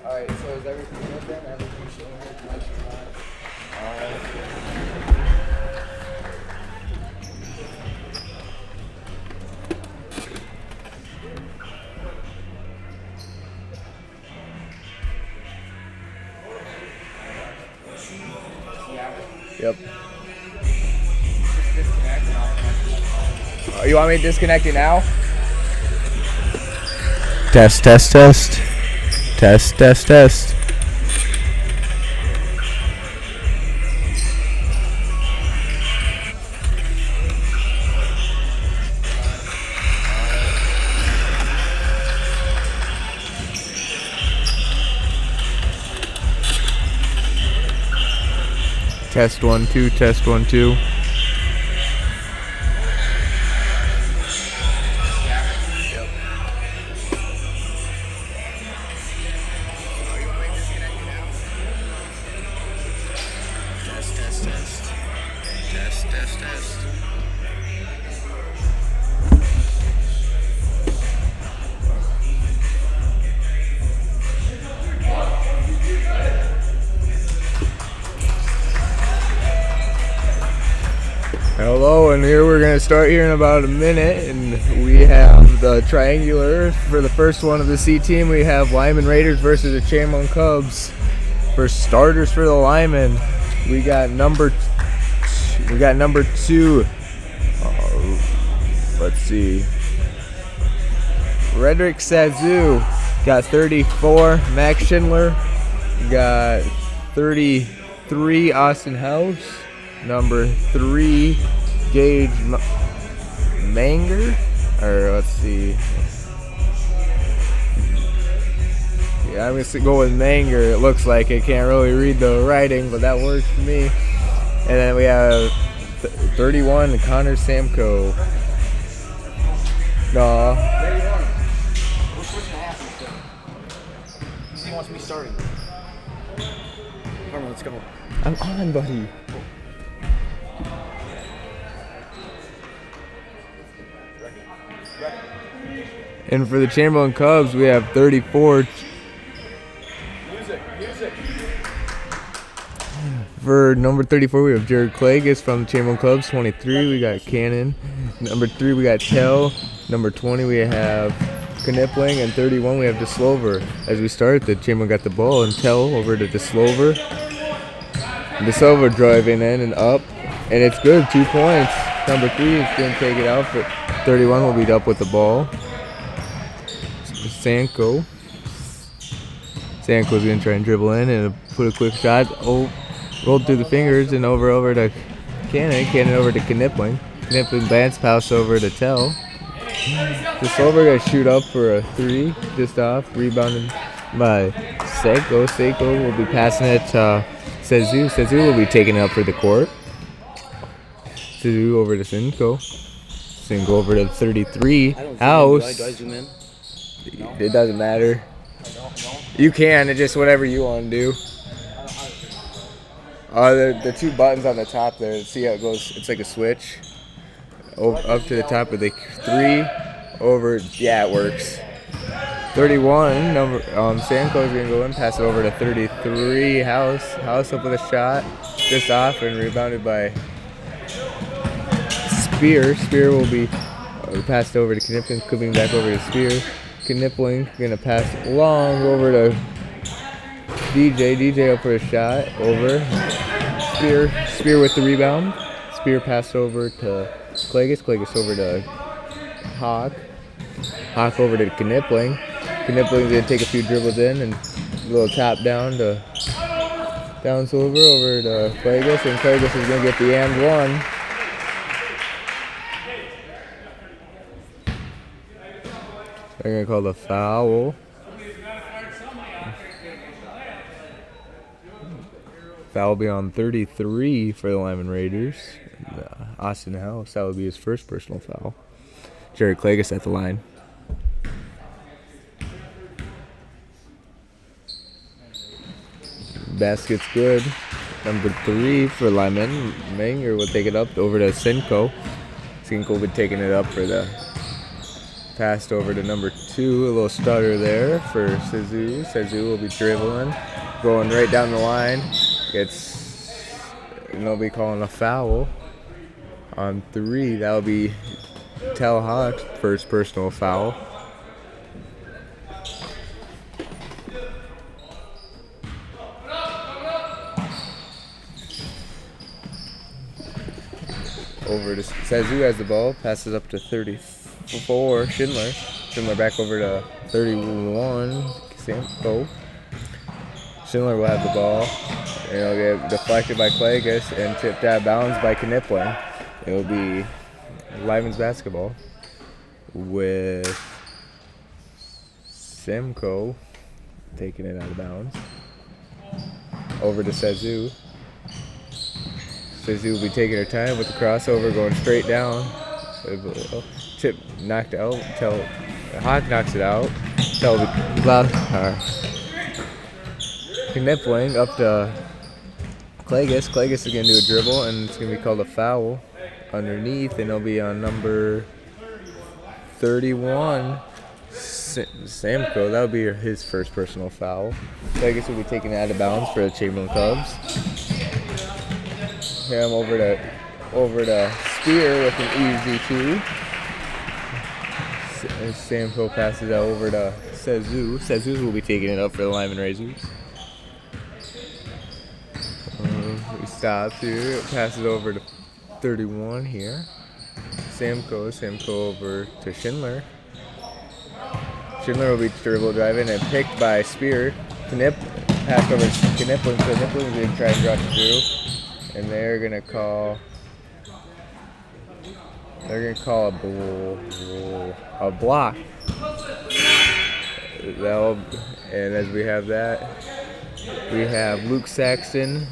Alright, so is everything good then? Everything's showing good? Nice and fine. Alright. Yep. Just disconnect and I'll connect to my phone. You want me to disconnect it now? Test, test, test. Test, test, test. Test 1 2, test 1 2. Hello, and here we're going to start here in about a minute, and we have the triangular for the first one of the C team. We have Lyman Raiders versus the Chamberlain Cubs. For starters for the Lyman, we got number 2. Let's see. Redrick Sazu got 34. Max Schindler got 33. Austin House. Number 3, Gage Manger, or let's see. Yeah, I'm gonna go with Manger. It looks like I can't really read the writing, but that works for me. And then we have 31, Connor Samko. No. 31. We're switching half instead. He wants me starting. Come on, let's go. I'm on, buddy. And for the Chamberlain Cubs, we have 34. Music. For number 34, we have Jared Clagus from the Chamberlain Cubs. 23, we got Cannon. Number 3, we got Tell. Number 20, we have Knipling. And 31, we have DeSlover. As we start, the Chamberlain got the ball, and Tell over to DeSlover. DeSlover driving in and up. And it's good, 2 points. Number 3 is going to take it out, but 31 will be up with the ball. Sanko's going to try and dribble in and put a quick shot. Oh, rolled through the fingers and over to Cannon. Cannon over to Knipling. Knipling bounce pass over to Tell. The Silver going to shoot up for a 3, just off. Rebounded by Seiko. Seiko will be passing it to Sezu. Sezu will be taking it up for the court. Sezu over to Sinko. Sinko over to 33. House. Do I zoom in? No. It doesn't matter. No. You can, it's just whatever you want to do. The 2 buttons on the top there, see how it goes? It's like a switch. Up to the top of the 3, over, yeah, it works. 31, Sanko's going to go in, pass it over to 33, House up with a shot, just off and rebounded by Spear. Spear will be passed over to Knipling, coming back over to Spear. Knipling gonna pass long over to DJ. DJ up for a shot. Over. Spear with the rebound. Spear passed over to Clagus. Clagus over to Hawk. Hawk over to Knipling. Knipling's gonna take a few dribbles in and a little tap down to down Silver over to Clagus, and Clagus is gonna get the and one. They're going to call the foul. Foul will be on 33 for the Lyman Raiders. Austin House, that would be his first personal foul. Jared Klages at the line. Basket's good. Number 3 for Lyman. Manger will take it up over to Simcoe. Simcoe will be taking it up for the pass over to number 2. A little stutter there for Sezu. Sezu will be dribbling, going right down the line. And they'll be calling a foul on 3. That'll be Tel Hawk's first personal foul. Over to Sezu has the ball, passes up to 34, Schindler. Schindler back over to 31, Sampo. Schindler will have the ball. It'll get deflected by Klages and tipped out of bounds by Knipling. It'll be Lyman's basketball with Simcoe taking it out of bounds. Over to Sezu. Sezu will be taking her time with the crossover, going straight down. Chip knocked out. Hawk knocks it out. Knipling up to Klages. Klages is going to do a dribble, and it's going to be called a foul underneath, and it'll be on number 31, Samco. That'll be his first personal foul. Klages will be taken out of bounds for the Chamberlain Cubs. Him over to Spear with an easy 2. Samco passes that over to Sezu. Sezu will be taking it up for the Lyman Raiders. He stops here, passes over to 31 here. Samco over to Schindler. Schindler will be dribble driving and picked by Spear. Passed over to Knipling, so Knipling is going to try and drop it through. And they're gonna call a block. And as we have that, we have Luke Saxton,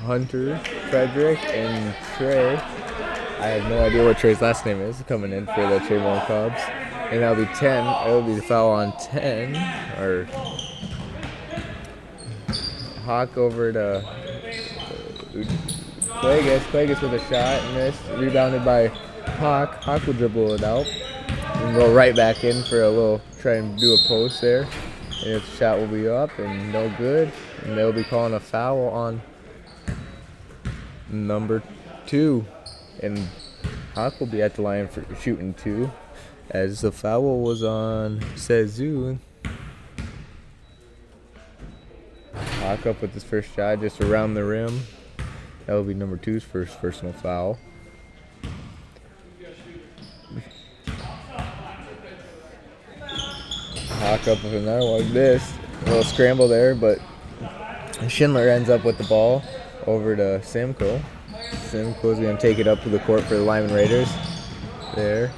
Hunter, Frederick, and Trey. I have no idea what Trey's last name is coming in for the Chamberlain Cubs. And that'll be 10. It'll be the foul on 10. Or Hawk over to Klages with a shot and missed. Rebounded by Hawk. Hawk will dribble it out and go right back in for a little, try and do a post there. And his shot will be up and no good. And they'll be calling a foul on number 2. And Hawk will be at the line for shooting 2. As the foul was on Sezu. Hawk up with his first shot just around the rim. That will be number 2's first personal foul. Hawk up with another one. This a little scramble there, but Schindler ends up with the ball over to Simcoe. Simcoe's going to take it up to the court for the Lyman Raiders. There.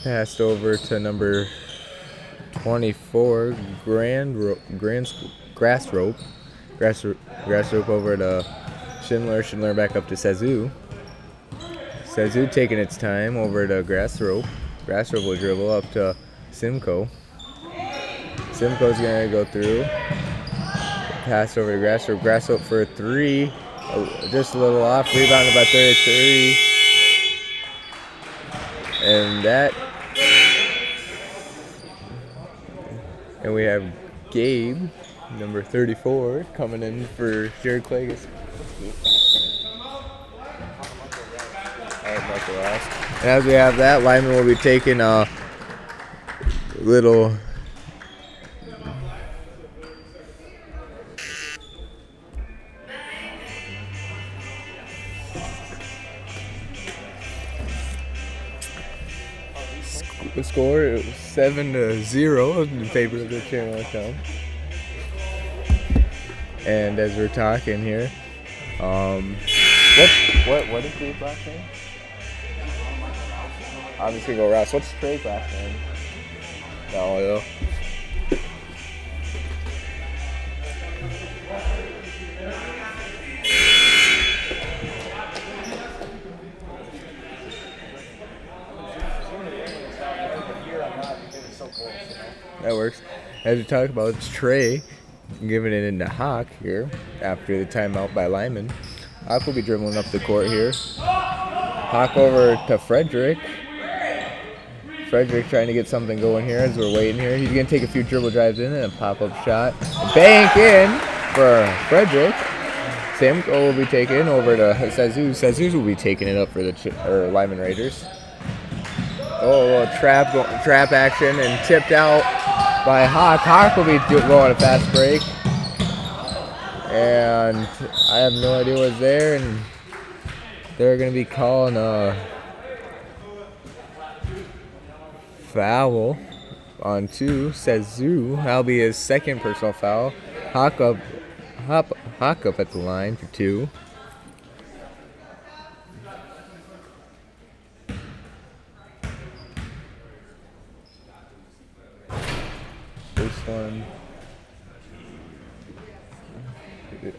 Passed over to number 24, Grassrope over to Schindler. Schindler back up to Sezu. Sezu taking its time over to Grassrope. Grassrope will dribble up to Simcoe. Simcoe's going to go through. Pass over to Grassrope. Grassrope for a 3. Just a little off. Rebounded by 33. And we have Gabe, number 34, coming in for Jared Klages. And as we have that, Lyman will be taking a little score. It was 7-0 in favor of the Chamberlain Cubs. And as we're talking here, what is Gabe's last name? I'm just gonna go Ross. What's Trey's last name? That works. As we talked about, it's Trey giving it into Hawk here after the timeout by Lyman. Hawk will be dribbling up the court here. Hawk over to Frederick. Frederick trying to get something going here as we're waiting here. He's going to take a few dribble drives in and a pop-up shot. Bank in for Frederick. Samko will be taken over to Sazu. Sazu will be taking it up for the Lyman Raiders. Oh, a little trap action and tipped out by Hawk. Hawk will be going a fast break. And I have no idea what's there. And they're going to be calling a foul on Sazu. That'll be his second personal foul. Hawk up at the line for 2. First one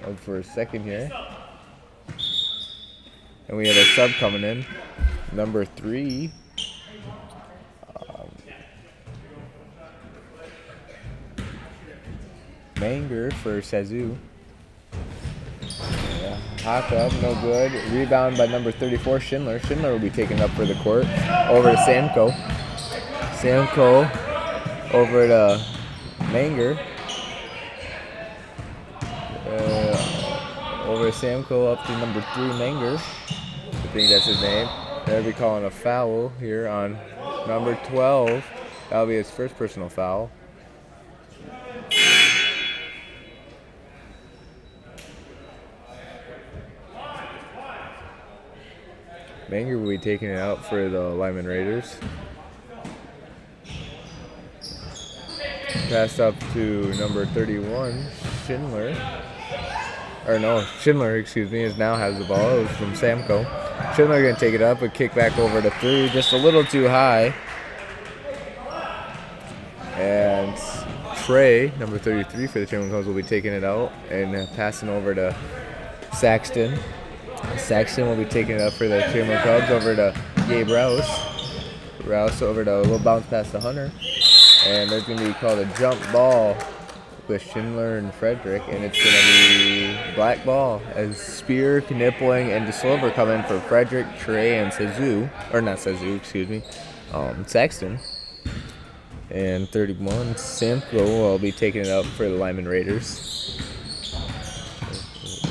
up for a second here. And we have a sub coming in. Number 3. Manger for Sazu. Yeah. Hawk up, no good. Rebound by number 34, Schindler. Schindler will be taken up for the court. Over to Samko. Samko over to Manger. Over to Samko up to number 3, Manger. I think that's his name. They'll be calling a foul here on number 12. That'll be his first personal foul. Manger will be taking it out for the Lyman Raiders. Pass up to number 31, Schindler. Schindler, now has the ball. It was from Samko. Schindler going to take it up and kick back over to 3, just a little too high. And Trey, number 33 for the Chamberlain Cubs, will be taking it out and passing over to Saxton. Saxton will be taking it up for the Chamberlain Cubs over to Gabe Rouse. Rouse over to a little bounce pass to Hunter. And there's going to be called a jump ball with Schindler and Frederick. And it's going to be black ball as Spear, Knipling, and DeSilver come in for Frederick, Trey, and Sazu. Or not Sazu, Saxton. And 31, Samko will be taking it up for the Lyman Raiders.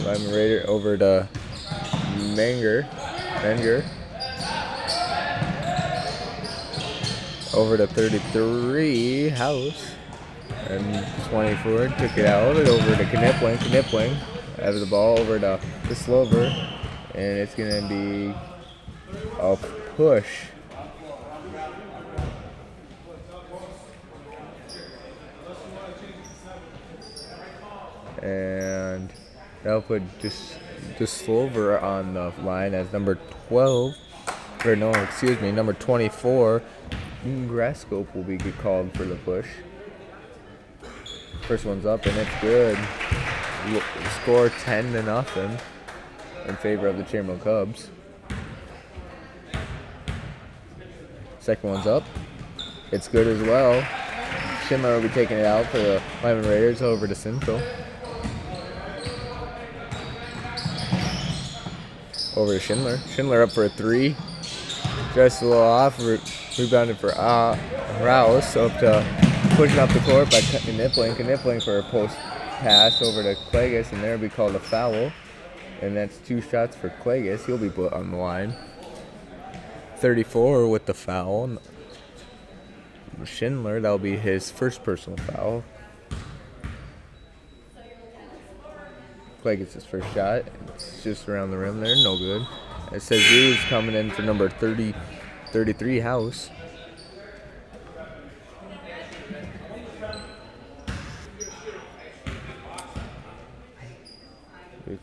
Lyman Raider over to Manger. Over to 33, House. And 24 took it out. Over to Knipling. Knipling has the ball over to DeSilver. And it's going to be a push. And that'll put just Slover on the line as number 12. Number 24. Grasscope will be called for the push. First one's up and it's good. Score 10-0 in favor of the Chamberlain Cubs. Second one's up. It's good as well. Schindler will be taking it out for the Lyman Raiders over to Simcoe. Over to Schindler. Schindler up for a 3. Just a little off. Rebounded for Rouse. Up to pushing up the court by Knipling. Knipling for a post pass over to Clagus. And there will be called a foul. And that's 2 shots for Clagus. He'll be put on the line. 34 with the foul. Schindler, that'll be his first personal foul. Clagus' his first shot. It's just around the rim there, no good. It says Zeus coming in for number 33, House.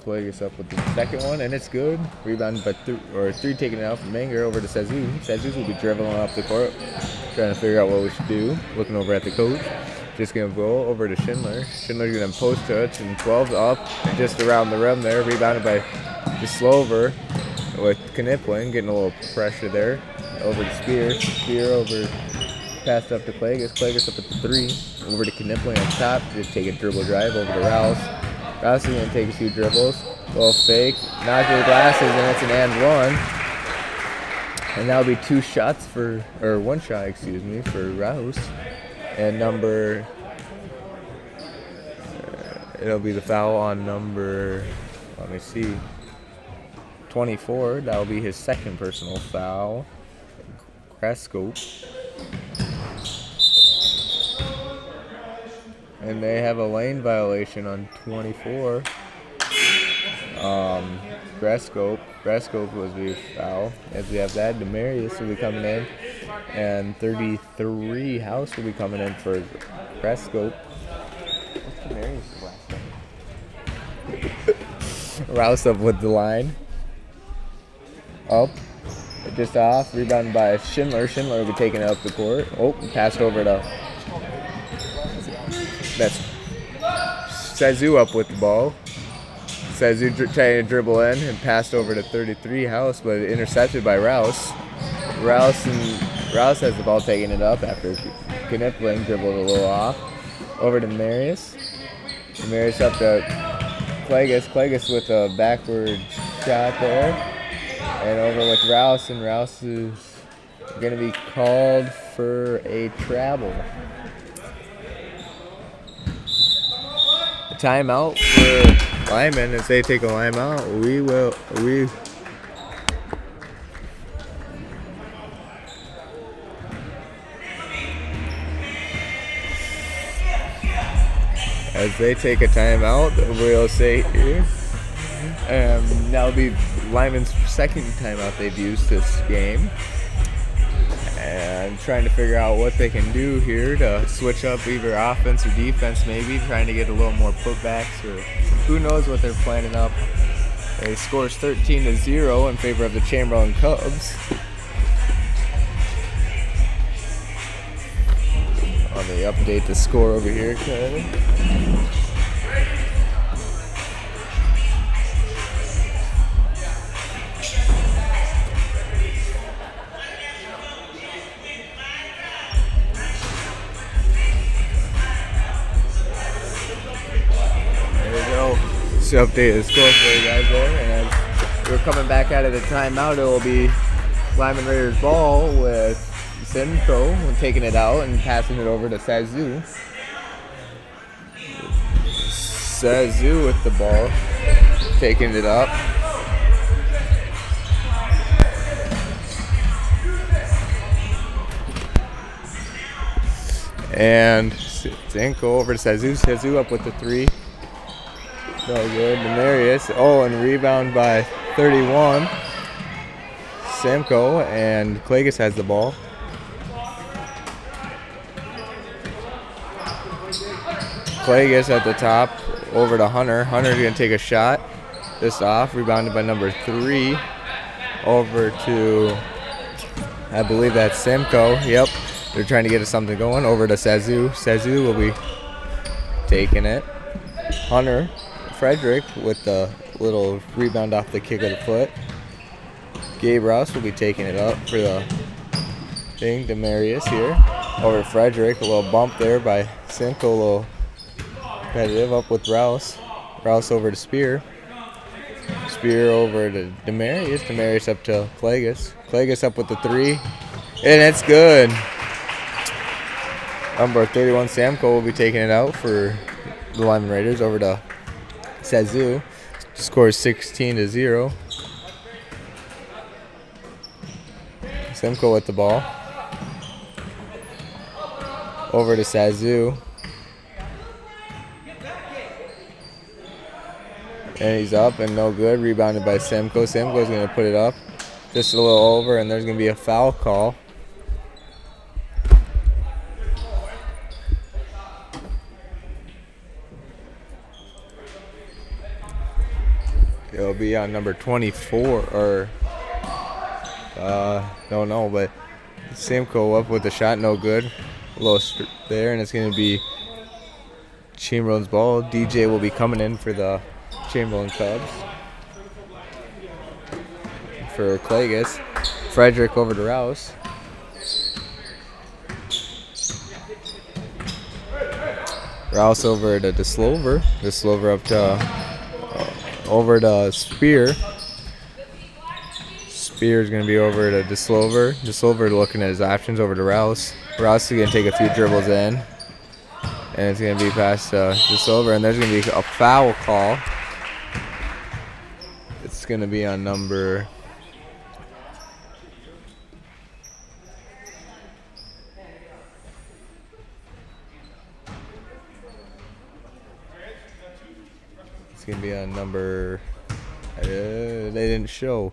Clagus up with the second one, and it's good. Rebounded by 3 taken it out from Manger over to Sazu. Sazu will be dribbling up the court, trying to figure out what we should do. Looking over at the coach. Just going to go over to Schindler. Schindler's going to post touch, and 12's up, and just around the rim there. Rebounded by Slover with Knipling, getting a little pressure there. Over to Spear. Spear over Passed up to Clagus. Clagus up at the 3. Over to Knipling on top. Just take a dribble drive over to Rouse. Rouse is going to take a few dribbles. Little fake. Knock to the glasses, and it's an and one. And that'll be 2 shots for, or 1 shot, excuse me, for Rouse. And number, it'll be the foul on number, let me see, 24. That'll be his 2nd personal foul. Cresco. And they have a lane violation on 24. Grescope was the foul. As we have that, Demarius will be coming in. And 33 House will be coming in for Grescope. What's Demarius' last name? Rouse up with the line. Up. Just off. Rebounded by Schindler. Schindler will be taking it up the court. Oh, passed over to... That's Sazu up with the ball. Sazu trying to dribble in and passed over to 33 House, but intercepted by Rouse. Rouse has the ball, taking it up after Knipling dribbled a little off. Over to Marius. Marius up to Clagus. Clagus with a backward shot there. And over with Rouse, and Rouse is going to be called for a travel. Timeout for Lyman. As they take a timeout, as they take a timeout, we'll say here. That'll be Lyman's 2nd timeout they've used this game. And trying to figure out what they can do here to switch up either offense or defense, maybe trying to get a little more putbacks, or who knows what they're planning up. They scores 13-0 in favor of the Chamberlain Cubs. Let me update the score over here, Kevin. To update the score for you guys there, and as we're coming back out of the timeout, it will be Lyman Raiders ball with Simcoe taking it out and passing it over to Sazu. Sazu with the ball, taking it up. And Simcoe over to Sazu. Sazu up with the 3. So good, Demarius. Oh, and rebound by 31. Samco, and Clagus has the ball. Clagus at the top, over to Hunter. Hunter's going to take a shot. This off, rebounded by number 3. Over to, I believe that's Samco. Yep, they're trying to get something going. Over to Sazu. Sazu will be taking it. Hunter. Frederick with the little rebound off the kick of the foot. Gabe Rouse will be taking it up for the thing. Demarius here. Over to Frederick. A little bump there by Simcoe. A little competitive up with Rouse. Rouse over to Spear. Spear over to Demarius. Demarius up to Clagus. Clagus up with the 3. And it's good. Number 31 Samco will be taking it out for the Lyman Raiders. Over to Sazu. Scores 16-0. Simcoe with the ball. Over to Sazu. And he's up and no good. Rebounded by Simcoe. Simcoe's going to put it up just a little over, and there's going to be a foul call. It'll be on number 24, or don't know, but Simcoe up with the shot, no good. A little there, and it's going to be Chamberlain's ball. DJ will be coming in for the Chamberlain Cubs. For Clagus. Frederick over to Rouse. Rouse over to Deslover. Deslover up to over to Spear. Spear is going to be over to Deslover. Deslover looking at his options over to Rouse. Rouse is going to take a few dribbles in. And it's going to be past Deslover. And there's going to be a foul call. It's going to be on number... It's going to be on number... they didn't show.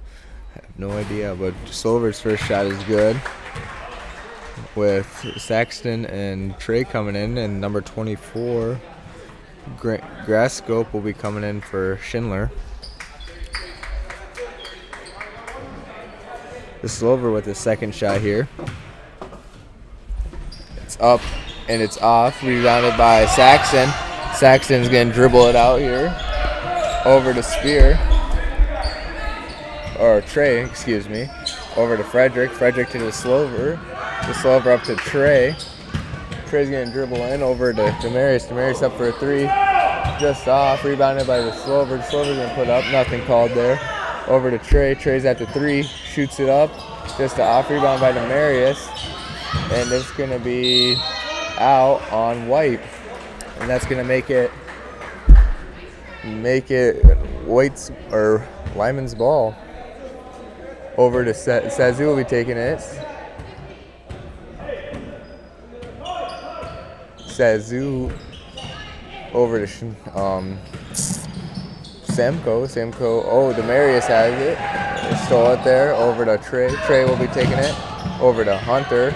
I have no idea, but Silver's first shot is good. With Saxton and Trey coming in, and number 24, Grasscope will be coming in for Schindler. Silver with the second shot here. It's up and it's off. Rebounded by Saxton. Saxton's going to dribble it out here. Over to Spear. Or Trey, excuse me. Over to Frederick. Frederick to the Slover. The Slover up to Trey. Trey's going to dribble in over to Demarius. Demarius up for a three. Just off. Rebounded by the Slover. The Slover's going to put up. Nothing called there. Over to Trey. Trey's at the three. Shoots it up. Just an off rebound by Demarius. And it's going to be out on White. And that's going to make it White's or Lyman's ball. Over to Sazu will be taking it. Sazu over to Samko. Oh, Demarius has it. Stole it there. Over to Trey. Trey will be taking it. Over to Hunter.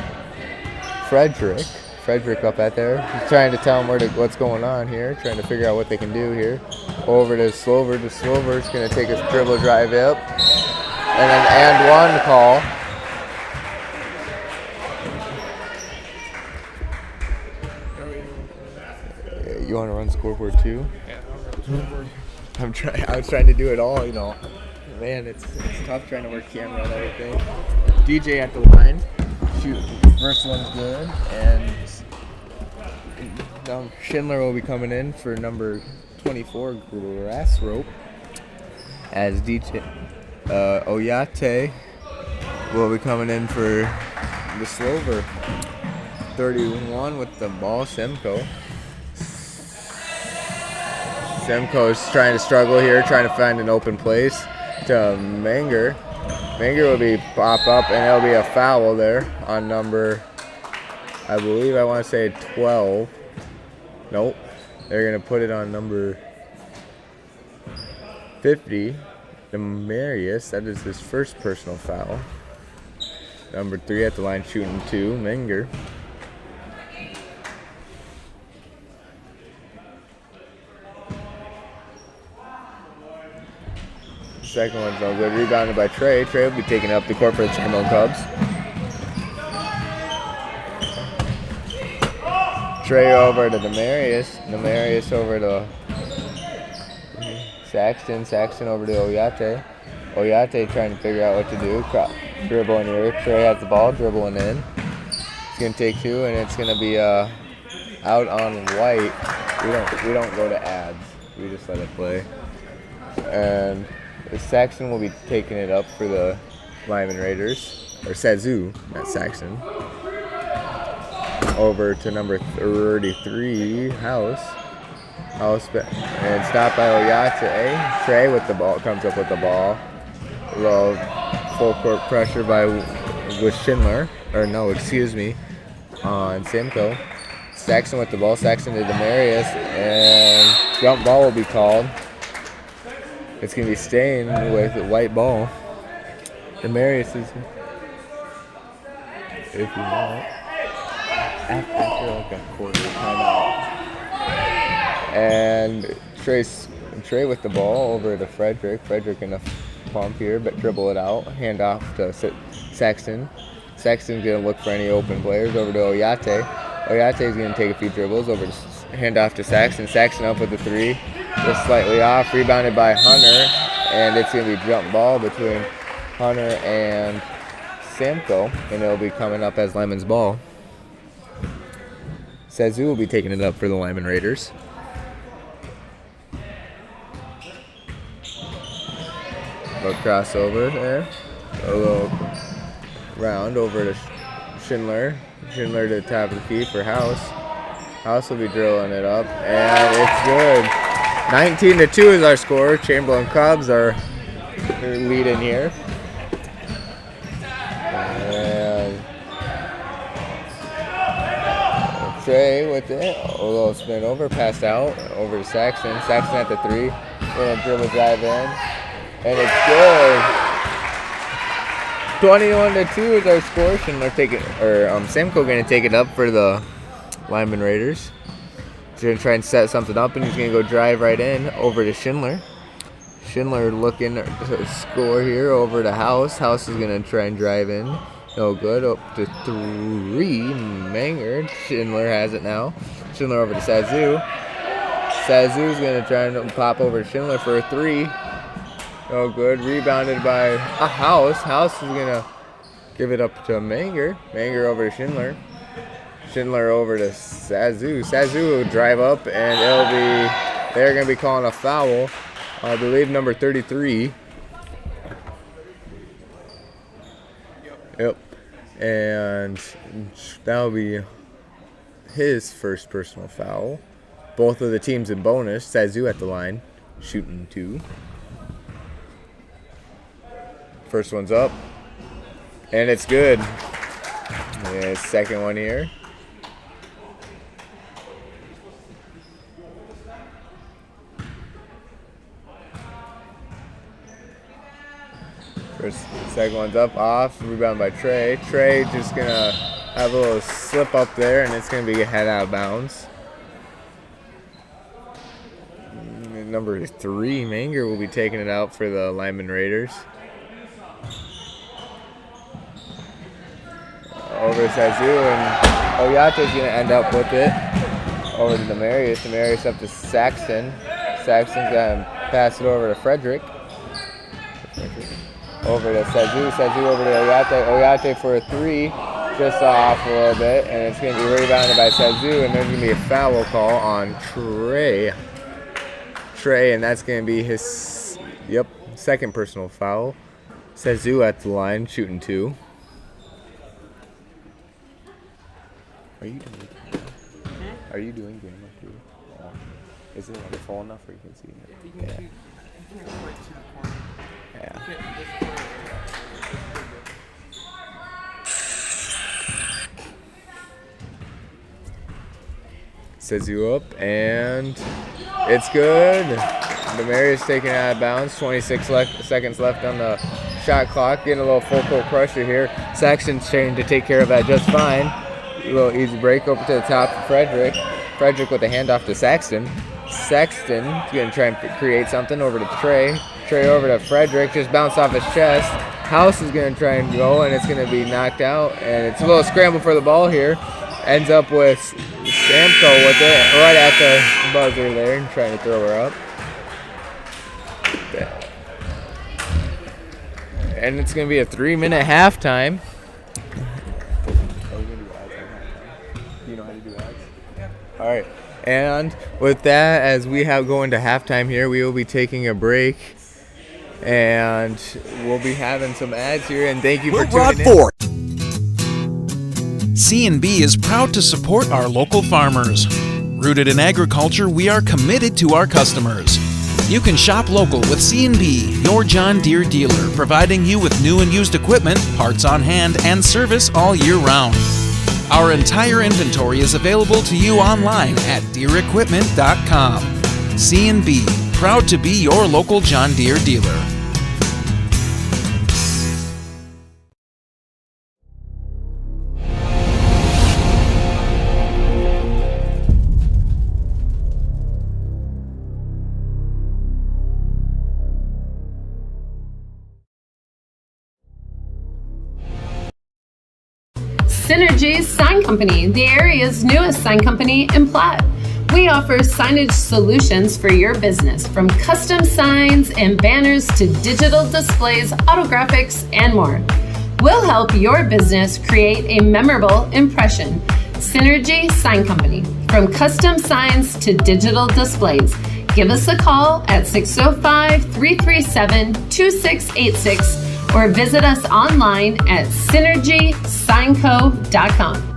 Frederick up at there. He's trying to tell him what's going on here. Trying to figure out what they can do here. Over to Slover. Slover's going to take his dribble drive up. And an and one call. You want to run scoreboard too? Yeah, I'll run scoreboard. I was trying to do it all, Man, it's tough trying to work camera and everything. DJ at the line. Shoot, first one's good. And Schindler will be coming in for number 24, Grassrope. As DJ Oyate will be coming in for the Slover. 31 with the ball, Semco. Semco is trying to struggle here, trying to find an open place to Menger. Menger will be pop up, and there'll be a foul there on number, I want to say 12. Nope. They're going to put it on number 50. Demarius, that is his first personal foul. Number 3 at the line shooting 2, Menger. Second one's no good. Rebounded by Trey. Trey will be taking up the court for the Chamberlain Cubs. Trey over to Demarius. Demarius over to Saxton. Saxton over to Oyate. Oyate trying to figure out what to do. Dribbling here. Trey has the ball. Dribbling in. It's going to take two, and it's going to be out on White. We don't go to ads. We just let it play. And Saxton will be taking it up for the Lyman Raiders. Or Sazu, not Saxton. Over to number 33, House. And stopped by Oyate. Trey with the ball, comes up with the ball. A little full court pressure with Schindler. Or no, excuse me. On Simcoe. Saxton with the ball. Saxton to Demarius. And jump ball will be called. It's going to be staying with the white ball. Demarius is, if you want, after like a quarter timeout. And Trey with the ball over to Frederick. Frederick in a pump here, but dribble it out. Hand off to Saxton. Saxton's going to look for any open players. Over to Oyate. Oyate's going to take a few dribbles. Over to hand off to Saxton. Saxton up with the three. Just slightly off. Rebounded by Hunter. And it's going to be jump ball between Hunter and Samko. And it'll be coming up as Lyman's ball. Sazu will be taking it up for the Lyman Raiders. A little crossover there. A little round over to Schindler. Schindler to the top of the key for House. House will be drilling it up, and it's good. 19-2 is our score. Chamberlain Cubs are leading here. And Trey with it. A little spin over, passed out, over to Saxon. Saxon at the 3. Gonna dribble drive in. And it's good. 21-2 is our score. Schindler Samco gonna take it up for the Lyman Raiders. He's gonna try and set something up, and he's gonna go drive right in over to Schindler. Schindler looking to score here over to House. House is gonna try and drive in. No good. Up to 3. Manger. Schindler has it now. Schindler over to Sazu. Sazu's gonna try and pop over to Schindler for a 3. No good. Rebounded by a House. House is gonna give it up to Manger. Manger over to Schindler. Schindler over to Sazu. Sazu will drive up, and they're going to be calling a foul. I believe number 33. Yep. And that'll be his first personal foul. Both of the teams in bonus. Sazu at the line, shooting 2. First one's up, and it's good. Yeah, second one here. Second one's up, off, rebound by Trey. Trey just gonna have a little slip up there, and it's gonna be a head out of bounds. Number 3, Manger will be taking it out for the Lyman Raiders. Over to Sazu, and Oyate's gonna end up with it. Over to Demarius. Demarius up to Saxon. Saxon's gonna pass it over to Frederick. Over to Sazu. Sazu over to Oyate. Oyate for a 3. Just off a little bit. And it's going to be rebounded by Sazu. And there's going to be a foul call on Trey. And that's going to be his, second personal foul. Sazu at the line, shooting 2. Are you doing game 2? Is it like full enough where you can see it? Yeah. Sazu up, and it's good. Demarius taking it out of bounds. 26 seconds left on the shot clock. Getting a little full court pressure here. Saxon's trying to take care of that just fine. A little easy break over to the top for Frederick. Frederick with a handoff to Saxton. Saxton is going to try and create something over to Trey. Trey over to Frederick. Just bounced off his chest. House is going to try and go, and it's going to be knocked out. And it's a little scramble for the ball here. Ends up with Samco with it right at the buzzer there and trying to throw her up. And it's going to be a 3-minute halftime. Do you know how to do ads? Yeah. All right. And with that, as we have going to halftime here, we will be taking a break. And we'll be having some ads here. And thank you for tuning in. C&B is proud to support our local farmers. Rooted in agriculture, we are committed to our customers. You can shop local with C&B, your John Deere dealer, providing you with new and used equipment, parts on hand, and service all year round. Our entire inventory is available to you online at DeereEquipment.com. C&B, proud to be your local John Deere dealer. Synergy's Sign Company, the area's newest sign company in Platte. We offer signage solutions for your business, from custom signs and banners to digital displays, autographics, and more. We'll help your business create a memorable impression. Synergy Sign Company. From custom signs to digital displays, give us a call at 605-337-2686 or visit us online at synergysignco.com.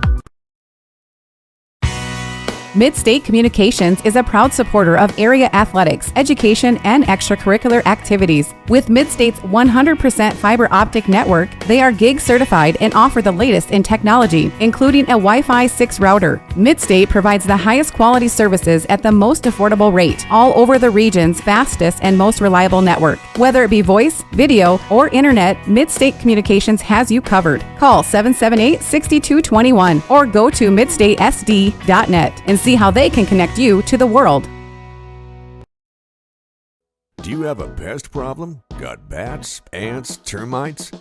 Midstate Communications is a proud supporter of area athletics, education, and extracurricular activities. With Midstate's 100% fiber optic network, they are gig certified and offer the latest in technology, including a Wi-Fi 6 router. Midstate provides the highest quality services at the most affordable rate, all over the region's fastest and most reliable network. Whether it be voice, video, or internet, Midstate Communications has you covered. Call 778-6221 or go to midstatesd.net and see how they can connect you to the world. Do you have a pest problem? Got bats, ants, termites?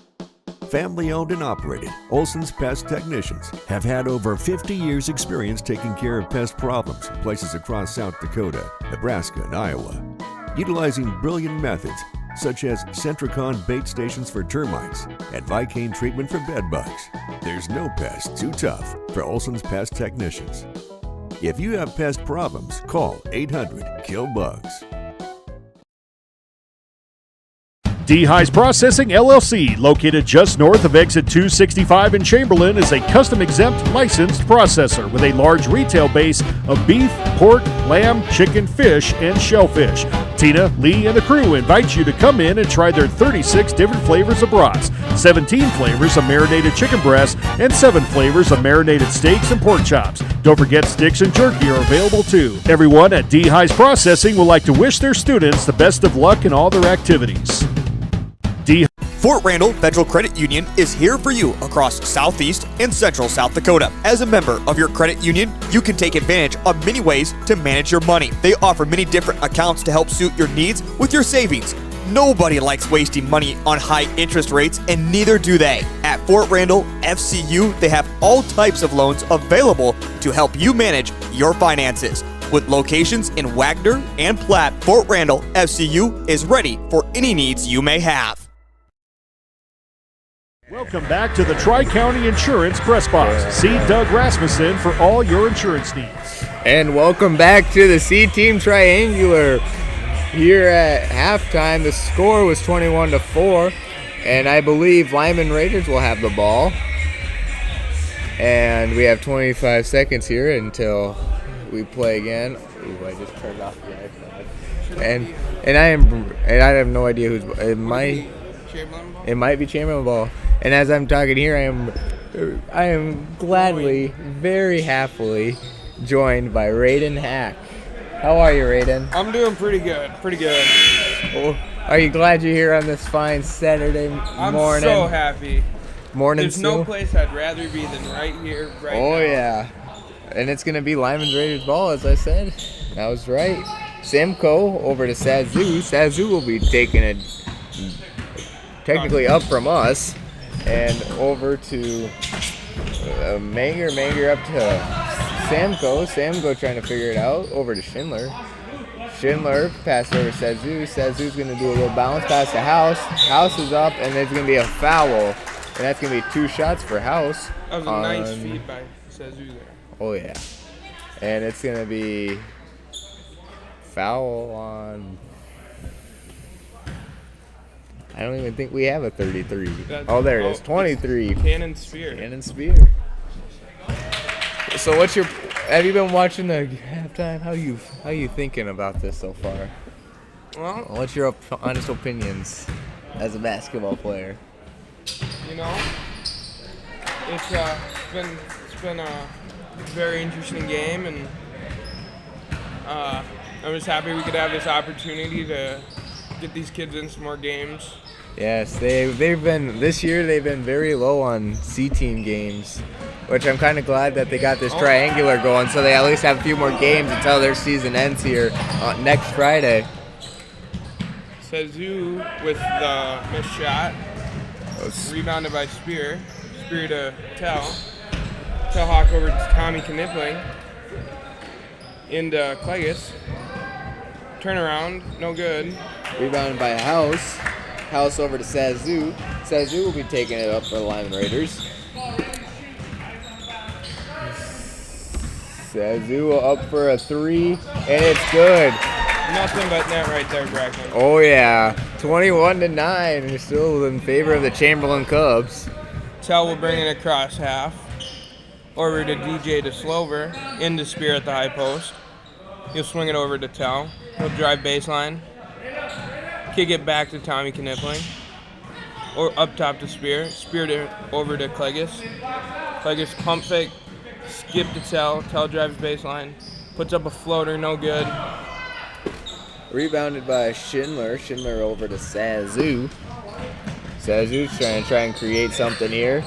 Family owned and operated, Olson's Pest Technicians have had over 50 years experience taking care of pest problems in places across South Dakota, Nebraska, and Iowa. Utilizing brilliant methods such as Centricon bait stations for termites and Vicane treatment for bed bugs. There's no pest too tough for Olson's Pest Technicians. If you have pest problems, call 800-KILL-BUGS. D-High's Processing LLC, located just north of exit 265 in Chamberlain, is a custom-exempt licensed processor with a large retail base of beef, pork, lamb, chicken, fish, and shellfish. Tina, Lee, and the crew invite you to come in and try their 36 different flavors of brats, 17 flavors of marinated chicken breasts, and 7 flavors of marinated steaks and pork chops. Don't forget sticks and jerky are available too. Everyone at D-High's Processing would like to wish their students the best of luck in all their activities. Fort Randall Federal Credit Union is here for you across Southeast and Central South Dakota. As a member of your credit union, you can take advantage of many ways to manage your money. They offer many different accounts to help suit your needs with your savings. Nobody likes wasting money on high interest rates, and neither do they. At Fort Randall FCU, they have all types of loans available to help you manage your finances. With locations in Wagner and Platte, Fort Randall FCU is ready for any needs you may have. Welcome back to the Tri-County Insurance Press Box. See Doug Rasmussen for all your insurance needs. And welcome back to the C-Team Triangular. Here at halftime, the score was 21-4, and I believe Lyman Raiders will have the ball. And we have 25 seconds here until we play again. Ooh, I just turned off the iPad. And I have no idea who's. It might be Chamberlain ball. And as I'm talking here, I am gladly, very happily joined by Raiden Hack. How are you, Raiden? I'm doing pretty good. Well, are you glad you're here on this fine Saturday morning? I'm so happy. There's There's no place I'd rather be than right here, right now. Oh, yeah. And it's going to be Lyman's Raiders ball, as I said. That was right. Simcoe over to Sazoo. Sazoo will be taking it technically up from us. And over to Manger up to Samco trying to figure it out. Over to Schindler pass over to Sazoo. Sazoo's going to do a little bounce pass to House. House is up, and there's going to be a foul. And that's going to be 2 shots for House. That was a nice feed by Sazoo there. Oh, yeah. And it's going to be foul on... I don't even think we have a 33. There it is. 23. Cannon Spear. So have you been watching the halftime? How you thinking about this so far? Well, what's your honest opinions as a basketball player? You know, it's been a very interesting game, and I'm just happy we could have this opportunity to get these kids in some more games. Yes, they've been this year. They've been very low on C-team games, which I'm kind of glad that they got this triangular going, so they at least have a few more games until their season ends here next Friday. Sazoo with the missed shot, rebounded by Spear to Tellhawk over to Tommy Knipling, into Clegus, turnaround, no good. Rebounded by House over to Sazoo. Sazoo will be taking it up for the Lyman Raiders. Sazu up for a 3, and it's good. Nothing but net right there, Bracken. Oh yeah, 21-9. We're still in favor of the Chamberlain Cubs. Tell will bring it across half. Over to DJ to Slover. Into Spear at the high post. He'll swing it over to Tell. He'll drive baseline. Kick it back to Tommy Knipling. Or up top to Spear. Spear over to Clegis. Clegis pump fake. Skip to Tell. Tell drives baseline. Puts up a floater, no good. Rebounded by Schindler. Schindler over to Sazu. Sazu's try and create something here.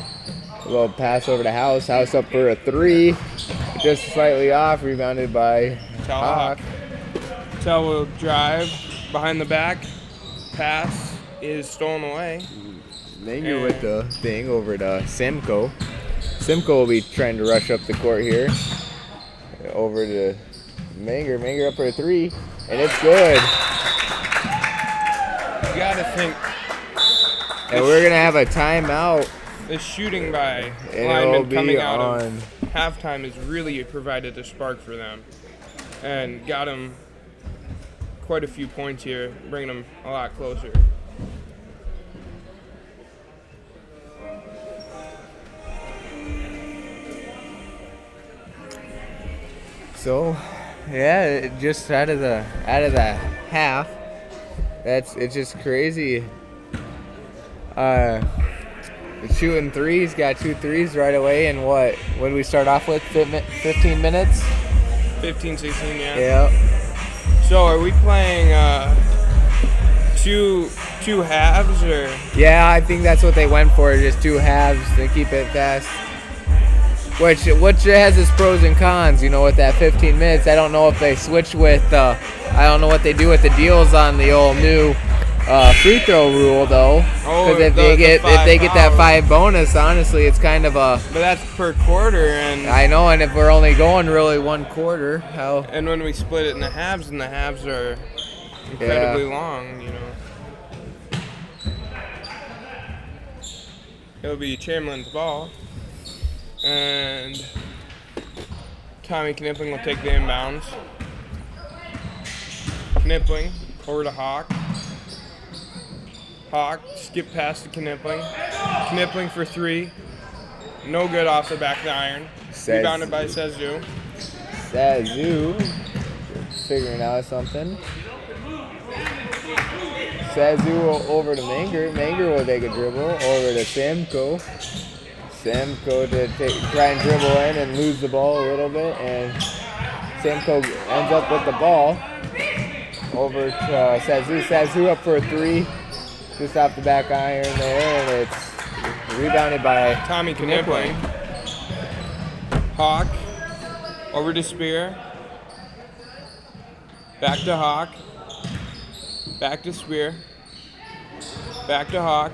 A little pass over to House. House up for a 3. Just slightly off. Rebounded by Hawk. Tell will drive behind the back. Pass is stolen away. Manger with the thing over to Simcoe. Simcoe will be trying to rush up the court here. Over to Manger. Manger up for a 3. And it's good. You gotta think. And we're going to have a timeout. The shooting by And Lyman coming out of halftime has really provided a spark for them. And got them quite a few points here, bringing them a lot closer. So, yeah, just out of the half, it's just crazy. Shooting threes, got 2 threes right away, and what did we start off with? 15 minutes. 15, 16, yeah. Yeah. So are we playing two halves or? Yeah, I think that's what they went for, just 2 halves to keep it fast. Which has its pros and cons, with that 15 minutes. I don't know if they switch with, I don't know what they do with the deals on the old new free throw rule though. Because if they get that 5 bonus, honestly, it's kind of a. But that's per quarter, and. I know, and if we're only going really 1 quarter, how? And when we split it in the halves, and the halves are incredibly long, It'll be Chamberlain's ball. And Tommy Knipling will take the inbounds. Knipling over to Hawk. Hawk skip past to Knipling. Knipling for 3. No good off the back of the iron. Rebounded by Sazu. Sazu figuring out something. Sazu over to Manger. Manger will take a dribble over to Samco. Samco to try and dribble in and lose the ball a little bit, and Samco ends up with the ball over to Sazu. Sazu up for a 3, just off the back iron there, and it's rebounded by Tommy Knipling. Hawk over to Spear. Back to Hawk. Back to Spear. Back to Hawk.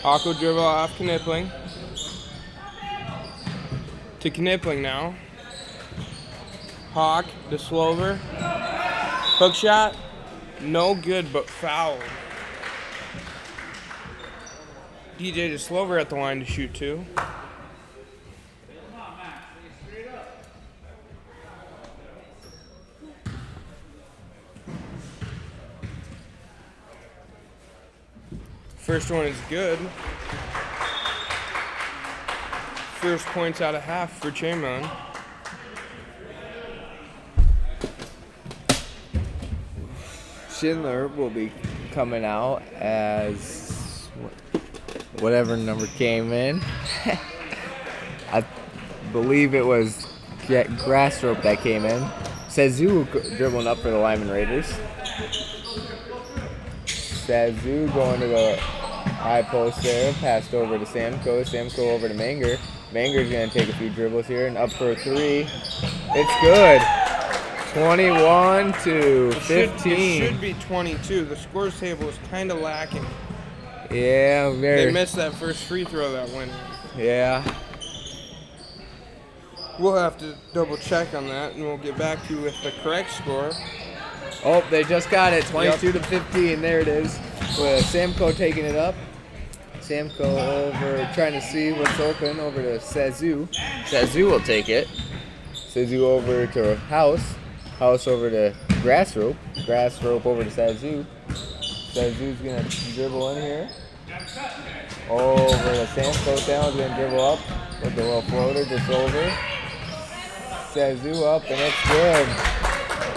Hawk will dribble off Knipling. To Knipling now. Hawk to Slover. Hook shot. No good, but foul. DJ to Slover at the line to shoot 2. First one is good. First points out of half for Chamberlain. Schindler will be coming out as whatever number came in. I believe it was Grassrope that came in. Sazu dribbling up for the Lyman Raiders. Sazu going to the high post there, passed over to Samco. Samco over to Manger. Manger's going to take a few dribbles here and up for a 3. It's good. 21 to 15. It should be 22. The scores table is kind of lacking. Yeah, very. They missed that first free throw that went in. Yeah. We'll have to double check on that, and we'll get back to you with the correct score. Oh, they just got it, 22 to 15. There it is. With Samco taking it up. Samco over trying to see what's open over to Sazu. Sazu will take it. Sazu over to House. House over to Grass Rope. Grass Rope over to Sazu. Sazu's going to dribble in here. Over to Samco. Samco's going to dribble up with the little floater just over. Sazu up, and it's good.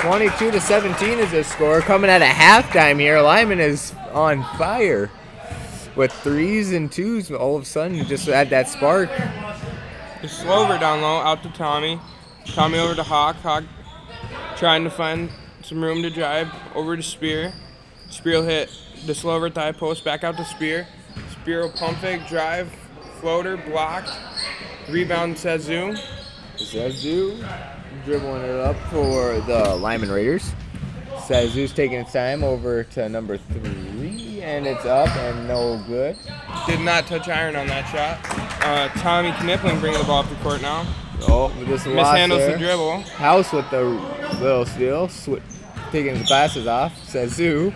22-17 is the score. Coming at a halftime here. Lyman is on fire with 3s and 2s. All of a sudden, just had that spark. The Slover down low, out to Tommy. Tommy over to Hawk. Hawk trying to find some room to drive over to Spear. Spear will hit the Slover thigh post, back out to Spear. Spear will pump fake, drive, floater, blocked. Rebound Sazu. Sazu dribbling it up for the Lyman Raiders. Sazu's taking his time over to number 3, and it's up and no good. Did not touch iron on that shot. Tommy Knipling bringing the ball up the court now. Oh, just mishandles the dribble. House with the little steal, taking his glasses off. Sazu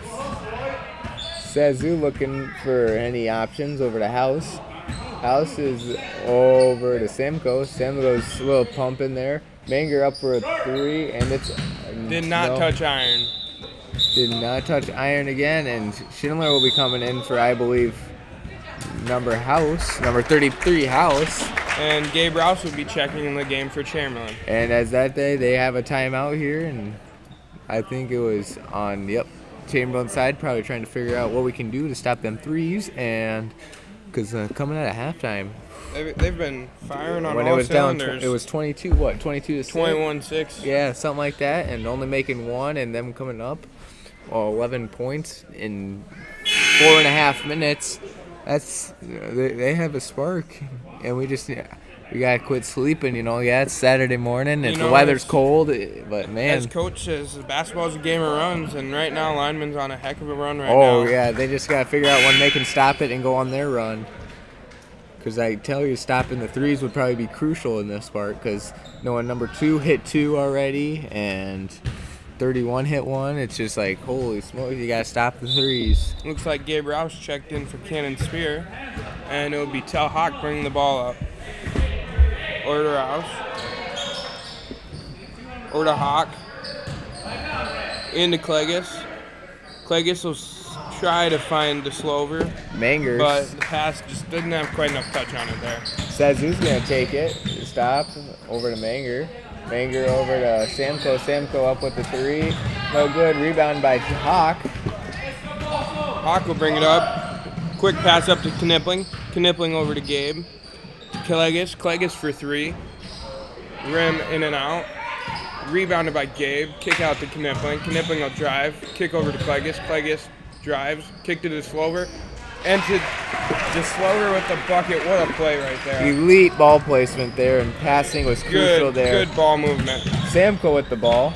looking for any options over to House. House is over to Samco. Samco's a little pump in there. Manger up for a 3, and it's did not touch iron. Did not touch iron again, and Schindler will be coming in for, I believe, number 33 House. And Gabe Rouse will be checking in the game for Chamberlain. And as that day, they have a timeout here, and I think it was on, Chamberlain side, probably trying to figure out what we can do to stop them 3s, and because coming out of halftime. They've been firing on when all it was cylinders. Down, it was 22 to 6? 21-6. Yeah, something like that, and only making 1, and them coming up 11 points in 4.5 minutes. That's they have a spark, and we gotta quit sleeping. It's Saturday morning, and the weather's cold, but man. As coach says, basketball's a game of runs, and right now Lyman's on a heck of a run now. Oh yeah, they just gotta figure out when they can stop it and go on their run. Because I tell you, stopping the 3s would probably be crucial in this part. Because knowing number 2 hit 2 already, and 31 hit 1, it's just like, holy smokes, you gotta stop the 3s. Looks like Gabe Rouse checked in for Cannon Spear, and it'll be Tell Hawk bringing the ball up. Over to Rouse. Over to Hawk. Into Clegus. Clegus will try to find the Slover. Mangers. But the pass just didn't have quite enough touch on it there. Sazu's going to take it. Stop. Over to Manger. Manger over to Samco. Samco up with the 3. No good. Rebound by Hawk. Hawk will bring it up. Quick pass up to Knipling. Knipling over to Gabe. Clegus. Clegus for 3. Rim in and out. Rebounded by Gabe. Kick out to Knipling. Knipling will drive. Kick over to Clegus. Clegus drives. Kick to the Slover. And to the Slover with the bucket. What a play right there. Elite ball placement there, and passing was crucial there. Good ball movement. Samco with the ball.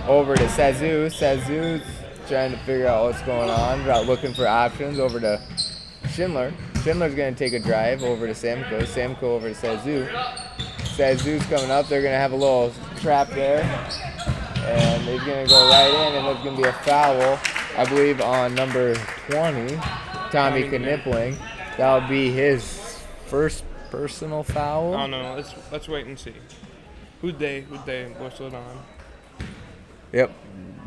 Over to Sazu. Sazu's trying to figure out what's going on. Looking for options. Over to Schindler. Schindler's going to take a drive over to Samco. Samco over to Sazu. Sazu's coming up. They're going to have a little trap there. And he's going to go right in, and there's going to be a foul, I believe, on number 20, Tommy Knipling. That'll be his first personal foul. Oh, no. Let's wait and see. Who'd they whistle it on? Yep.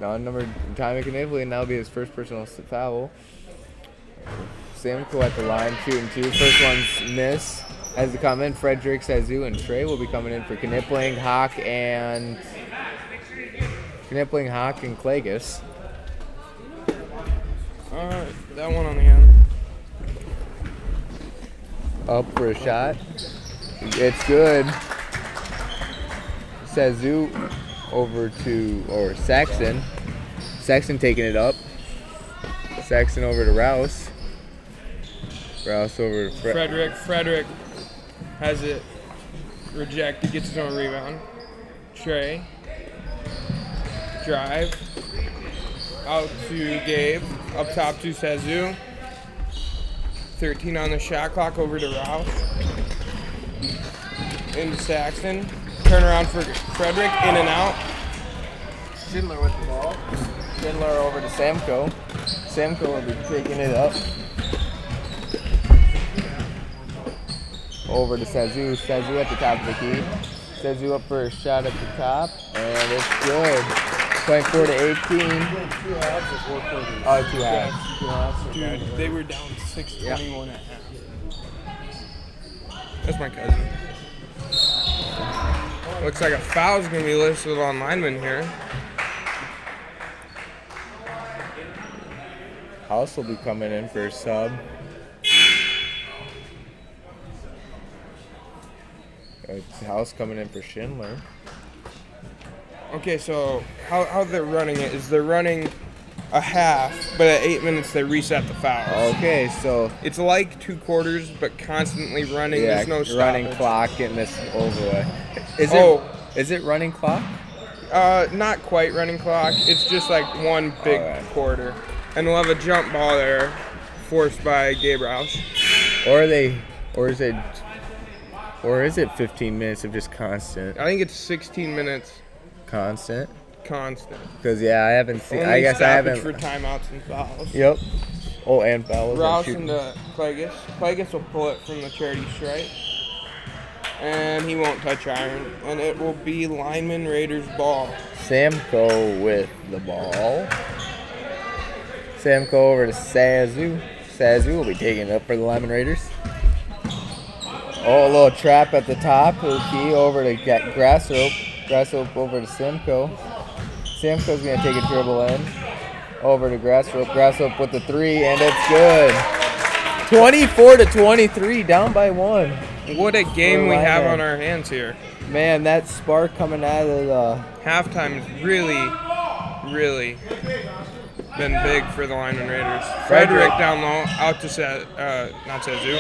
On number Tommy Knipling, that'll be his first personal foul. Samco at the line, shooting 2. First one's miss. As they come in, Frederick, Sazu, and Trey will be coming in for Knipling, Hawk, and Clegus. All right, that one on the end. Up for a shot. It's good. Sazu over to Saxon. Saxon taking it up. Saxon over to Rouse. Rouse over to Frederick. Frederick has it rejected, gets his own rebound. Trey. Drive. Out to Gabe. Up top to Sazu. 13 on the shot clock, over to Rouse. Into Saxon. Turn around for Frederick, in and out. Schindler with the ball. Schindler over to Samco. Samco will be taking it up. Over to Sazu. Sazu at the top of the key. Says you up for a shot at the top, and it's good. 24-18. Oh, 2 halves. Dude, they were down 6-21 at half. That's my cousin. Looks like a foul's going to be listed on Lyman here. House will be coming in for a sub. It's House coming in for Schindler. Okay, so how they're running it is they're running a half, but at 8 minutes they reset the fouls. Okay, so It's like 2 quarters, but constantly running. yeah, There's no running stoppage. clock getting this overlay. Is it running clock? Not quite running clock. It's just like one big Alright. quarter. And we'll have a jump ball there, forced by Gabe Roush. Or is it 15 minutes of just constant? I think it's 16 minutes Constant? constant. Because yeah, I haven't seen. Only I guess I stoppage haven't. for timeouts and fouls. Yep. Oh, and fouls. Roush into Clegus. Clegus will pull it from the charity stripe. And he won't touch iron. And it will be Lyman Raiders ball. Samko with the ball. Samko over to Sazu. Sazu will be taking it up for the Lyman Raiders. Oh, a little trap at the top. Key over to Grassrope. Grassrope over to Samko. Samko's going to take a dribble in. Over to Grassrope. Grassrope with the 3, and it's good. 24-23, down by 1. What a game For we have Lyman. on our hands here. Man, that spark coming out of the... Halftime has really been big for the Lyman Raiders. Frederick. Frederick down low, out to not Sazu.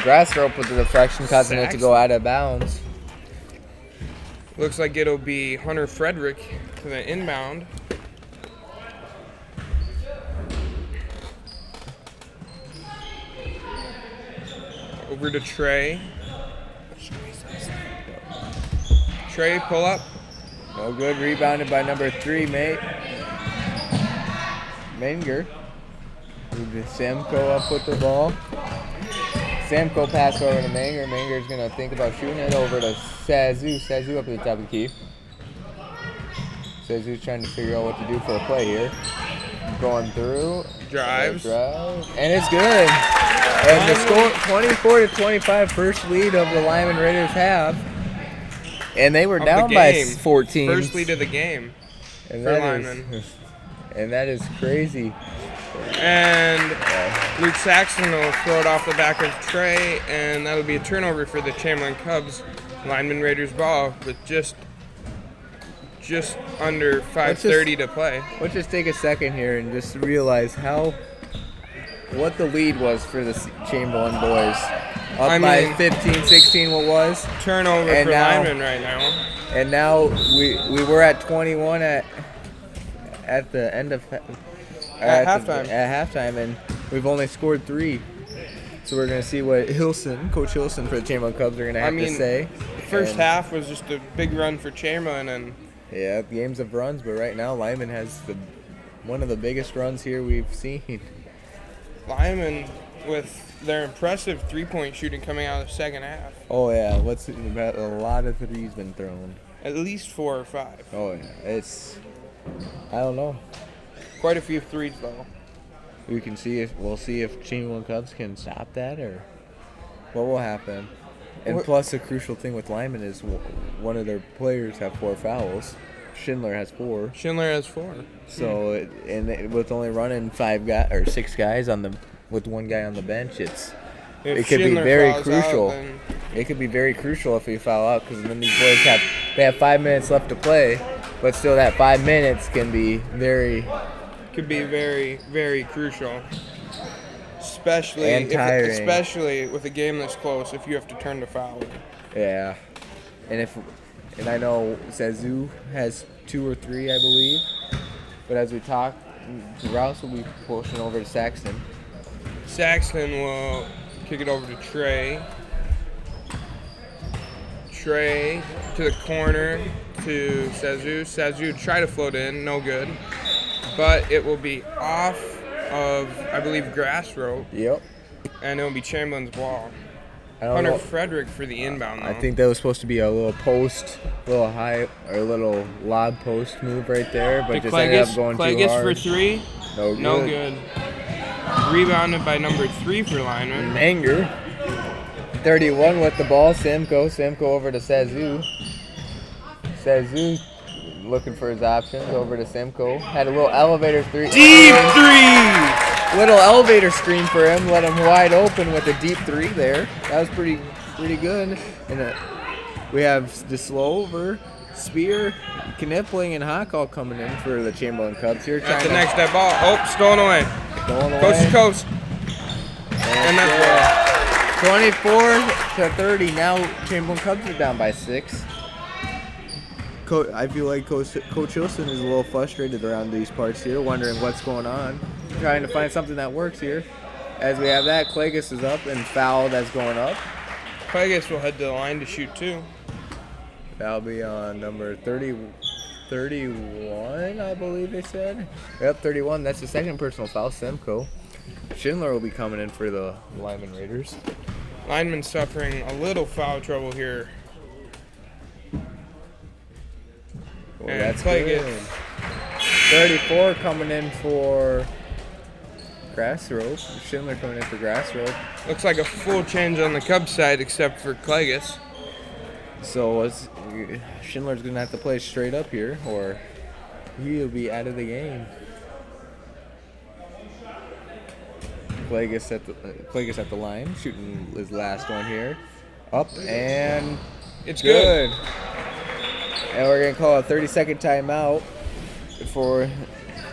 Grassrope with the deflection, causing it to go out of bounds. Looks like it'll be Hunter Frederick to the inbound. Over to Trey. Trey, pull up. No good. Rebounded by number 3, mate. Menger. Samko up with the ball. Samko pass over to Menger. Menger's going to think about shooting it over to Sazu. Sazu up at the top of the key. Sazu's trying to figure out what to do for a play here. Going through. Drives. Drive. And it's good. And the score, 24-25, first lead of the Lyman Raiders have. And they were Of down the by game. 14. First lead of the game and for that Lyman. and that is crazy. And Luke Saxon will throw it off the back of Trey, and that'll be a turnover for the Chamberlain Cubs. Lyman Raiders ball with just under 5:30 to play. Let's just take a second here and just realize what the lead was for the Chamberlain boys. Up by 15-16 what was. Turnover And for now- Lyman right now. And now we were at 21 at the end of At halftime. At halftime, and we've only scored 3. So we're gonna see what Coach Hilson for the Chamberlain Cubs are gonna have to say. The first And, half was just a big run for Chamberlain, and yeah, games of runs, but right now Lyman has one of the biggest runs here we've seen. Lyman with their impressive three-point shooting coming out of the second half. Oh yeah, a lot of threes been thrown. At least 4 or 5. Oh yeah, I don't know. Quite a few threes though. We'll see if Chamberlain Cubs can stop that or what will happen. And What- plus, the crucial thing with Lyman is one of their players have 4 fouls. Schindler has 4. Schindler has 4. So with only running 6 guys with 1 guy on the bench, If it could be Schindler very fouls crucial. out, then It could be very crucial if we foul out, because then these boys have 5 minutes left to play, but still that 5 minutes can be very could be very, very crucial. Especially And tiring. especially with a game this close, if you have to turn to foul. yeah. And I know Sazu has 2 or 3, I believe. But as we talk, Rouse will be pushing over to Saxton. Saxton will kick it over to Trey. Trey to the corner to Sazu. Sazu try to float in, no good. But it will be off of, I believe, grass rope, Yep. and it will be Chamberlain's ball. I don't Hunter know. Frederick for the inbound, though. I think that was supposed to be a little post, little high, or a little lob post move right there, but just ended up going too Clagus hard. for 3. No good. Rebounded by number 3 for Lyman. Manger. 31 with the ball. Simcoe over to Sazu. Sazu looking for his options over to Simcoe. Had a little elevator 3. Deep 3! Little elevator screen for him. Let him wide open with a deep 3 there. That was pretty good. And we have DeSlover, Spear, Knipling, and Hawk all coming in for the Chamberlain Cubs here. That's the next step ball. Oh, stolen away. Coast to coast. And that's 24 to 30. Now Chamberlain Cubs are down by 6. I feel like Coach Hilson is a little frustrated around these parts here, wondering what's going on, trying to find something that works here. As we have that, Clagus is up and foul that's going up. Clagus will head to the line to shoot 2. That'll be on number 31, I believe they said. Yep, 31. That's the second personal foul, Simcoe. Schindler will be coming in for the Lyman Raiders. Lineman suffering a little foul trouble here. Well, And that's Clagus. good. 34 coming in for Grass Rope. Schindler coming in for Grass Rope. Looks like a full change on the Cubs side except for Clagus. So Schindler's going to have to play straight up here, or he'll be out of the game. Clagus at the line, shooting his last one here. Up, and it's good. And we're going to call a 30-second timeout for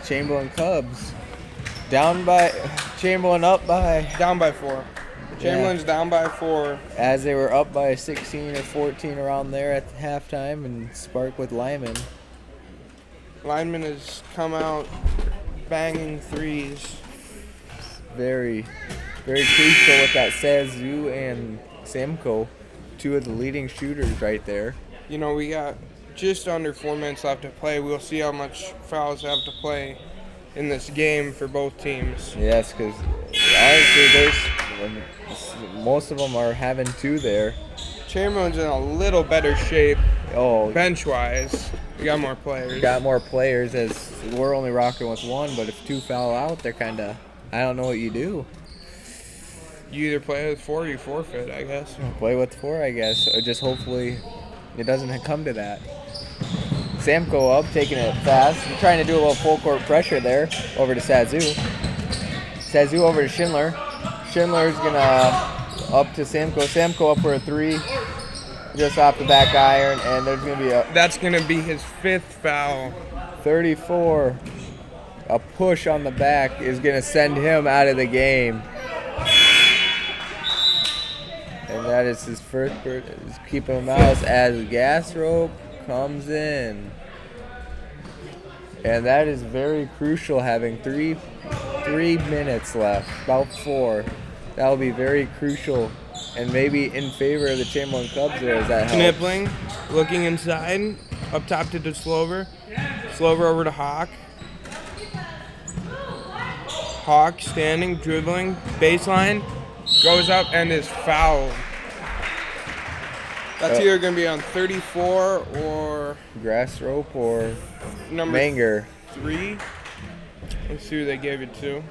Chamberlain Cubs. Chamberlain up by 4. Chamberlain's down by 4. As they were up by 16 or 14 around there at halftime, and spark with Lyman. Lyman has come out banging 3s. Very, very crucial with that Sazu and Simcoe, 2 of the leading shooters right there. You know, we got just under 4 minutes left to play. We'll see how much fouls have to play in this game for both teams. Yes, because honestly, most of them are having 2 there. Chamberlain's in a little better shape Oh, bench-wise. We got more players. got more players, as we're only rocking with 1, but if 2 foul out, they're kind of, I don't know what you do. You either play with 4 or you forfeit, I guess. Play with 4, I guess, or just hopefully it doesn't come to that. Samco up, taking it fast. We're trying to do a little full court pressure there. Over to Sazu. Sazu over to Schindler. Schindler's gonna up to Samco. Samco up for a 3, just off the back iron, and there's gonna be That's gonna be his 5th foul. 34. A push on the back is gonna send him out of the game. And that is his first bird, is keeping him out as Gas Rope comes in. And that is very crucial, having 3 minutes left, about 4. That will be very crucial, and maybe in favor of the Chamberlain Cubs there, as that helps. Knipling, looking inside, up top to Slover. Slover over to Hawk. Hawk standing, dribbling, baseline, goes up and is fouled. That's either going to be on 34 or Grass Rope or number Manger. 3. Let's see who they gave it to.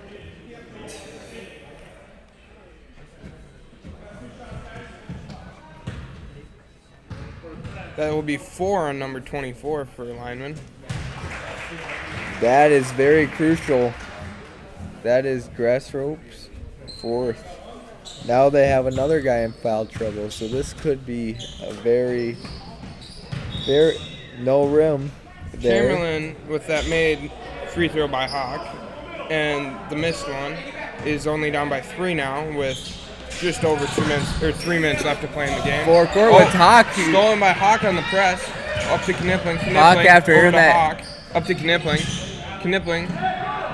That will be 4 on number 24 for Lyman. That is very crucial. That is Grass Rope's 4th. Now they have another guy in foul trouble, so this could be a very no rim there. Chamberlain with that made free throw by Hawk, and the missed one is only down by 3 now with just over 2 minutes or 3 minutes left to play in the game. Four court with Hawk. Stolen by Hawk on the press. Up to Knipling. Hawk after over hearing to that. Hawk. Up to Knipling. Knipling.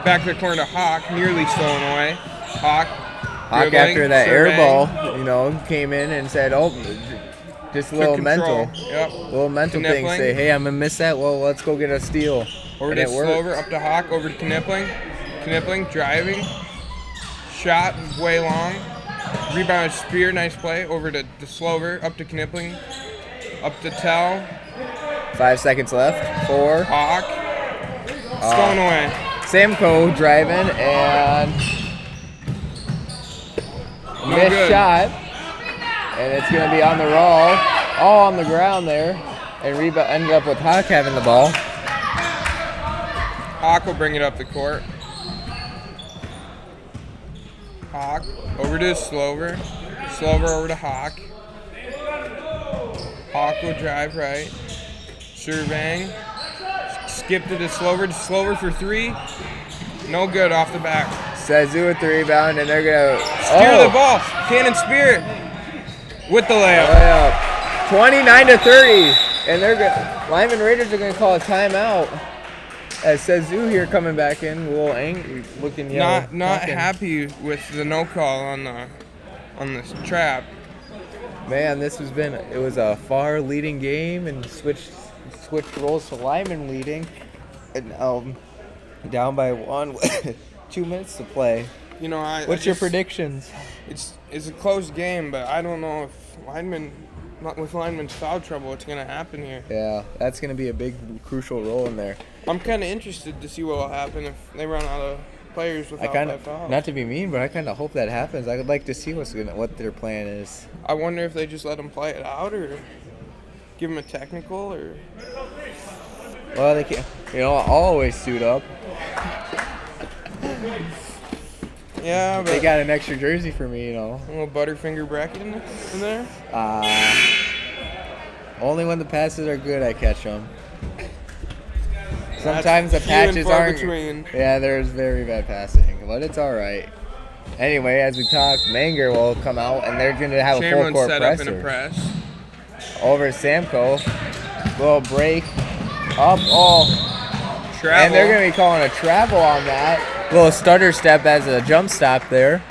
Back to the corner to Hawk. Nearly stolen away. Hawk After that air surveying. ball, came in and said, "Oh, just a little Took mental, control. Yep. little mental thing. Knipling. Say, hey, I'm gonna miss that. Well, let's go get a steal." Over And to it worked. Slover, up to Hawk, over to Knipling. Knipling driving. Shot way long. Rebound Spear, nice play. Over to Slover, up to Knipling, up to Tell. 5 seconds left. 4. Hawk. Stolen away. Samco driving and No missed good. shot. And it's going to be on the roll. All on the ground there. And Reba ended up with Hawk having the ball. Hawk will bring it up the court. Hawk over to Slover. Slover over to Hawk. Hawk will drive right. Surveying. Skip to Slover. Slover for 3. No good off the back. Sazu with the rebound, and they're going to Steer the ball. Cannon Spear with the layup. 29-30. And they're going Lyman Raiders are going to call a timeout. As Sazu here coming back in, a little angry, looking yellow. Not happy with the no call on this trap. Man, it was a far leading game and switched roles to Lyman leading. And down by 1 with 2 minutes to play. You know, What's your predictions? It's a close game, but I don't know if with Lyman's foul trouble, what's going to happen here. Yeah, that's going to be a big, crucial role in there. I'm kind of interested to see what will happen if they run out of players without that foul. Not to be mean, but I kind of hope that happens. I would like to see what their plan is. I wonder if they just let them play it out or give them a technical or. Well, they can't. I'll always suit up. Yeah, but they got an extra jersey for me, A little Butterfinger bracket in there? Only when the passes are good, I catch them. Sometimes the patches aren't. Between. Yeah, there's very bad passing, but it's all right. Anyway, as we talk, Manger will come out, and they're going to have a full court set presser. Up in a press. Over to Samco. Little break. Up. Travel. And they're going to be calling a travel on that. Little stutter step as a jump stop there.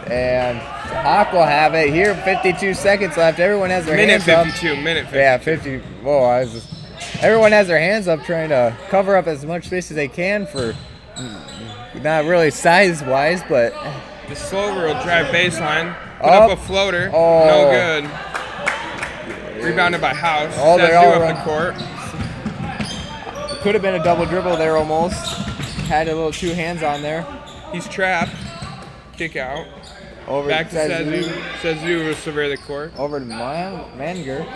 And Hawk will have it here. 52 seconds left. Everyone has their hands up. Minute 52. Yeah, 50. Whoa, everyone has their hands up trying to cover up as much space as they can for not really size-wise, but... The Slover will drive baseline. Put up a floater. No good. Rebounded by House. They're all up the court. Could have been a double dribble there almost. Had a little 2 hands on there. He's trapped. Kick out. Back to Sazu. Sazu will survey the court. Over to Manger.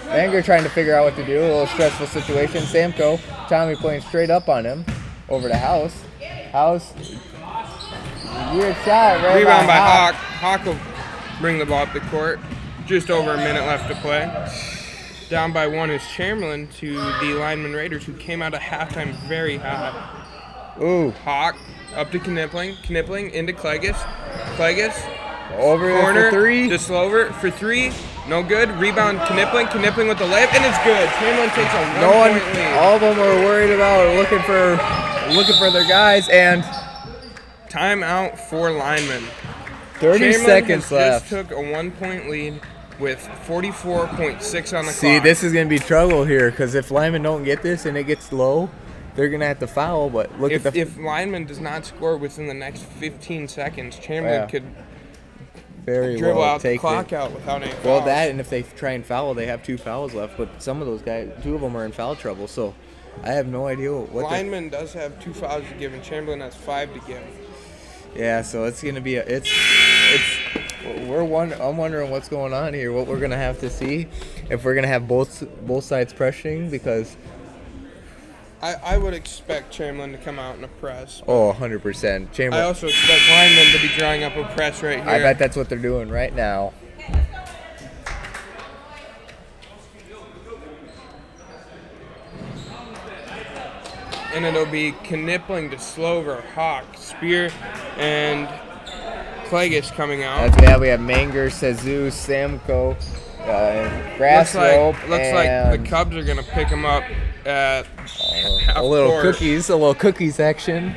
Manger trying to figure out what to do. A little stressful situation. Samco. Tommy playing straight up on him. Over to House. House. Weird shot. Right Rebound by Hawk. Hawk will bring the ball up the court. Just over a minute left to play. Down by 1 is Chamberlain to the Lyman Raiders, who came out of halftime very hot. Ooh. Hawk up to Knipling. Knipling into Klegus. Klegus. Over corner for 3. To Slover for 3. No good. Rebound Knipling. Knipling with the layup, and it's good. Chamberlain takes a 1-point lead. All of them are worried about looking for their guys, and timeout for Lyman. 30 Chamberlain seconds left. Just took a 1-point lead with 44.6 on the clock. See, this is going to be trouble here, because if Lyman don't get this and it gets low, they're going to have to foul. But if Lyman does not score within the next 15 seconds, Chamberlain could very dribble well out take the clock out without any fouls. Well, that, and if they try and foul, they have 2 fouls left. But some of those guys, 2 of them are in foul trouble. So I have no idea what. Lyman does have 2 fouls to give, and Chamberlain has 5 to give. Yeah, so it's going to be I'm wondering what's going on here. What we're going to have to see, if we're going to have both sides pressuring, because I would expect Chamberlain to come out in a press. 100%. Chamberlain. I also expect Lyman to be drawing up a press right here. I bet that's what they're doing right now. And it'll be Knipling to Slover, Hawk, Spear, and Klegus coming out. We have Manger, Sazu, Samco, Grass Rope. Looks like the Cubs are going to pick him up at half a little court. Cookies, a little cookies action.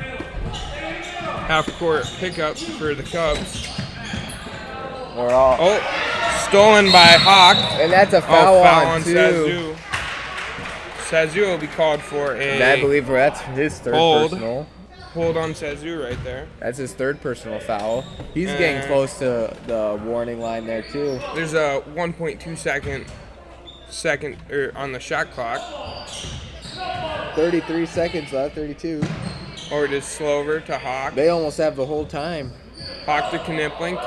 Half court pickup for the Cubs. Stolen by Hawk. And that's a foul on Sazu. Sazu will be called for a I believe that's his third hold. personal. hold on Sazu right there. That's his third personal foul. He's getting close to the warning line there too. There's a 1.2 second on the shot clock. 33 seconds left, 32. Or to Slover to Hawk. They almost have the whole time. Hawk to Knipling.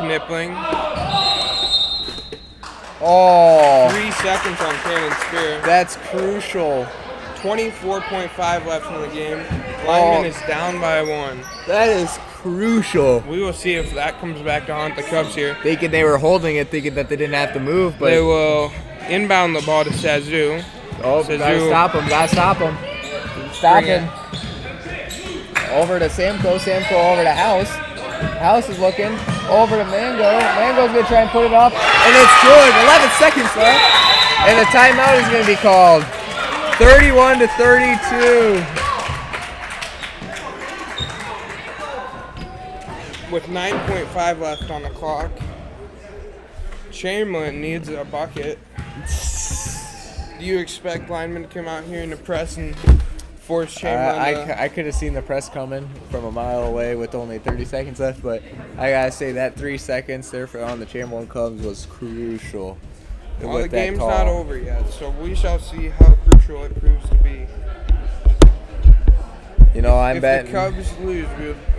Oh. 3 seconds on Cannon Spear. That's crucial. 24.5 left in the game. Lyman is down by 1. That is crucial. We will see if that comes back to haunt the Cubs here. Thinking they were holding it, thinking that they didn't have to move, but they will inbound the ball to Sazu. Oh, Sazu. Gotta stop him. Stop him. Over to Samko over to House. House is looking over to Mango. Mango's gonna try and put it up, and it's good. 11 seconds left, and a timeout is gonna be called. 31-32. With 9.5 left on the clock, Chamberlain needs a bucket. Do you expect Lyman to come out here in the press and force Chamberlain I could have seen the press coming from a mile away with only 30 seconds left, but I gotta say that 3 seconds there on the Chamberlain Cubs was crucial. Well, the game's not over yet, so we shall see how crucial it proves to be. You know, I'm betting. If the Cubs lose,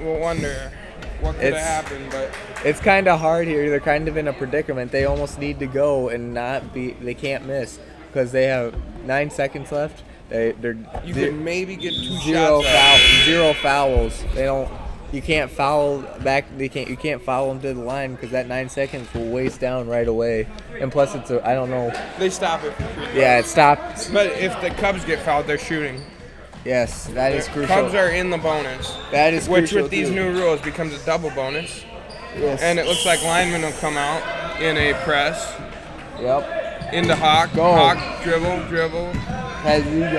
we'll wonder what could have happened, but it's kind of hard here. They're kind of in a predicament. They almost need to go and not be. They can't miss because they have 9 seconds left. You can maybe get 2 shots. Zero fouls. They don't. You can't foul back. You can't foul them to the line because that 9 seconds will waste down right away. And plus, I don't know. They stop it for free throws. Yeah, it stops. But if the Cubs get fouled, they're shooting. Yes, that is crucial. Cubs are in the bonus. That is which crucial. With these new rules becomes a double bonus. Yes. And it looks like Lyman will come out in a press. Yep. Into Hawk. Go. Hawk, dribble. Has you going?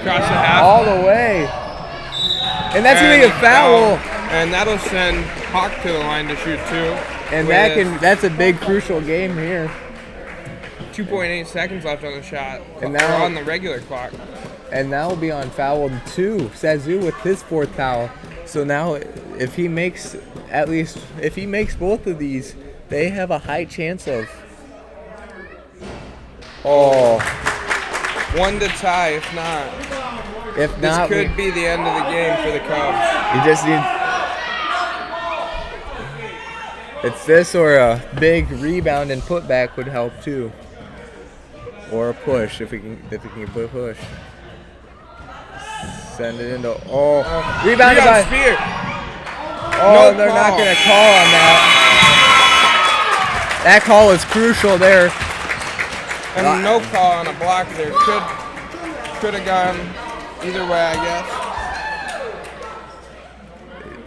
Across the half. All the way. And that's going to be a foul. And that'll send Hawk to the line to shoot 2. And that's a big crucial game here. 2.8 seconds left on the shot. And now on the regular clock. And now will be on foul 2. Sazu with his 4th foul. So now if he makes both of these, they have a high chance of 1 to tie, if not. This could be the end of the game for the Cubs. You just need. It's this or a big rebound and putback would help too. Or a push if we can push. Send it into rebounded by Spear. No, they're not gonna call on that. That call is crucial there. And no call on a block there. Could have gone either way, I guess.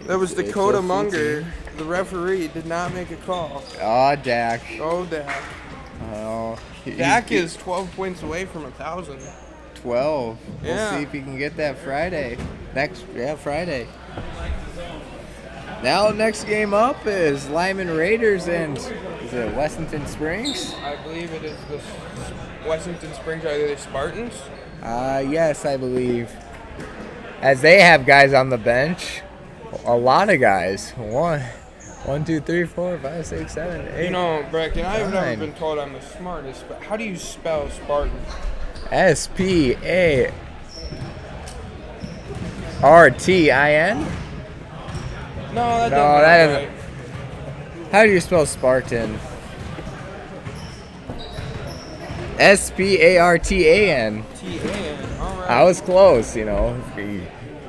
That was Dakota Munger. The referee did not make a call. Dak. Dak. Oh, Dak is 12 points away from 1,000. 12. Yeah. We'll see if he can get that Friday. Friday. Now, next game up is Lyman Raiders and is it Wessington Springs? I believe it is the Wessington Springs. Are they the Spartans? Yes, I believe. As they have guys on the bench, a lot of guys. 1, 2, 3, 4, 5, 6, 7, 8. You know, Brecken, I've 9. never been told I'm the smartest, but how do you spell Spartan? SPARTIN? No, that doesn't. How do you spell Spartan? SPARTAN. T-A-N. All right. I was close, you know.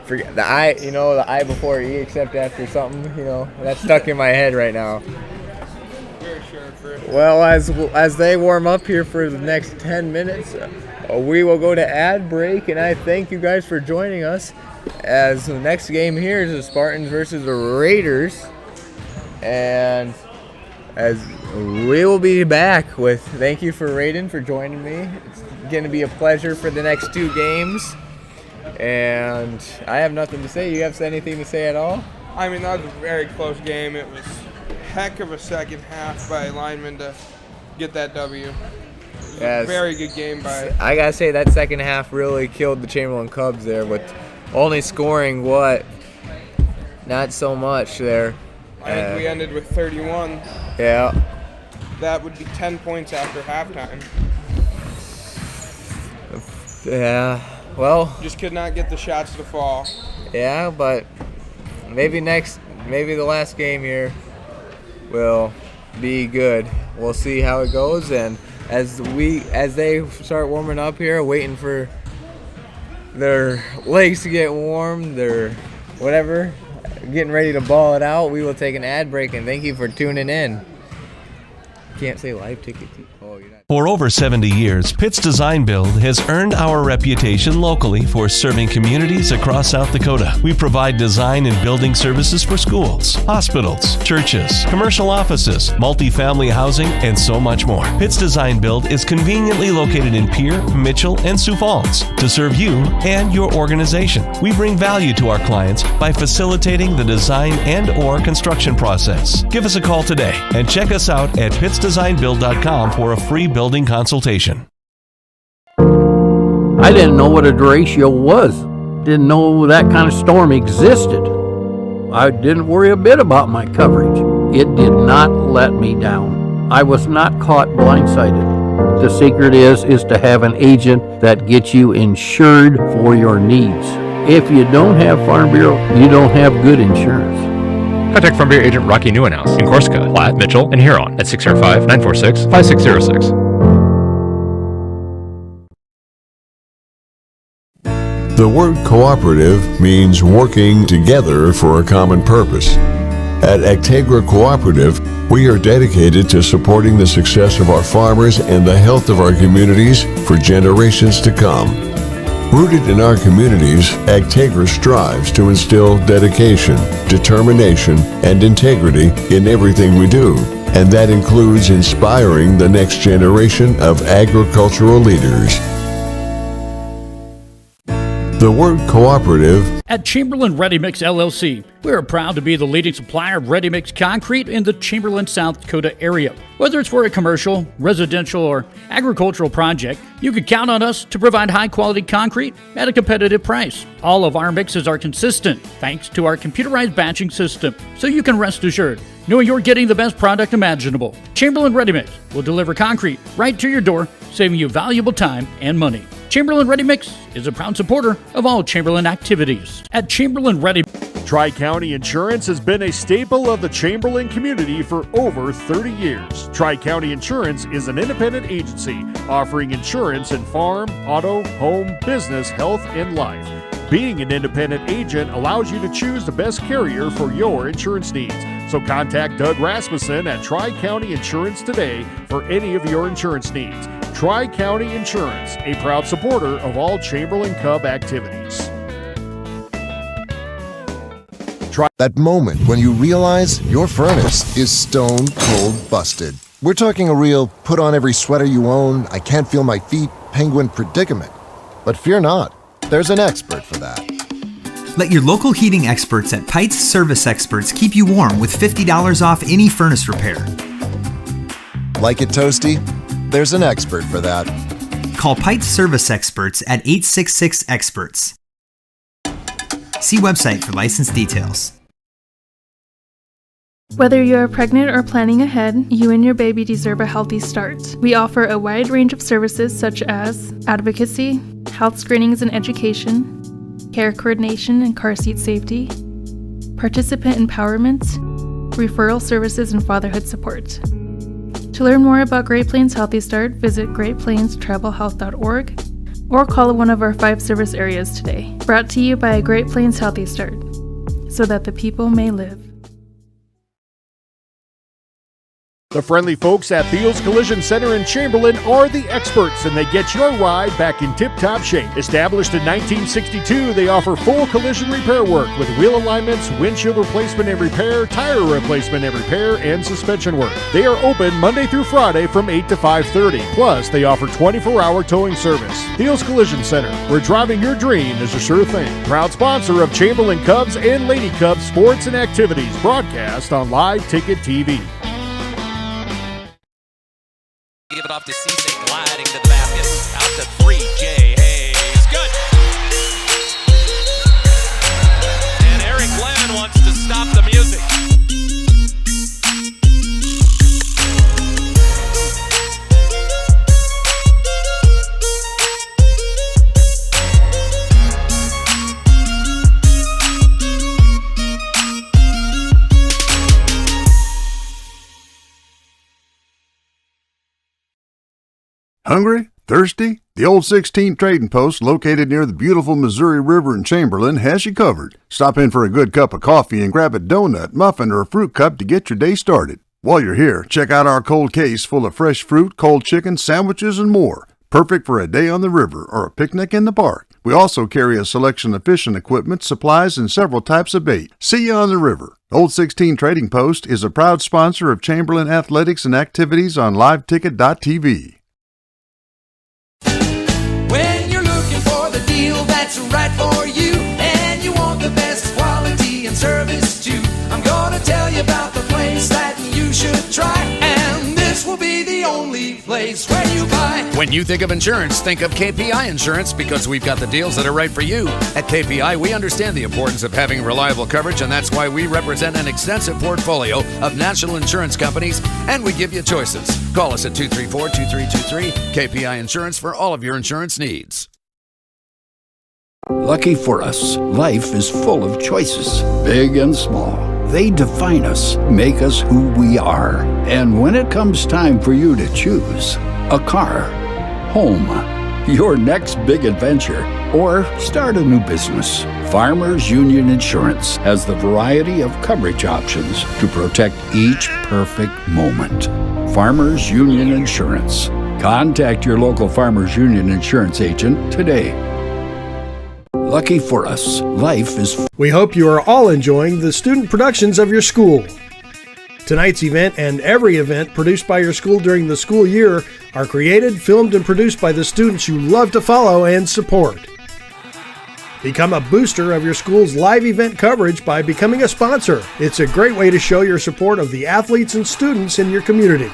Forget the I, the I before E, except after something, that's stuck in my head right now. Very sure for Well, as they warm up here for the next 10 minutes, we will go to ad break, and I thank you guys for joining us. As the next game here is the Spartans versus the Raiders, and as we will be back with thank you for Raiden for joining me. It's going to be a pleasure for the next 2 games, and I have nothing to say. You have anything to say at all? I mean, that was a very close game. It was heck of a second half by Lyman to get that W. It was a very good game by. I gotta say that second half really killed the Chamberlain Cubs there with only scoring not so much there. I think we ended with 31. Yeah. That would be 10 points after halftime. Yeah. Well. Just could not get the shots to fall. Yeah, but maybe the last game here will be good. We'll see how it goes, and as they start warming up here, waiting for their legs to get warm, their whatever, getting ready to ball it out, we will take an ad break, and thank you for tuning in. Can't say live ticket. Oh, you're not. For over 70 years, Pitt's Design Build has earned our reputation locally for serving communities across South Dakota. We provide design and building services for schools, hospitals, churches, commercial offices, multifamily housing, and so much more. Pitt's Design Build is conveniently located in Pierre, Mitchell, and Sioux Falls to serve you and your organization. We bring value to our clients by facilitating the design and/or construction process. Give us a call today and check us out at pittsdesignbuild.com for a free building consultation. I didn't know what a derecho was. Didn't know that kind of storm existed. I didn't worry a bit about my coverage. It did not let me down. I was not caught blindsided. The secret is to have an agent that gets you insured for your needs. If you don't have Farm Bureau, you don't have good insurance. Contact Farm Bureau agent Rocky Newenhouse in Corsica, Platte, Mitchell, and Huron at 605-946-5606. The word cooperative means working together for a common purpose. At Actegra Cooperative, we are dedicated to supporting the success of our farmers and the health of our communities for generations to come. Rooted in our communities, Actegra strives to instill dedication, determination, and integrity in everything we do, and that includes inspiring the next generation of agricultural leaders. The word cooperative. At Chamberlain Ready Mix LLC, we are proud to be the leading supplier of ready mix concrete in the Chamberlain, South Dakota area. Whether it's for a commercial, residential, or agricultural project, you can count on us to provide high quality concrete at a competitive price. All of our mixes are consistent thanks to our computerized batching system, so you can rest assured knowing you're getting the best product imaginable. Chamberlain Ready Mix will deliver concrete right to your door, saving you valuable time and money. Chamberlain Ready Mix is a proud supporter of all Chamberlain activities. At Chamberlain Ready, Tri-County Insurance has been a staple of the Chamberlain community for over 30 years. Tri-County Insurance is an independent agency offering insurance in farm, auto, home, business, health, and life. Being an independent agent allows you to choose the best carrier for your insurance needs. So contact Doug Rasmussen at Tri-County Insurance today for any of your insurance needs. Tri-County Insurance, a proud supporter of all Chamberlain Cub activities. That moment when you realize your furnace is stone cold busted. We're talking a real put on every sweater you own, I can't feel my feet, penguin predicament. But fear not, there's an expert for that. Let your local heating experts at Pites Service Experts keep you warm with $50 off any furnace repair. Like it toasty? There's an expert for that. Call Pites Service Experts at 866-EXPERTS. See website for license details. Whether you are pregnant or planning ahead, you and your baby deserve a healthy start. We offer a wide range of services such as advocacy, health screenings and education, care coordination and car seat safety, participant empowerment, referral services, and fatherhood support. To learn more about Great Plains Healthy Start, visit greatplainstravelhealth.org or call one of our 5 service areas today. Brought to you by Great Plains Healthy Start, so that the people may live. The friendly folks at Thiel's Collision Center in Chamberlain are the experts, and they get your ride back in tip-top shape. Established in 1962, they offer full collision repair work with wheel alignments, windshield replacement and repair, tire replacement and repair, and suspension work. They are open Monday through Friday from 8 to 5:30. Plus, they offer 24-hour towing service. Thiel's Collision Center, where driving your dream is a sure thing. Proud sponsor of Chamberlain Cubs and Lady Cubs sports and activities, broadcast on Live Ticket TV. Give it off to Cisse, gliding to the basket. Out to 3, Jay Hayes. Good. And Eric think Lyman wants to stop the music. Hungry? Thirsty? The Old 16 Trading Post, located near the beautiful Missouri River in Chamberlain, has you covered. Stop in for a good cup of coffee and grab a donut, muffin, or a fruit cup to get your day started. While you're here, check out our cold case full of fresh fruit, cold chicken, sandwiches, and more. Perfect for a day on the river or a picnic in the park. We also carry a selection of fishing equipment, supplies, and several types of bait. See you on the river. Old 16 Trading Post is a proud sponsor of Chamberlain athletics and activities on liveticket.tv. When you're looking for the deal that's right for you, and you want the best quality and service too, I'm gonna tell you about the place that you should try, and this will be the only place where you buy. When you think of insurance, think of KPI Insurance, because we've got the deals that are right for you. At KPI, we understand the importance of having reliable coverage, and that's why we represent an extensive portfolio of national insurance companies, and we give you choices. Call us at 234-2323, KPI Insurance, for all of your insurance needs. Lucky for us, life is full of choices, big and small. They define us, make us who we are. And when it comes time for you to choose a car, home, your next big adventure, or start a new business, Farmers Union Insurance has the variety of coverage options to protect each perfect moment. Farmers Union Insurance. Contact your local Farmers Union Insurance agent today. Lucky for us, life is... We hope you are all enjoying the student productions of your school. Tonight's event and every event produced by your school during the school year are created, filmed, and produced by the students you love to follow and support. Become a booster of your school's live event coverage by becoming a sponsor. It's a great way to show your support of the athletes and students in your community.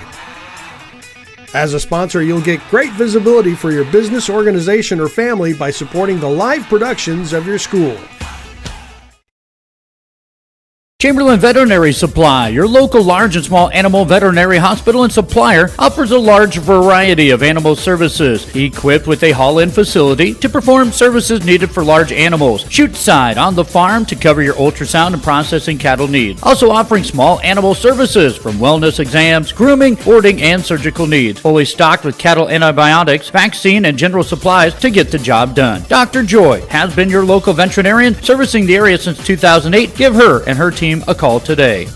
As a sponsor, you'll get great visibility for your business, organization, or family by supporting the live productions of your school. Chamberlain Veterinary Supply, your local large and small animal veterinary hospital and supplier, offers a large variety of animal services, equipped with a haul-in facility to perform services needed for large animals, chute side on the farm to cover your ultrasound and processing cattle needs. Also offering small animal services from wellness exams, grooming, boarding, and surgical needs. Fully stocked with cattle antibiotics, vaccine, and general supplies to get the job done. Dr. Joy has been your local veterinarian, servicing the area since 2008. Give her and her team a call today.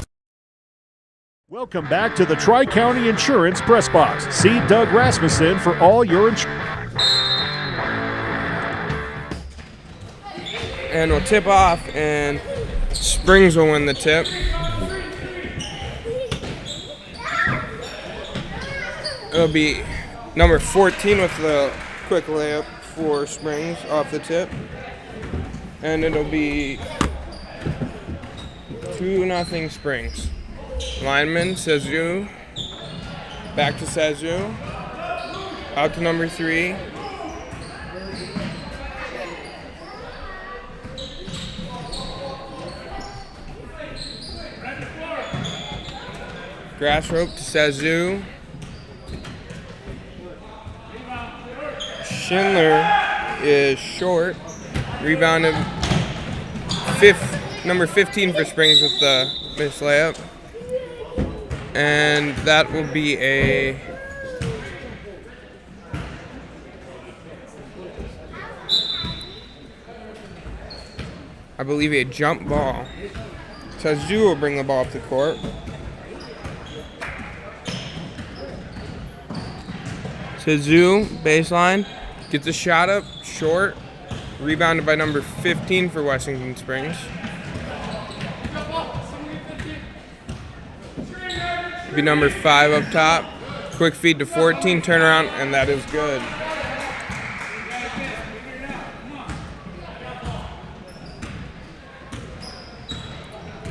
Welcome back to the Tri-County Insurance Press Box. See Doug Rasmussen for all your insurance. And we'll tip off, and Springs will win the tip. It'll be number 14 with the quick layup for Springs off the tip. And it'll be 2-0 Springs. Lyman, Sezu, back to Sezu, out to number 3. Grass rope to Sezu. Schindler is short, rebounded number 15 for Springs with the missed layup. And that will be I believe a jump ball. Sezu will bring the ball up the court. Sezu, baseline, gets a shot up, short, rebounded by number 15 for Wessington Springs. Be number 5 up top. Quick feed to 14, turnaround, and that is good.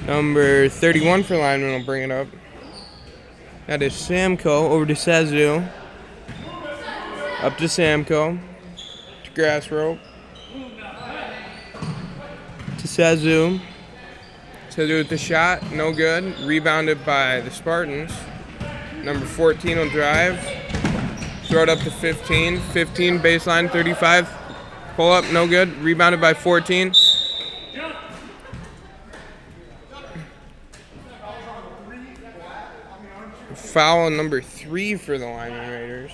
Number 31 for Lyman will bring it up. That is Samko over to Sezu. Up to Samko. To grass rope. To Sezu. Sezu with the shot, no good. Rebounded by the Spartans. Number 14 will drive. Throw it up to 15. 15 baseline, 35. Pull up, no good. Rebounded by 14. Foul on number 3 for the Lyman Raiders.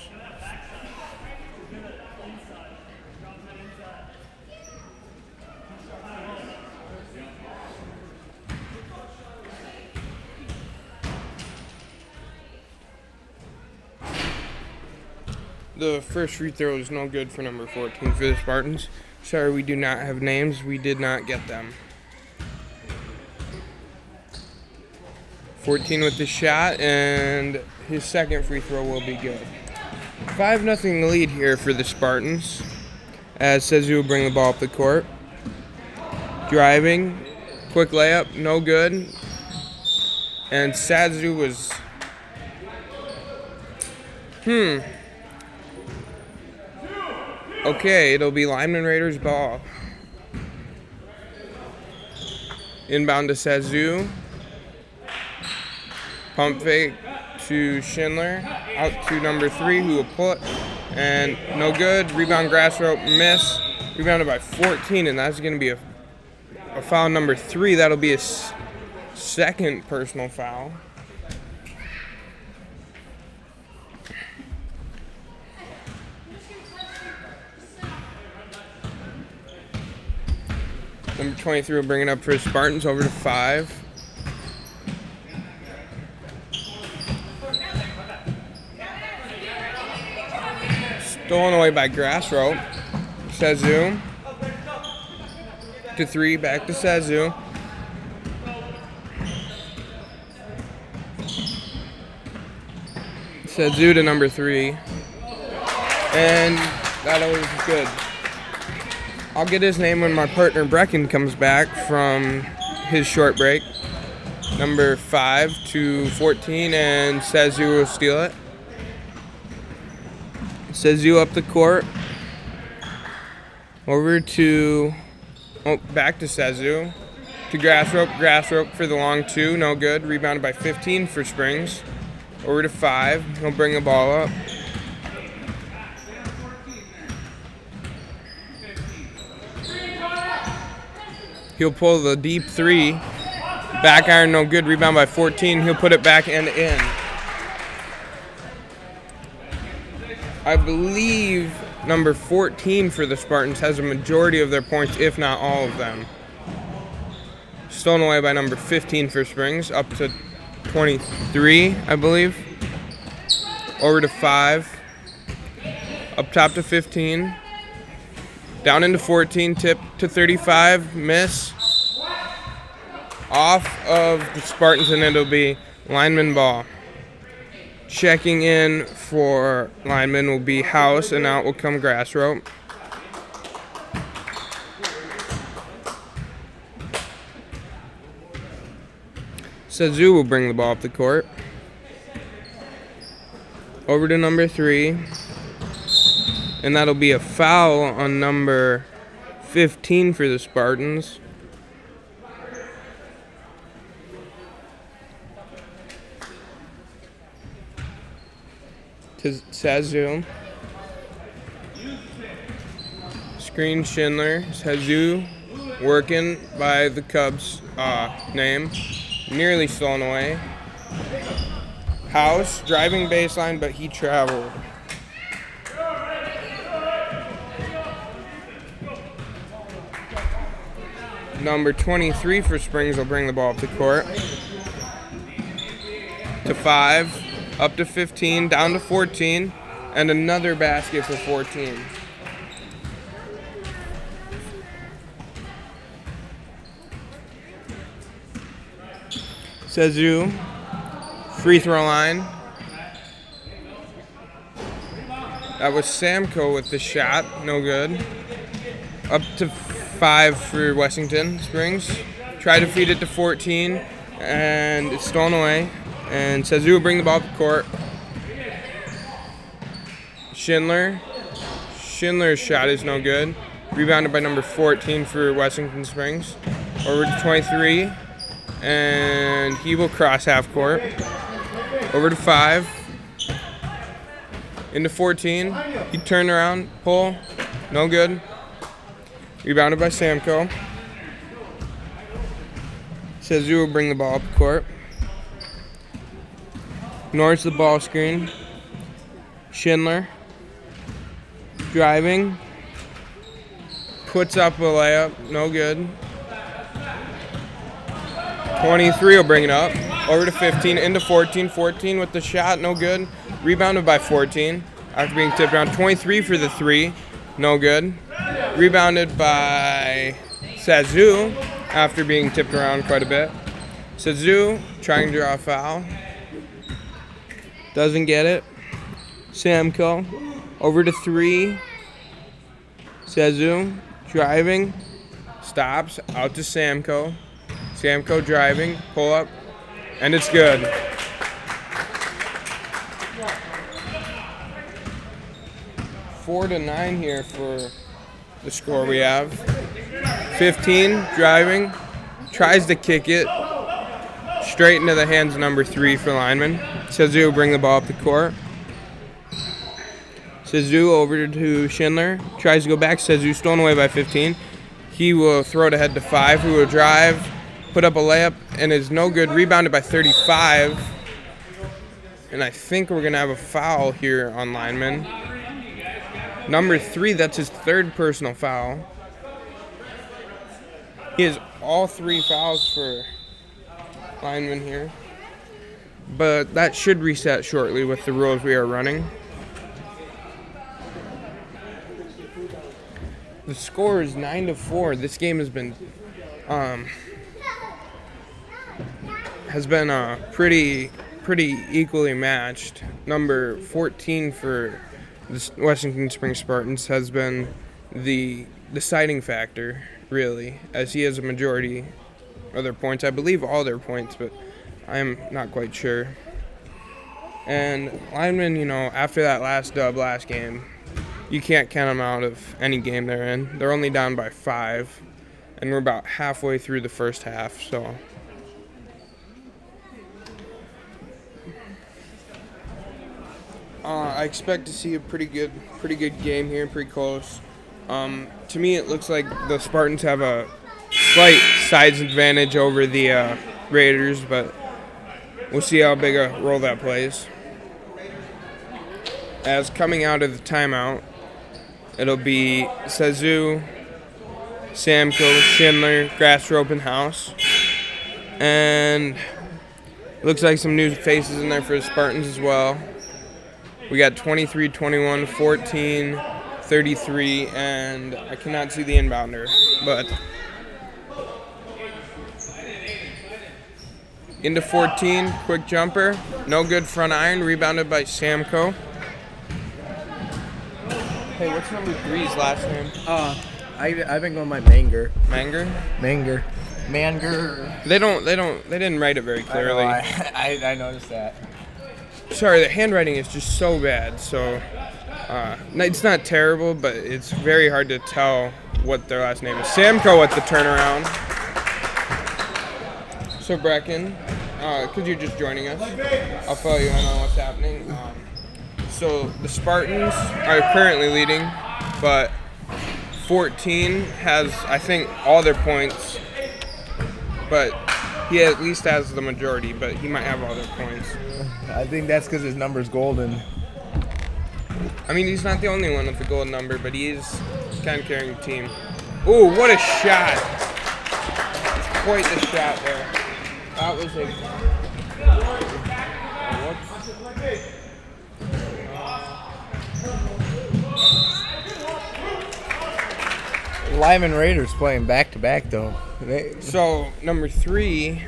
The first free throw is no good for number 14 for the Spartans. Sorry, we do not have names. We did not get them. 14 with the shot, and his second free throw will be good. 5-0 lead here for the Spartans, as Sezu will bring the ball up the court. Driving, quick layup, no good. And Sezu was... Okay, it'll be Lyman Raiders ball. Inbound to Sezu. Pump fake to Schindler. Out to number 3, who will pull it. And no good. Rebound, grass rope, miss. Rebounded by 14, and that's going to be a foul number 3. That'll be his second personal foul. Number 23 will bring it up for the Spartans, over to 5. Stolen away by grass rope. Sezu. To 3, back to Sezu. Sezu to number 3. And that always is good. I'll get his name when my partner Brecken comes back from his short break. Number 5 to 14, and Sezu will steal it. Sezu up the court. Over to, back to Sezu. To grass rope for the long 2, no good. Rebounded by 15 for Springs. Over to 5, he'll bring the ball up. He'll pull the deep 3. Back iron, no good. Rebound by 14. He'll put it back and in. I believe number 14 for the Spartans has a majority of their points, if not all of them. Stolen away by number 15 for Springs. Up to 23, I believe. Over to 5. Up top to 15. Down into 14, tip to 35, miss. Off of the Spartans, and it'll be Lyman ball. Checking in for Lyman will be House, and out will come grass rope. Sezu will bring the ball up the court. Over to number 3. And that'll be a foul on number 15 for the Spartans. To Sezu. Screen Schindler. Sezu working by the Cubs name. Nearly stolen away. House driving baseline, but he traveled. Number 23 for Springs will bring the ball up the court. To 5, up to 15, down to 14, and another basket for 14. Sezu, free throw line. That was Samko with the shot, no good. Up to 5 for Wessington Springs. Try to feed it to 14, and it's stolen away. And Sezu will bring the ball up the court. Schindler's shot is no good. Rebounded by number 14 for Wessington Springs. Over to 23. and he will cross half court. Over to 5. Into 14. He turned around, pull, no good. Rebounded by Samko. Sezu will bring the ball up the court. Ignores the ball screen. Schindler. Driving. Puts up a layup, no good. 23 will bring it up. Over to 15, into 14. 14 with the shot, no good. Rebounded by 14 after being tipped around. 23 for the 3, no good. Rebounded by Sezu after being tipped around quite a bit. Sezu trying to draw a foul. Doesn't get it. Samko over to 3. Sezu driving. Stops. Out to Samko. Samko driving. Pull up. And it's good. Four to 9 here for the score we have. 15 driving. Tries to kick it. Straight into the hands of number 3 for Lyman. Sezu will bring the ball up the court. Sezu over to Schindler. Tries to go back. Sezu stolen away by 15. He will throw it ahead to 5, who will drive, put up a layup, and is no good. Rebounded by 35. And I think we're going to have a foul here on Lyman. Number 3, that's his 3rd personal foul. He has all 3 fouls for Lyman here. But that should reset shortly with the rules we are running. The score is 9-4. This game has been pretty equally matched. Number 14 for the Wessington Spring Spartans has been the deciding factor, really, as he has a majority of their points. I believe all their points, but I'm not quite sure. And Lyman, after that last game, you can't count them out of any game they're in. They're only down by 5, and we're about halfway through the first half, so. I expect to see a pretty good game here, pretty close. To me, it looks like the Spartans have a slight size advantage over the Raiders, but we'll see how big a role that plays. As coming out of the timeout, it'll be Sezu, Samko, Schindler, Grass Rope, and House. And looks like some new faces in there for the Spartans as well. We got 23, 21, 14, 33, and I cannot see the inbounder, but into 14, quick jumper, no good front iron, rebounded by Samko. Hey, what's number 3's last name? I've been going by Manger. Manger? Manger. Manger. They didn't write it very clearly. I noticed that. Sorry, the handwriting is just so bad. So it's not terrible, but it's very hard to tell what their last name is. Samko at the turnaround. So Brecken, because you're just joining us, I'll fill you in on what's happening. So the Spartans are currently leading, but 14 has, I think, all their points, but he at least has the majority, but he might have all their points. I think that's because his number's golden. I mean, he's not the only one with the golden number, but he is kind of carrying the team. Ooh, what a shot. It's quite the shot there. That was a... Lyman Raiders playing back-to-back, though. So, number 3,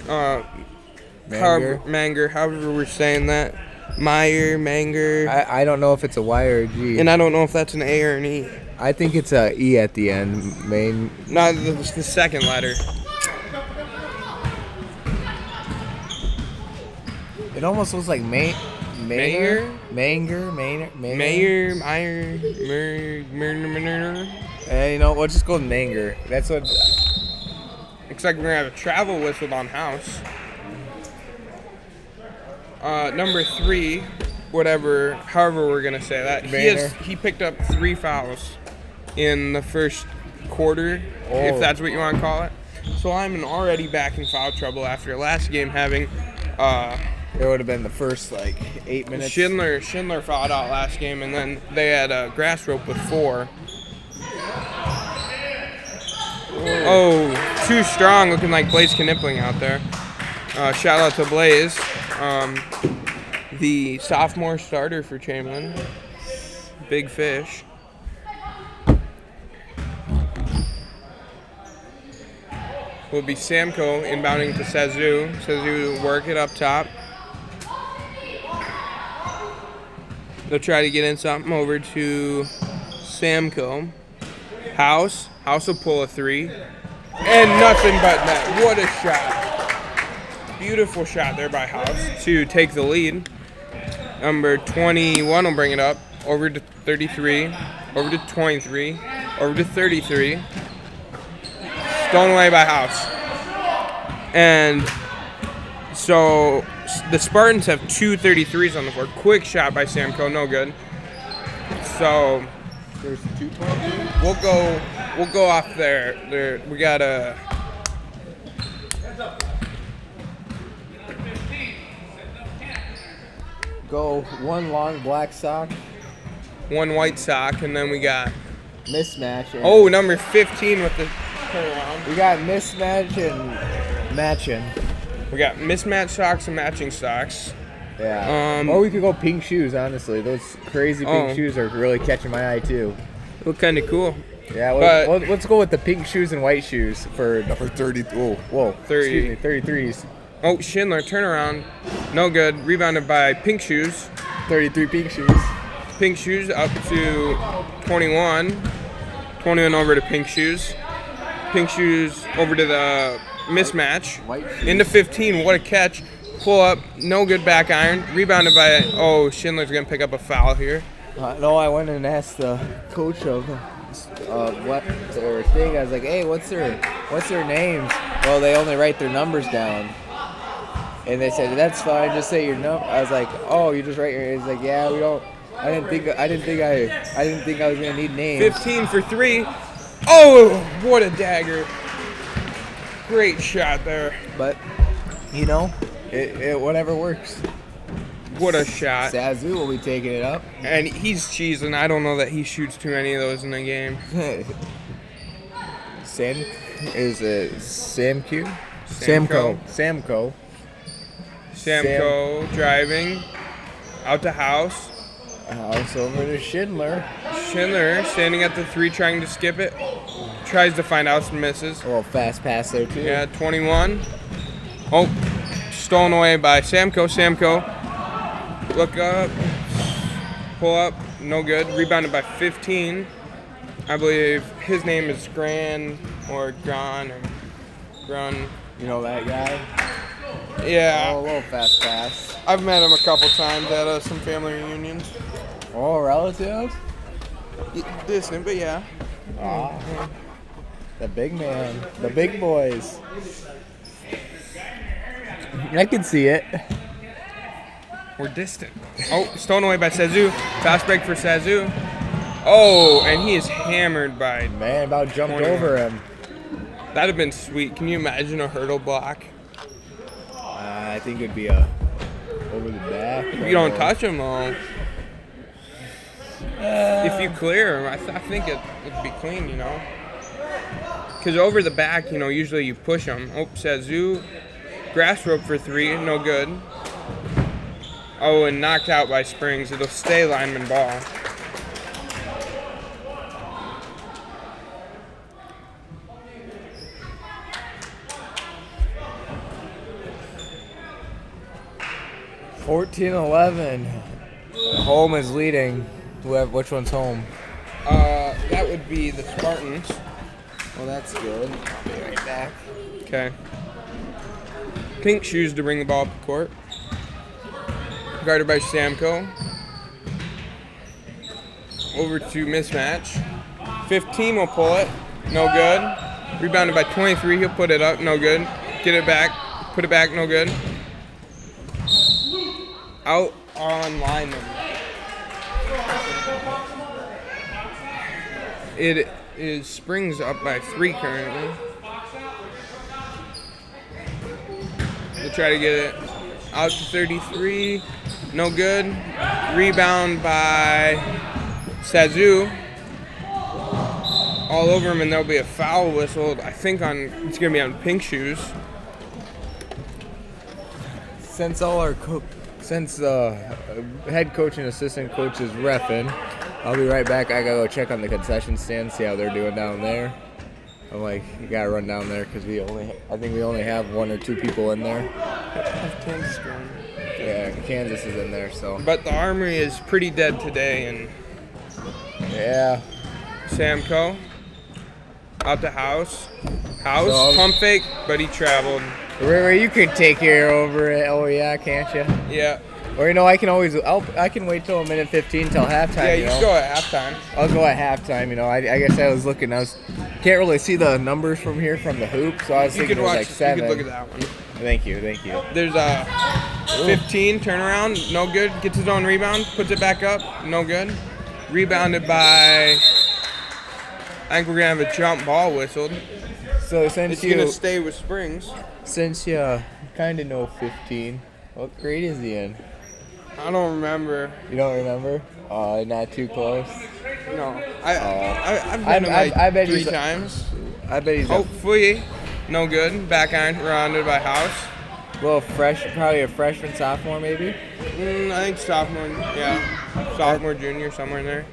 Manger, however we're saying that. Manger. I don't know if it's a Y or a G. And I don't know if that's an A or an E. I think it's a E at the end. No, the second letter. It almost looks like Manger. Meyer. You know, we'll just go with Manger. That's what. Looks like we're going to have a travel whistle on house. Number 3, however we're going to say that. He picked up 3 fouls in the first quarter, if that's what you want to call it. So Lyman already back in foul trouble after last game having it would have been the first 8 minutes. Schindler fouled out last game, and then they had a grass rope with 4. Oh, too strong, looking like Blaze Knipling out there. Shout out to Blaze, the sophomore starter for Chamberlain. Big fish. Will be Samko inbounding to Sazu. Sazu work it up top. They'll try to get in something over to Samko. House will pull a 3. And nothing but net. What a shot. Beautiful shot there by House to take the lead. Number 21 will bring it up. Over to 33. Over to 23. Over to 33. Stolen away by House. And so the Spartans have 2 33s on the floor. Quick shot by Samko, no good. So there's 2 points. We'll go off there. We got a go 1 long black sock, 1 white sock, and then we got mismatch. Number 15 with the turnaround. We got mismatch and matching. We got mismatched socks and matching socks. Yeah. Or we could go pink shoes, honestly. Those crazy pink shoes are really catching my eye, too. Look kind of cool. Yeah, let's go with the pink shoes and white shoes for 30. Whoa. 30. Excuse me, 33s. Oh, Schindler, turnaround. No good. Rebounded by pink shoes. 33 pink shoes. Pink shoes up to 21. 21 over to pink shoes. Pink shoes over to the mismatch. Into 15. What a catch. Pull up. No good back iron. Rebounded by, Schindler's going to pick up a foul here. No, I went and asked the coach of what their thing. I was like, hey, what's their names? Well, they only write their numbers down. And they said, that's fine, just say your number. I was like, oh, you just write your. He's like, yeah, we don't. I didn't think I was gonna need names. 15 for 3. Oh, what a dagger! Great shot there. But it whatever works. What a shot! Sazu will be taking it up, and he's cheesing. I don't know that he shoots too many of those in the game. Samko driving out to House. House over to Schindler. Schindler standing at the 3 trying to skip it. Tries to find House and misses. A little fast pass there too. Yeah, 21. Oh, stolen away by Samko. Look up. Pull up. No good. Rebounded by 15. I believe his name is Gran or Grun. You know that guy? Yeah. A little fast pass. I've met him a couple times at some family reunions. Oh, relatives? Distant, but yeah. The big man. The big boys. I can see it. We're distant. Oh, stolen away by Sazu. Fast break for Sazu. Oh, and he is hammered by... Man, about jumped over him. That'd have been sweet. Can you imagine a hurdle block? I think it'd be over the back. If you don't touch him, though. If you clear him, I think it'd be clean, Because over the back, usually you push them. Oh, Sazu. Grass rope for 3. No good. Oh, and knocked out by Springs. It'll stay Lyman ball. $14-11. Home is leading. Which one's home? That would be the Spartans. Well, that's good. I'll be right back. Okay. Pink shoes to bring the ball up the court. Guarded by Samko. Over to mismatch. 15 will pull it. No good. Rebounded by 23. He'll put it up. No good. Get it back. Put it back. No good. Out on Lyman. It is Springs up by 3 currently. We'll try to get it out to 33. No good. Rebound by Sazu. All over him, and there'll be a foul whistled. I think it's gonna be on Pink Shoes. Since head coach and assistant coach is reffing, I'll be right back. I gotta go check on the concession stand, see how they're doing down there. I'm like, you gotta run down there because I think we only have 1 or 2 people in there. Kansas going. Yeah, Kansas is in there, so. But the Armory is pretty dead today, and yeah. Samco out to House. Pump fake, but he traveled. Ray, you could take care over it. Oh yeah, can't you? Yeah. Or I can wait till a minute 15 till halftime. Yeah, you can go at halftime. I'll go at halftime. I guess I was looking. Can't really see the numbers from here from the hoop, so I was thinking it was like 7. You could look at that one. Thank you. There's a 15 turnaround, no good. Gets his own rebound, puts it back up, no good. Rebounded by. I think we're gonna have a jump ball whistled. So since it's gonna stay with Springs. Since you kind of know 15, what grade is he in? I don't remember. You don't remember? Not too close. No, I've been I bet 3 times. I bet he's hopefully no good. Back iron rounded by House. Well, probably a freshman, sophomore, maybe. I think sophomore. Yeah, sophomore, junior, somewhere in there.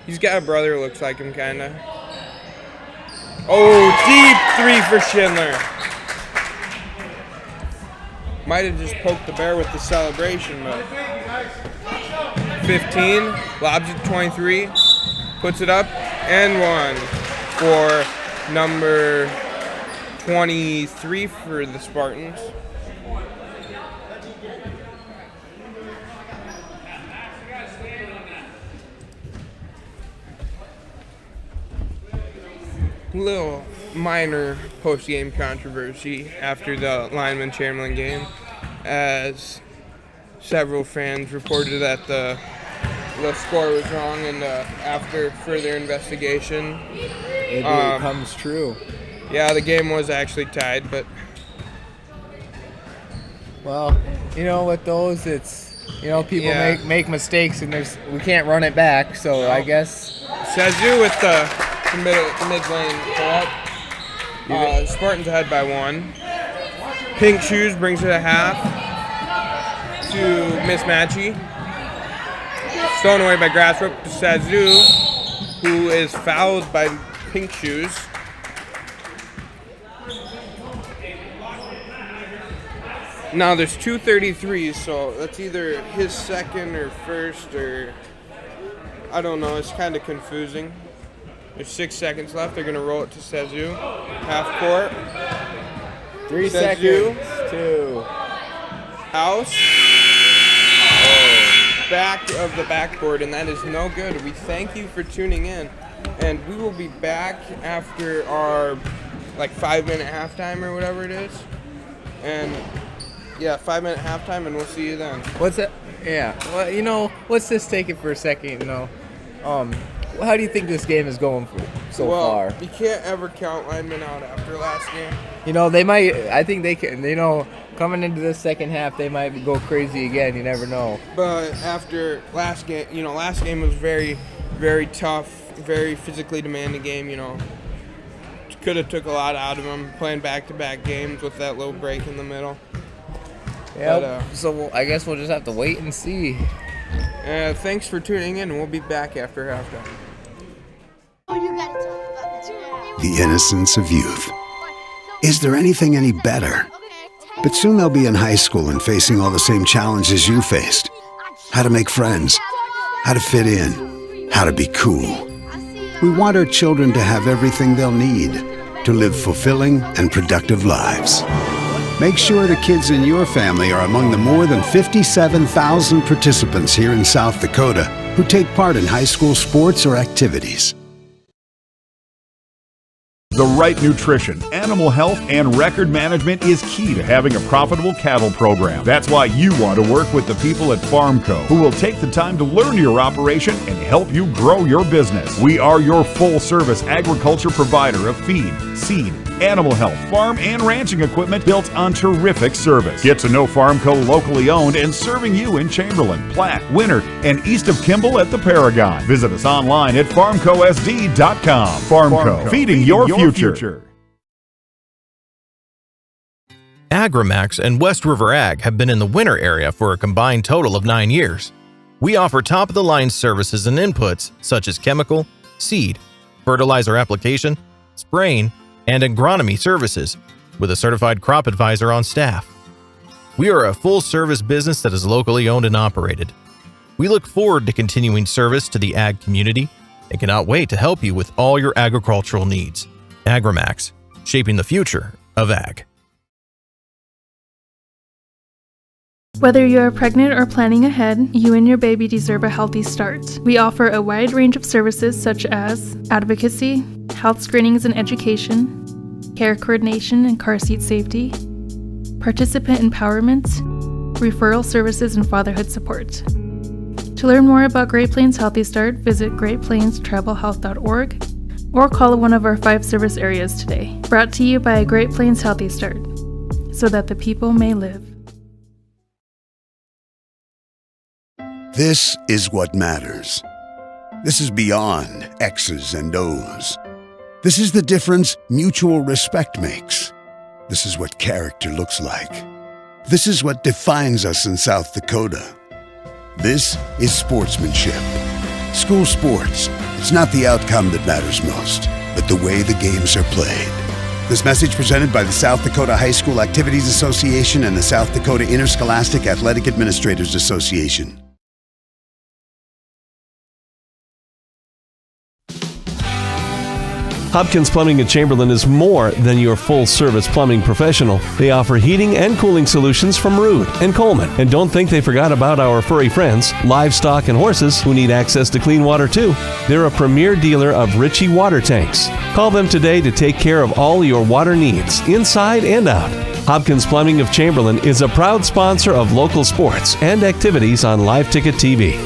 He's got a brother who looks like him, kinda. Oh, deep 3 for Schindler. Might have just poked the bear with the celebration, but 15, lobs it to 23, puts it up, and 1 for number 23 for the Spartans. Little minor post-game controversy after the Lyman Chamberlain game, as several fans reported that the score was wrong, and after further investigation, it comes true. Yeah, the game was actually tied, but well, with those, it's people make mistakes, and we can't run it back. So I guess Sazu with the mid lane pull-up. Spartans ahead by 1. Pink Shoes brings it a half to Miss Matchy. Stolen away by Grassrope to Sazu, who is fouled by Pink Shoes. Now there's 2:33, so that's either his second or first, or I don't know. It's kind of confusing. There's 6 seconds left. They're going to roll it to Sazu. Half court. 3 seconds. 2. House. Back of the backboard, and that is no good. We thank you for tuning in, and we will be back after our 5-minute halftime or whatever it is. And yeah, 5-minute halftime, and we'll see you then. What's that? Yeah. Well, let's just take it for a second. How do you think this game is going so far? You can't ever count Lyman out after last game. They might. I think they can. Coming into this second half, they might go crazy again. You never know. But after last game, last game was very, very tough, very physically demanding game. Could have took a lot out of them playing back-to-back games with that little break in the middle. Yeah. So I guess we'll just have to wait and see. Thanks for tuning in. We'll be back after halftime. The innocence of youth. Is there anything any better? But soon they'll be in high school and facing all the same challenges you faced. How to make friends, how to fit in, how to be cool. We want our children to have everything they'll need to live fulfilling and productive lives. Make sure the kids in your family are among the more than 57,000 participants here in South Dakota who take part in high school sports or activities. The right nutrition, animal health, and record management is key to having a profitable cattle program. That's why you want to work with the people at Farmco, who will take the time to learn your operation and help you grow your business. We are your full-service agriculture provider of feed, seed, animal health, farm, and ranching equipment built on terrific service. Get to know Farmco locally owned and serving you in Chamberlain, Platte, Winter, and east of Kimball at the Paragon. Visit us online at farmcosd.com. Farmco, feeding your future. Agrimax and West River Ag have been in the Winter area for a combined total of 9 years. We offer top-of-the-line services and inputs such as chemical, seed, fertilizer application, spraying, and agronomy services, with a certified crop advisor on staff. We are a full-service business that is locally owned and operated. We look forward to continuing service to the ag community and cannot wait to help you with all your agricultural needs. Agrimax, shaping the future of ag. Whether you are pregnant or planning ahead, you and your baby deserve a healthy start. We offer a wide range of services such as advocacy, health screenings and education, care coordination and car seat safety, participant empowerment, referral services, and fatherhood support. To learn more about Great Plains Healthy Start, visit greatplainstravelhealth.org or call one of our 5 service areas today. Brought to you by Great Plains Healthy Start, so that the people may live. This is what matters. This is beyond X's and O's. This is the difference mutual respect makes. This is what character looks like. This is what defines us in South Dakota. This is sportsmanship. School sports, it's not the outcome that matters most, but the way the games are played. This message presented by the South Dakota High School Activities Association and the South Dakota Interscholastic Athletic Administrators Association. Hopkins Plumbing in Chamberlain is more than your full-service plumbing professional. They offer heating and cooling solutions from Rood and Coleman. And don't think they forgot about our furry friends, livestock and horses, who need access to clean water too. They're a premier dealer of Ritchie water tanks. Call them today to take care of all your water needs, inside and out. Hopkins Plumbing of Chamberlain is a proud sponsor of local sports and activities on Live Ticket TV.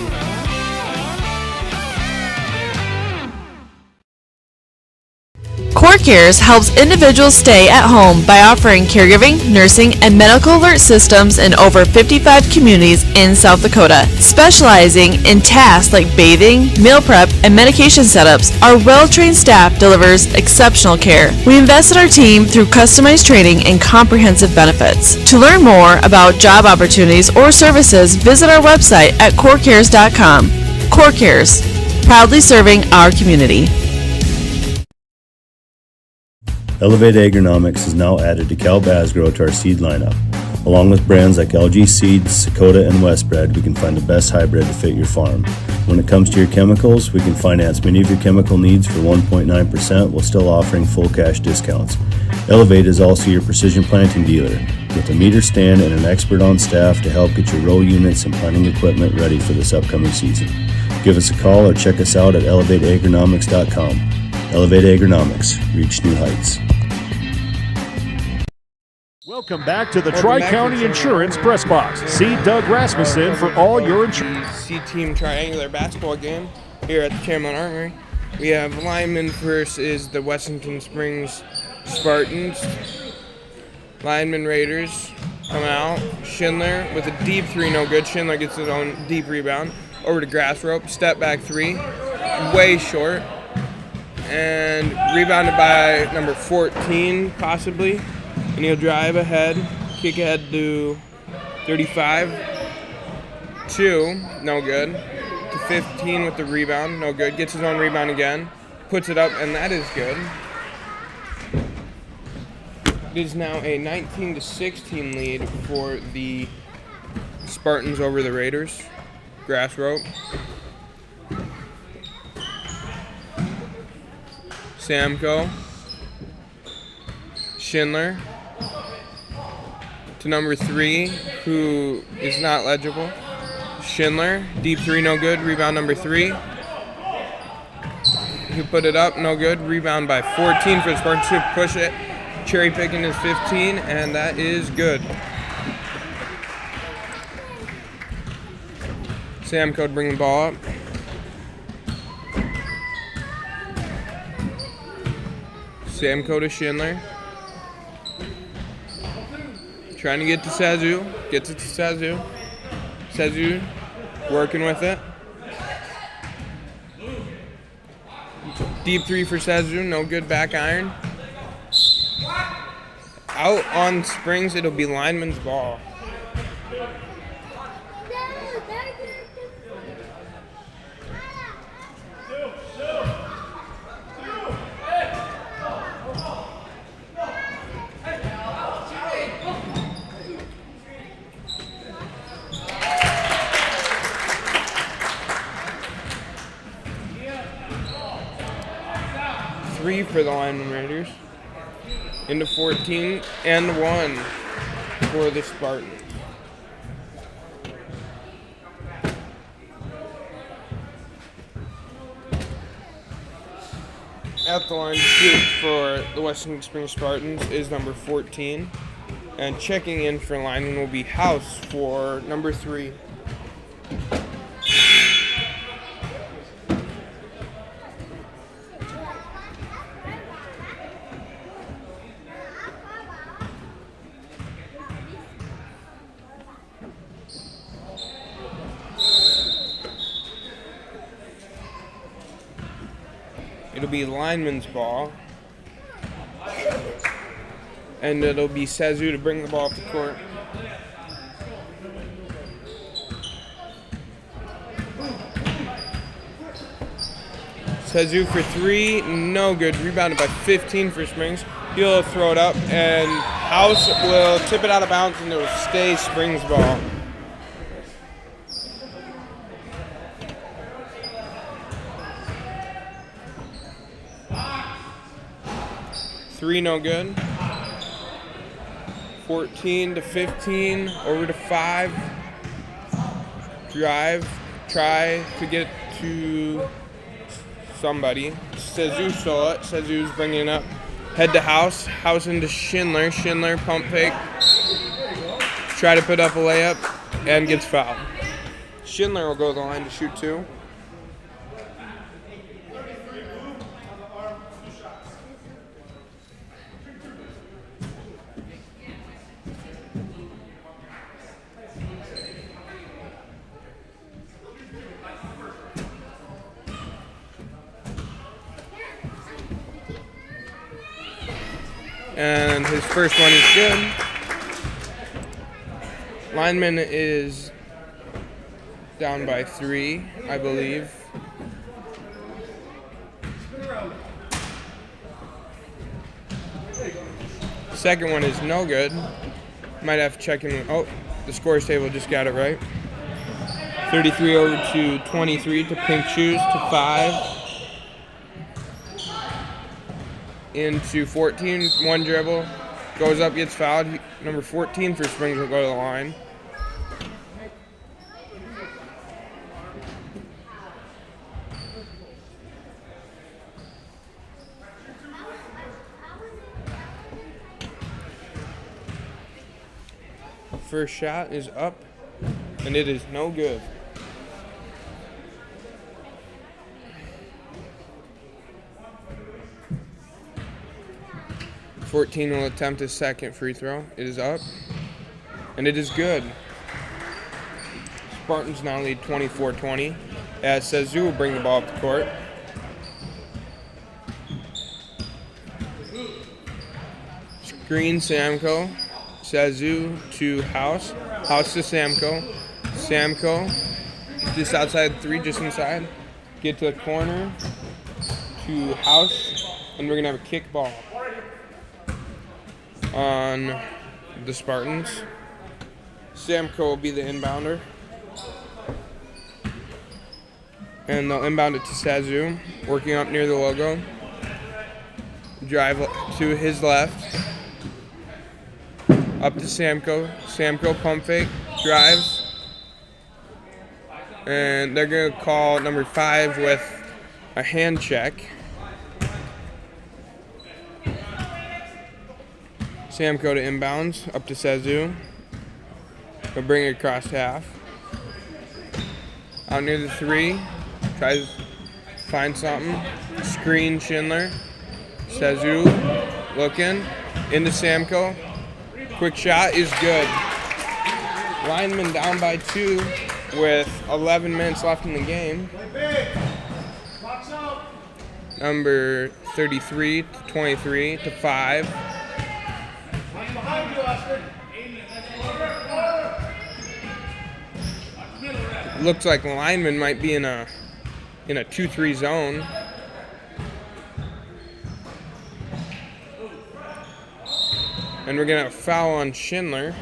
CoreCares helps individuals stay at home by offering caregiving, nursing, and medical alert systems in over 55 communities in South Dakota. Specializing in tasks like bathing, meal prep, and medication setups, our well-trained staff delivers exceptional care. We invest in our team through customized training and comprehensive benefits. To learn more about job opportunities or services, visit our website at corecares.com. CoreCares, proudly serving our community. Elevate Agronomics is now added to Cal Basgro to our seed lineup. Along with brands like LG Seeds, Sakota, and Westbred, we can find the best hybrid to fit your farm. When it comes to your chemicals, we can finance many of your chemical needs for 1.9% while still offering full cash discounts. Elevate is also your precision planting dealer, with a meter stand and an expert on staff to help get your row units and planting equipment ready for this upcoming season. Give us a call or check us out at elevateagronomics.com. Elevate Agronomics. Reach new heights. Welcome back to the Tri-County Insurance Press Box. See Doug Rasmussen for all your insurance. C-Team Triangular Basketball game here at the Chamberlain Armory. We have Lyman versus the Wessington Springs Spartans. Lyman Raiders come out. Schindler with a deep three, no good. Schindler gets his own deep rebound. Over to grass rope, step back three, way short. And rebounded by number 14, possibly. And he'll drive ahead, kick ahead to 35. 2, no good. To 15 with the rebound, no good. Gets his own rebound again, puts it up, and that is good. It is now a 19-16 lead for the Spartans over the Raiders. Grass rope. Samko. Schindler. To number 3, who is not legible. Schindler, deep 3, no good. Rebound number 3. He put it up, no good. Rebound by 14 for the Spartans to push it. Cherry picking is 15, and that is good. Samco to bring the ball up. Samco to Schindler. Trying to get to Sazu. Gets it to Sazu. Sazu working with it. Deep three for Sazu. No good. Back iron. Out on Springs. It'll be Lyman's ball. Three for the Lyman Raiders. Into 14 and 1 for the Spartans. At the line to shoot for the Wessington Springs Spartans is number 14. And checking in for Lyman will be House for number 3. It'll be Lyman's ball. And it'll be Sazu to bring the ball up the court. Sazu for 3, no good. Rebounded by 15 for Springs. He'll throw it up, and House will tip it out of bounds, and it will stay Springs ball. Three, no good. 14 to 15, over to 5. Drive, try to get to somebody. Sazu saw it. Sazu's bringing it up. Head to House. House into Schindler. Schindler pump fake. Try to put up a layup and gets fouled. Schindler will go to the line to shoot 2. And his first one is good. Lyman is down by 3, I believe. Second one is no good. Might have to check in. Oh, the scores table just got it right. 33 over to 23 to Pink Shoes to 5. Into 14, one dribble, goes up, gets fouled. Number 14 for Springs will go to the line. First shot is up, and it is no good. 14 will attempt his second free throw. It is up, and it is good. Spartans now lead 24-20, as Sazu will bring the ball up the court. Screen Samco. Sazu to House. House to Samco. Samco just outside 3, just inside. Get to the corner to House, and we're going to have a kick ball on the Spartans. Samco will be the inbounder. And they'll inbound it to Sazu, working up near the logo. Drive to his left. Up to Samco. Samco pump fake, drives. And they're going to call number 5 with a hand check. Samco to inbounds, up to Sezu. He'll bring it across half. Out near the 3, tries to find something. Screen Schindler. Sezu looking. Into Samco. Quick shot is good. Lyman down by 2 with 11 minutes left in the game. Number 33 to 23 to 5. Looks like Lyman might be in a 2-3 zone. And we're gonna have a foul on Schindler.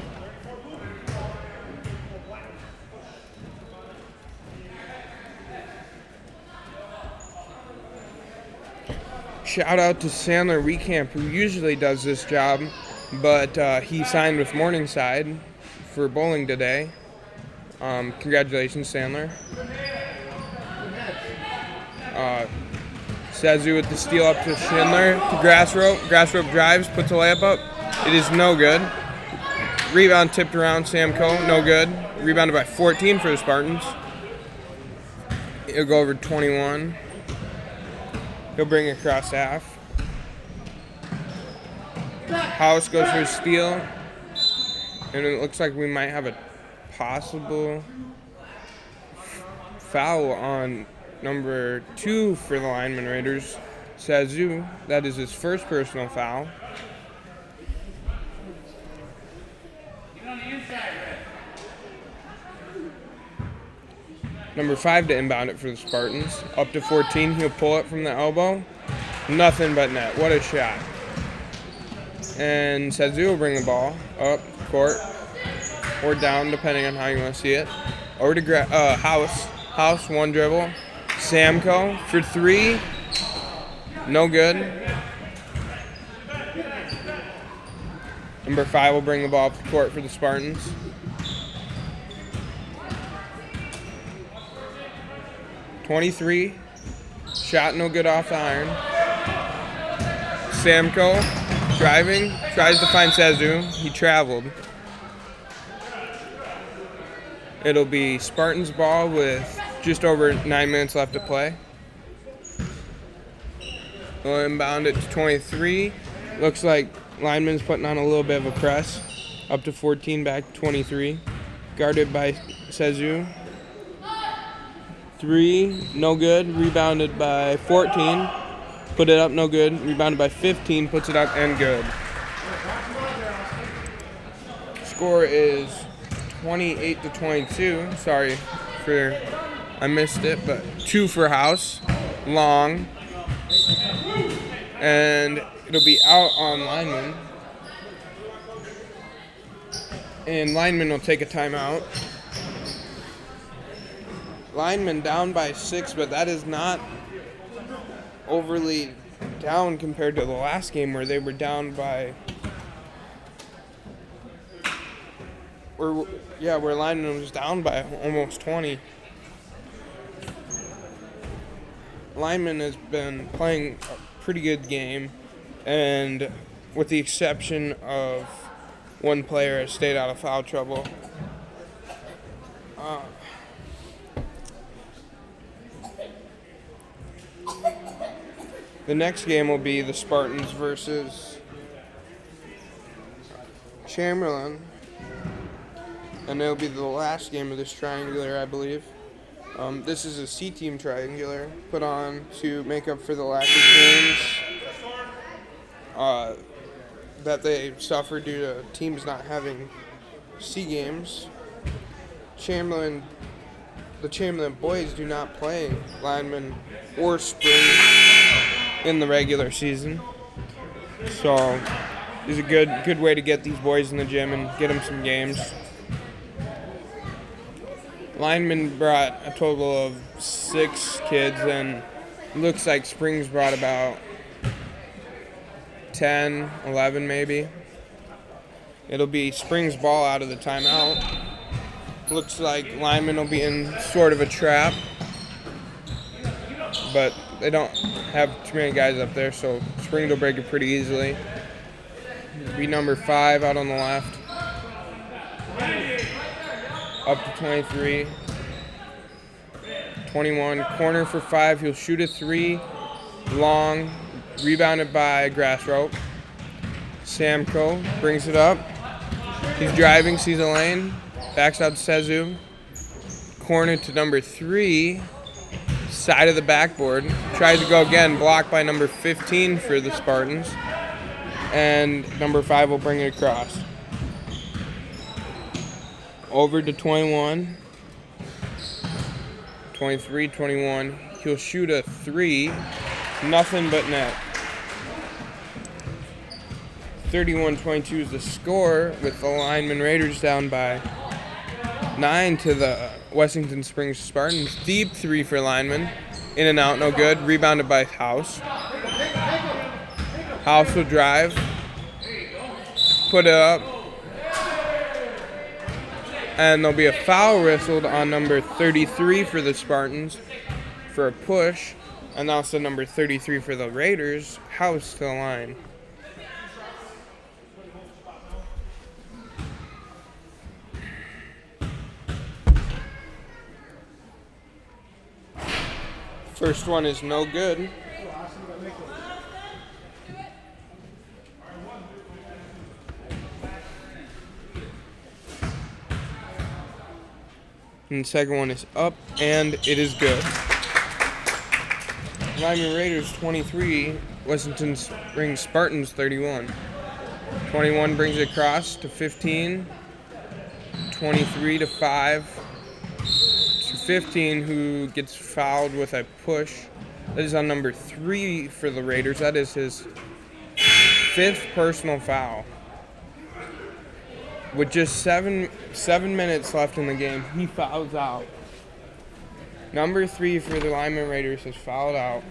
Shout out to Sandler Recamp, who usually does this job, but he signed with Morningside for bowling today. Congratulations, Sandler. Sezu with the steal up to Schindler to grass rope. Grass rope drives, puts a layup up. It is no good. Rebound tipped around Samco, no good. Rebounded by 14 for the Spartans. It'll go over 21. He'll bring it across half. House goes for a steal. And it looks like we might have a possible foul on number 2 for the Lyman Raiders, Sezu. That is his first personal foul. Number 5 to inbound it for the Spartans. Up to 14, he'll pull it from the elbow. Nothing but net. What a shot. And Sezu will bring the ball up court or down, depending on how you want to see it. Over to House. House, one dribble. Samco for 3. No good. Number 5 will bring the ball up the court for the Spartans. .23. Shot no good off the iron. Samco driving. Tries to find Sezu. He traveled. It'll be Spartans ball with just over 9 minutes left to play. We'll inbound it to 23. Looks like Lyman's putting on a little bit of a press. Up to 14, back to 23. Guarded by Sezu. 3, no good. Rebounded by 14. Put it up, no good. Rebounded by 15, puts it up, and good. Score is 28 to 22. Sorry for I missed it, but 2 for House. Long. And it'll be out on Lyman. And Lyman will take a timeout. Lyman down by 6, but that is not overly down compared to the last game where they were down by where Lyman was down by almost 20. Lyman has been playing a pretty good game, and with the exception of one player has stayed out of foul trouble. The next game will be the Spartans versus Chamberlain, and it'll be the last game of this triangular, I believe. This is a C-team triangular put on to make up for the lack of games that they suffer due to teams not having C games. The Chamberlain boys do not play Lyman or Spring in the regular season, so it's a good way to get these boys in the gym and get them some games. Lyman brought a total of 6 kids, and it looks like Springs brought about 10, 11 maybe. It'll be Springs ball out of the timeout. Looks like Lyman will be in sort of a trap, but they don't have too many guys up there, so Springs will break it pretty easily. Be number 5 out on the left. Up to 23. 21. Corner for 5. He'll shoot a 3. Long. Rebounded by grass rope. Samko brings it up. He's driving, sees a lane. Backs out to Sezu. Corner to number 3. Side of the backboard. Tries to go again. Blocked by number 15 for the Spartans. And number 5 will bring it across. Over to 21. 23, 21. He'll shoot a 3. Nothing but net. 31-22 is the score, with the Lyman Raiders down by 9 to the Wessington Springs Spartans. Deep 3 for Lyman. In and out, no good. Rebounded by House. House will drive. Put it up. And there'll be a foul whistled on number 33 for the Spartans for a push. And also number 33 for the Raiders. House to the line. First one is no good. And the second one is up, and it is good. Lyman Raiders 23, Wessington Springs Spartans 31. 21 brings it across to 15. 23 to 5. To 15, who gets fouled with a push. That is on number 3 for the Raiders. That is his 5th personal foul. With just seven minutes left in the game, he fouls out. Number 3 for the Lyman Raiders has fouled out.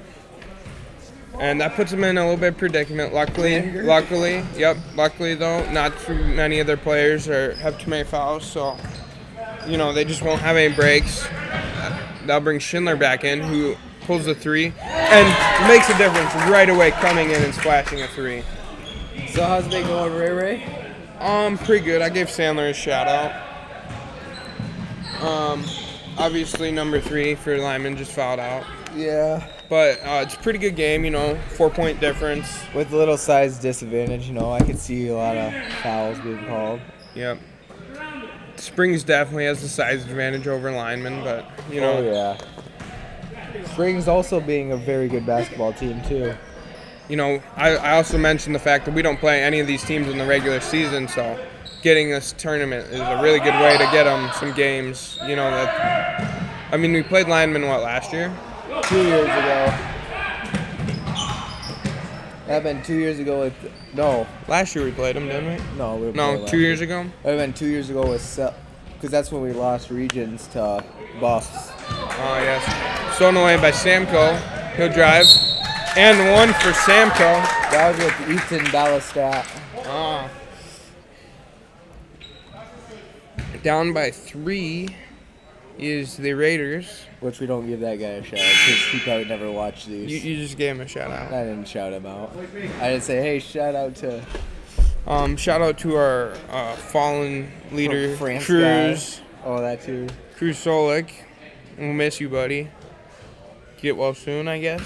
And that puts them in a little bit of predicament. Luckily though, not too many of their players have too many fouls, so they just won't have any breaks. They'll bring Schindler back in, who pulls the 3 and makes a difference right away, coming in and splashing a 3. So how's it going, Ray? Pretty good. I gave Sandler a shout out. Obviously number 3 for Lyman just fouled out. Yeah. But it's a pretty good game, 4-point difference. With a little size disadvantage, I could see a lot of fouls being called. Yep. Springs definitely has the size advantage over Lyman, but, Oh, yeah. Springs also being a very good basketball team, too. I also mentioned the fact that we don't play any of these teams in the regular season, so getting this tournament is a really good way to get them some games. We played Lyman, last year? 2 years ago. That been 2 years ago with Last year we played them, didn't we? No, 2 years ago. That been 2 years ago with because that's when we lost regions to Buffs. Oh yes. Stolen away by Samko. He'll drive, and one for Samko. That was with Ethan Ballastat. Down by 3 is the Raiders. Which we don't give that guy a shout out because he probably never watched these. You just gave him a shout out. I didn't shout him out. I didn't say, hey, shout out to... shout out to our fallen leader, Cruz. Oh, that too. Cruz Solik. We'll miss you, buddy. Get well soon, I guess.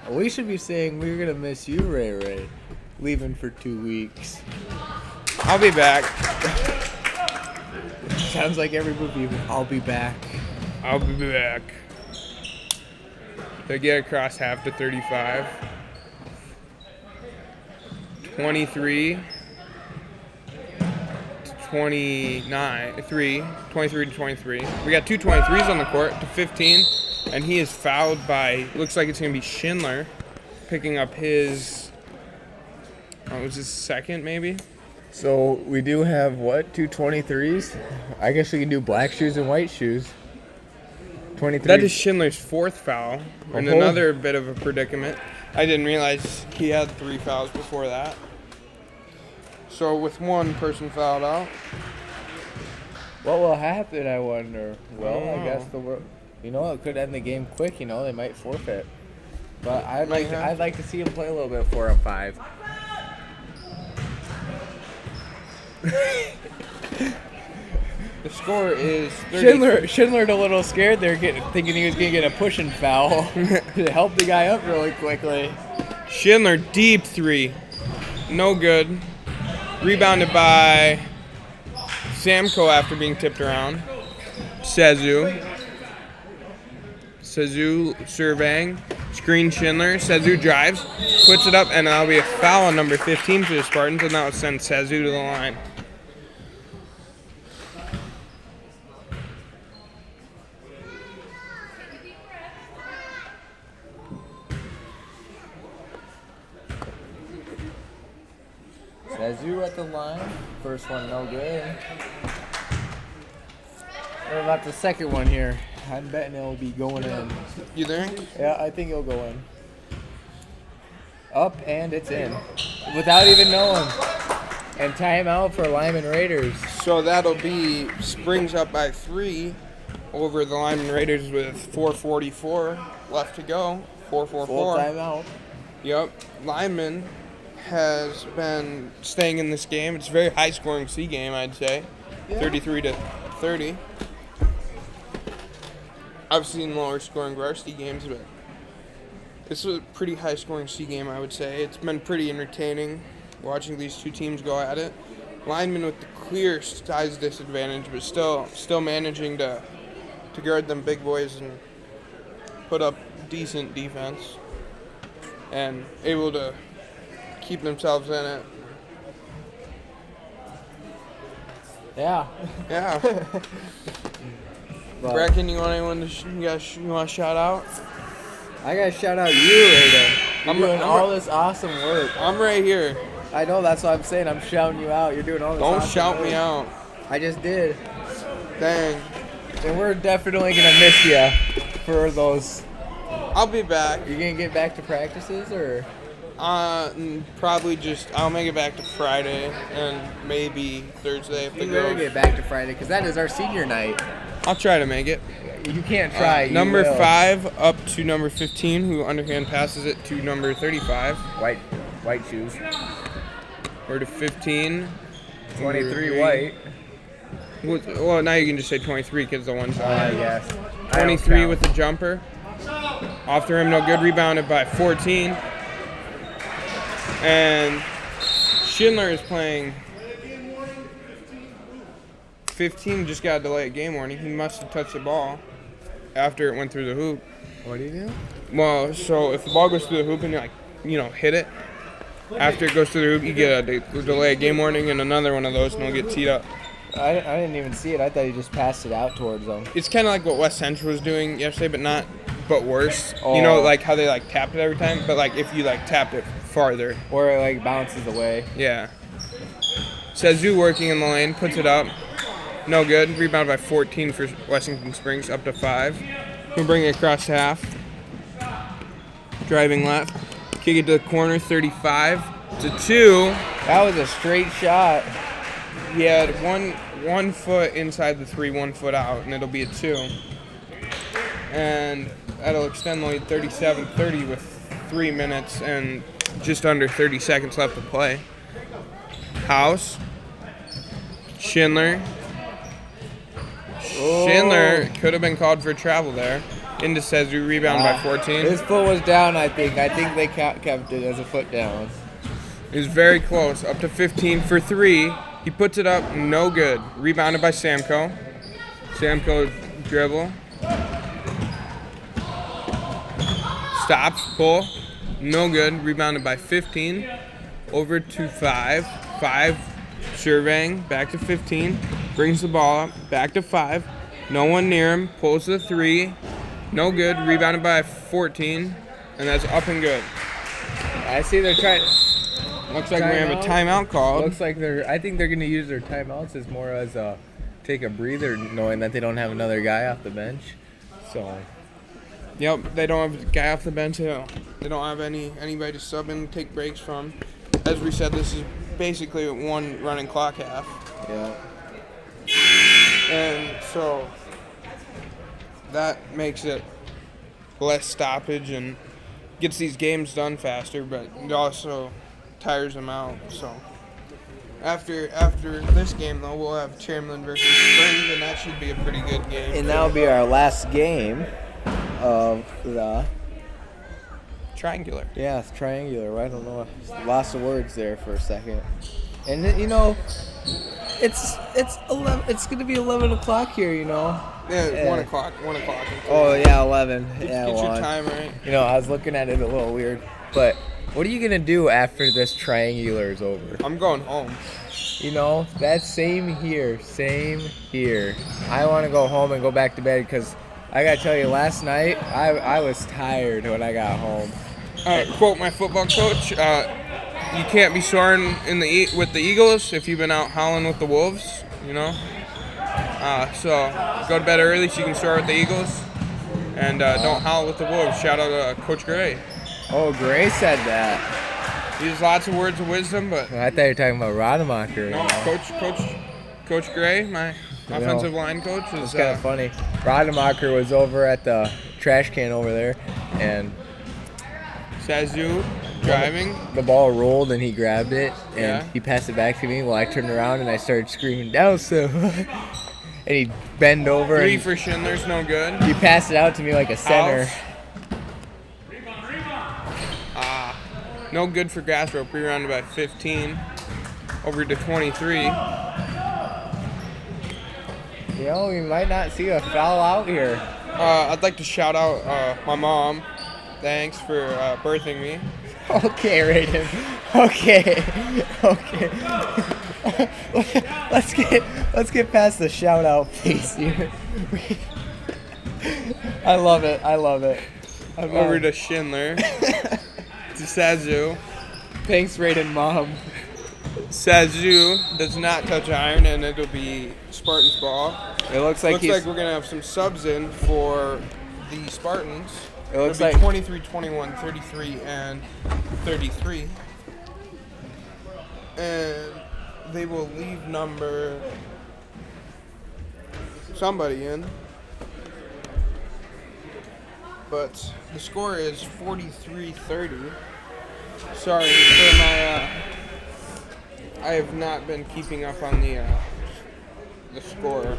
We should be saying we're going to miss you, Ray. Leaving for 2 weeks. I'll be back. Sounds like every movie. I'll be back. I'll be back. They get across half to 35. 23 to 29. 23 to 23. We got 2 23s on the court to 15. And he is fouled by, looks like it's going to be Schindler. Picking up his, was his second maybe? So we do have, 2 23s? I guess we can do black shoes and white shoes. 23. That is Schindler's 4th foul, and another bit of a predicament. I didn't realize he had 3 fouls before that. So with 1 person fouled out. What will happen, I wonder? Well, I guess it could end the game quick, they might forfeit. But I'd like to see him play a little bit 4-on-5. The score is 30. Schindler a little scared there, thinking he was going to get a pushing foul to help the guy up really quickly. Schindler, deep three. No good. Rebounded by Samko after being tipped around. Sezu surveying. Screen Schindler. Sezu drives. Puts it up, and that'll be a foul on number 15 for the Spartans, and that will send Sezu to the line. Sezu at the line. First one, no good. What about the second one here? I'm betting it'll be going in. You think? Yeah, I think it'll go in. Up, and it's in. Without even knowing. And timeout for Lyman Raiders. So that'll be Springs up by 3 over the Lyman Raiders with 4:44 left to go. 4:44. Full timeout. Yep. Lyman has been staying in this game. It's a very high-scoring C game, I'd say. Yeah. 33-30. I've seen lower-scoring varsity games, but this is a pretty high-scoring C game, I would say. It's been pretty entertaining watching these two teams go at it. Lyman with the clear size disadvantage, but still managing to guard them big boys and put up decent defense and able to keep themselves in it. Yeah. Yeah. Bracken, you want anyone you want to shout out? I gotta shout out you, Ada. You're doing all this awesome work. I'm right here. I know, that's what I'm saying. I'm shouting you out. You're doing all this Don't awesome shout work. me out. I just did. Dang. And we're definitely gonna miss you for those. I'll be back. You gonna get back to practices or? Probably I'll make it back to Friday and maybe Thursday if You better get back to Friday because that is our senior night. I'll try to make it. You can't try. Number 5 up to number 15, who underhand passes it to number 35. White shoes. Or to 15. 23 white. Well, now you can just say 23 because the one's on. Yes. 23 with the jumper. Off the rim, no good. Rebounded by 14. And Schindler is playing 15, just got a delayed game warning. He must have touched the ball after it went through the hoop. What do you do? Well, so if the ball goes through the hoop and you hit it, after it goes through the hoop, you get a delayed game warning and another one of those, and it'll get teed up. I didn't even see it. I thought he just passed it out towards them. It's kind of like what West Central was doing yesterday, but worse. Oh. You know, like how they tapped it every time, but if you tapped it farther. Or it bounces away. Yeah. Sezu working in the lane, puts it up. No good. Rebound by 14 for Wessington Springs, up to 5. We'll bring it across half. Driving left. Kick it to the corner, 35 to 2. That was a straight shot. He had one foot inside the 3, 1 foot out, and it'll be a 2. And that'll extend the lead 37-30 with 3 minutes and just under 30 seconds left to play. House. Schindler. Schindler could have been called for travel there. Into Sezu, rebound by 14. His foot was down, I think. I think they kept it as a foot down. He was very close, up to 15 for 3. He puts it up, no good. Rebounded by Samko. Samko dribble. Stops, pull, no good. Rebounded by 15. Over to 5. 5 surveying, back to 15. Brings the ball up, back to 5. No one near him, pulls the 3. No good, rebounded by 14. And that's up and good. I see they're trying. Looks like we have a timeout called. Looks like I think they're going to use their timeouts as more as take a breather, knowing that they don't have another guy off the bench. So. Yep, they don't have a guy off the bench. They don't have anybody to sub in, take breaks from. As we said, this is basically one running clock half. Yeah. And so that makes it less stoppage and gets these games done faster, but it also tires them out. So After this game, though, we'll have Chamberlain versus Springs, and that should be a pretty good game. And that'll be our last game of the triangular. Yeah, it's triangular. I don't know. Lost of words there for a second. And then, you know, it's 11. It's gonna be 11 o'clock here. You know. Yeah, 1 o'clock. 1 o'clock. Oh yeah, 11. Get Yeah, your time right. You know, I was looking at it a little weird, but what are you gonna do after this triangular is over? I'm going home. You know, that's same here. Same here. I want to go home and go back to bed because I gotta tell you, last night I was tired when I got home. Quote my football coach: "You can't be soaring with the Eagles if you've been out howling with the Wolves." You know. So go to bed early so you can soar with the Eagles, and don't howl with the Wolves. Shout out to Coach Gray. Oh, Gray said that. He has lots of words of wisdom, but I thought you were talking about Rademacher. No, Coach Gray, my offensive line coach, is kind of funny. Rademacher was over at the trash can over there, and Sazu driving. The ball rolled and he grabbed it and Yeah. he passed it back to me. Well, I turned around and I started screaming down, so and he bent over. 3 and for Schindler's no good. He passed it out to me like a center. No good for Gasbro. Pre-rounded by 15. Over to 23. You know, we might not see a foul out here. I'd like to shout out my mom. Thanks for birthing me. Okay, Raiden. Okay. Let's get past the shout out, please. I love it. Over to Schindler. To Sazu. Thanks, Raiden, Mom. Sazu does not touch iron, and it'll be Spartans ball. It looks like we're gonna have some subs in for the Spartans. It looks It'll like be 23, 21, 33, and 33. And they will leave number somebody in. But the score is 43-30. Sorry for my I have not been keeping up on the score.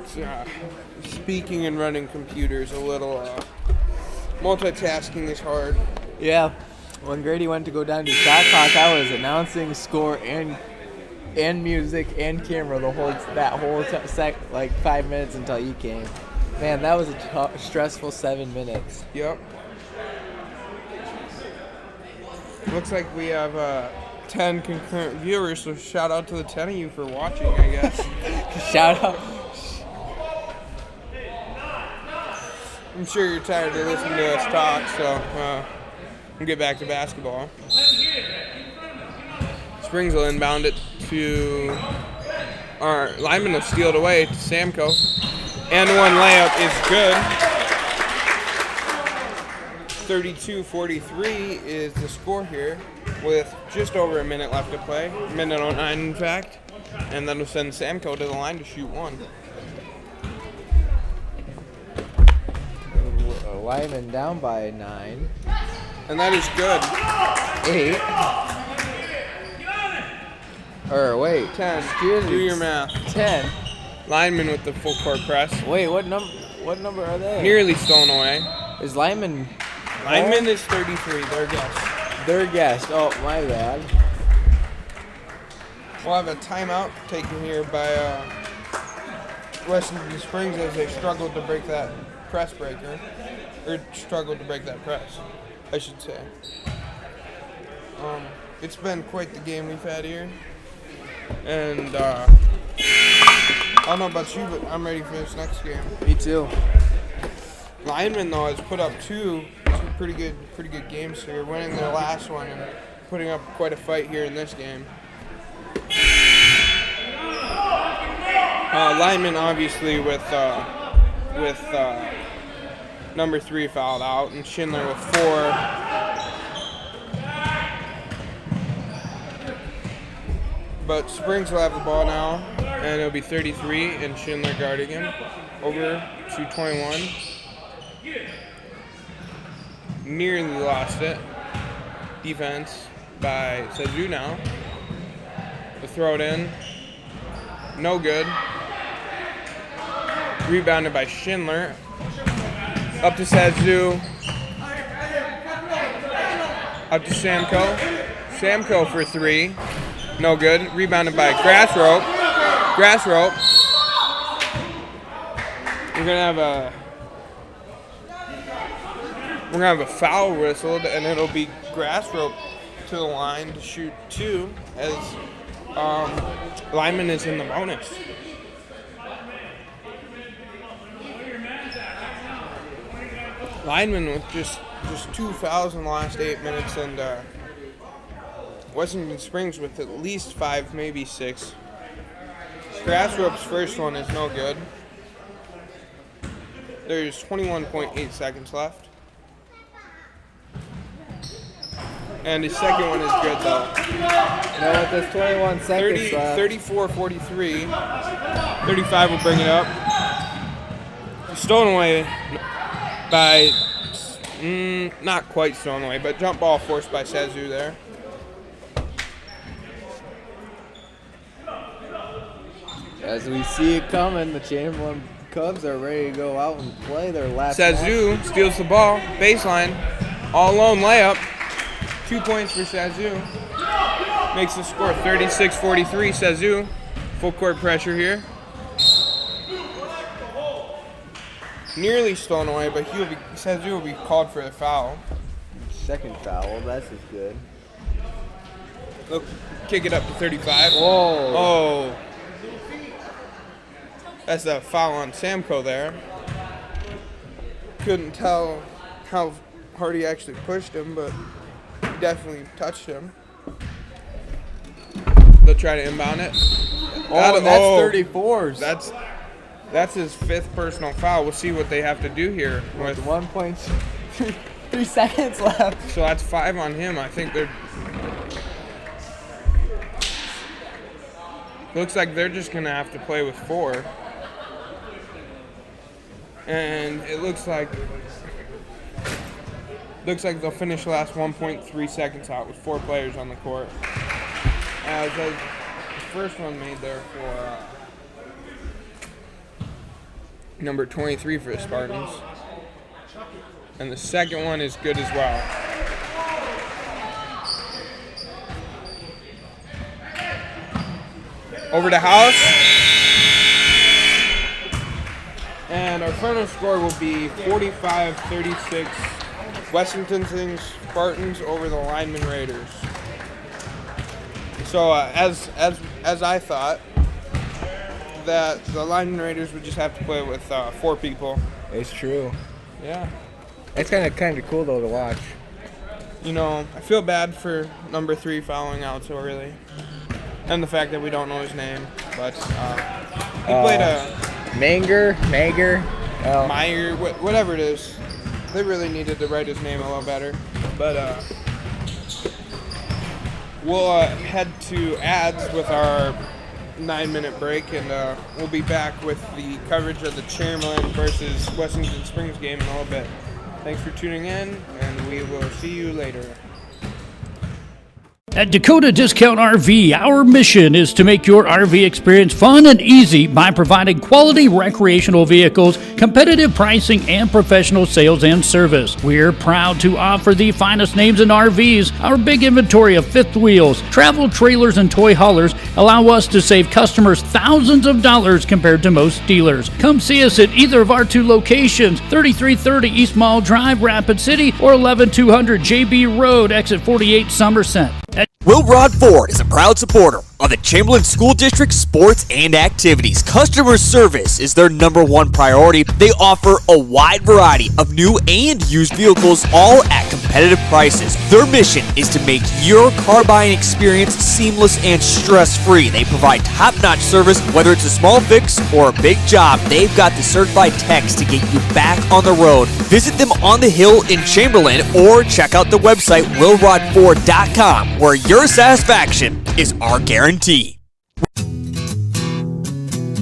It's, speaking and running computers a little multitasking is hard. Yeah. When Grady went to go down to shot clock, I was announcing score and music and camera that whole 5 minutes until you came. Man, that was a stressful 7 minutes. Yep. Looks like we have 10 concurrent viewers, so shout out to the 10 of you for watching, I guess. Shout out. I'm sure you're tired of listening to us talk, so we'll get back to basketball. Springs will inbound it to our Lyman will steal it away to Samco. And one layup is good. 32-43 is the score here with just over a minute left to play. Minute 09 in fact. And then we'll send Samco to the line to shoot one. Lyman down by 9. And that is good. 8. Or wait. 10. Excuse me. Do your math. 10. Lyman with the full court press. Wait, what number are they? Nearly stolen away. Is Lyman? Lyman is 33. Their guess. Oh, my bad. We'll have a timeout taken here by Wessington Springs as they struggled to break that press breaker. Or struggled to break that press, I should say. It's been quite the game we've had here. And I don't know about you, but I'm ready for this next game. Me too. Lyman, though, has put up two pretty good games here, winning their last one and putting up quite a fight here in this game. Lyman, obviously, with number 3 fouled out, and Schindler with 4. But Springs will have the ball now, and it'll be 33, and Schindler guarding him. Over to 21. Nearly lost it. Defense by Seju now. With throw it in. No good. Rebounded by Schindler. Up to Sazu. Up to Samko. Samko for 3. No good. Rebounded by Grassrope. Grassrope. We're gonna have a foul whistled, and it'll be Grassrope to the line to shoot 2 as Lyman is in the bonus. Lyman with just 2 fouls in the last 8 minutes, and Wessington Springs with at least 5, maybe 6. Grassrope's first one is no good. There's 21.8 seconds left. And his second one is good, though. Now with this 21 seconds left. 34-43. 35 will bring it up. Stolen away by, not quite stolen away, but jump ball forced by Sazu there. As we see it coming, the Chamberlain Cubs are ready to go out and play their last Sazu match. steals the ball, baseline, all alone layup. 2 points for Sazu. Makes the score 36-43. Sazu, full court pressure here. Nearly stolen away, but Sazu will be called for the foul. Second foul, that's as good. Look, kick it up to 35. Whoa. Oh. That's a foul on Samko there. Couldn't tell how hard he actually pushed him, but he definitely touched him. They'll try to inbound it. Oh, and that's 34s. That's his 5th personal foul. We'll see what they have to do here. With 1.3 seconds left. So that's 5 on him. I think they're... Looks like they're just going to have to play with 4. And it looks like they'll finish the last 1.3 seconds out with 4 players on the court. As the first one made there for number 23 for the Spartans. And the second one is good as well. Over to House. And our final score will be 45-36. Wessington Spartans over the Lyman Raiders. So as I thought, that the Lyman Raiders would just have to play with 4 people. It's true. Yeah. It's kind of cool though to watch. You know, I feel bad for number 3 fouling out so early, and the fact that we don't know his name. But he played a Meyer, whatever it is. They really needed to write his name a little better. But we'll head to ads with our 9-minute break, and we'll be back with the coverage of the Chamberlain versus Wessington Springs game in a little bit. Thanks for tuning in, and we will see you later. At Dakota Discount RV, our mission is to make your RV experience fun and easy by providing quality recreational vehicles, competitive pricing, and professional sales and service. We're proud to offer the finest names in RVs. Our big inventory of fifth wheels, travel trailers, and toy haulers allow us to save customers thousands of dollars compared to most dealers. Come see us at either of our 2 locations, 3330 East Mall Drive, Rapid City, or 11200 JB Road, exit 48, Somerset. Will Rod Ford is a proud supporter of the Chamberlain School District sports and activities. Customer service is their #1 priority. They offer a wide variety of new and used vehicles, all at competitive prices. Their mission is to make your car buying experience seamless and stress-free. They provide top-notch service, whether it's a small fix or a big job. They've got the certified techs to get you back on the road. Visit them on the Hill in Chamberlain or check out the website willrodford.com, where your satisfaction is our guarantee.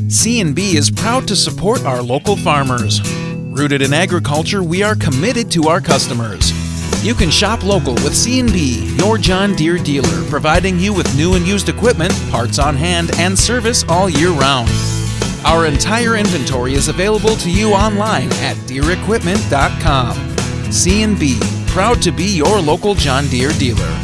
C&B is proud to support our local farmers. Rooted in agriculture, we are committed to our customers. You can shop local with C&B, your John Deere dealer, providing you with new and used equipment, parts on hand, and service all year round. Our entire inventory is available to you online at DeereEquipment.com. C&B, proud to be your local John Deere dealer.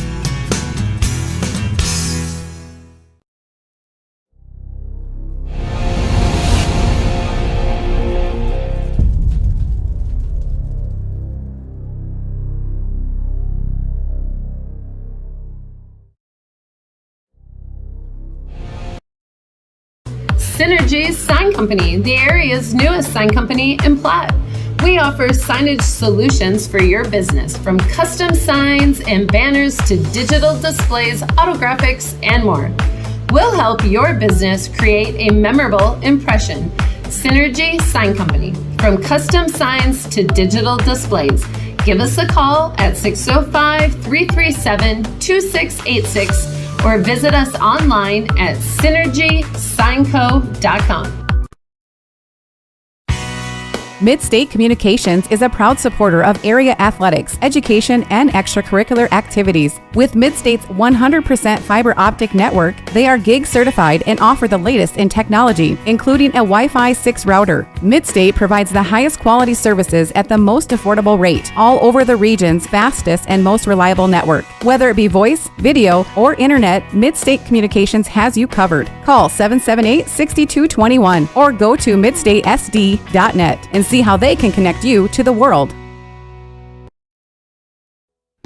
Synergy Sign Company, the area's newest sign company in Platte. We offer signage solutions for your business, from custom signs and banners to digital displays, autographics, and more. We'll help your business create a memorable impression. Synergy Sign Company, from custom signs to digital displays. Give us a call at 605-337-2686 or visit us online at synergysignco.com. Midstate Communications is a proud supporter of area athletics, education, and extracurricular activities. With Midstate's 100% fiber optic network, they are gig certified and offer the latest in technology, including a Wi-Fi 6 router. Midstate provides the highest quality services at the most affordable rate, all over the region's fastest and most reliable network. Whether it be voice, video, or internet, Midstate Communications has you covered. Call 778-6221 or go to midstatesd.net and see how they can connect you to the world.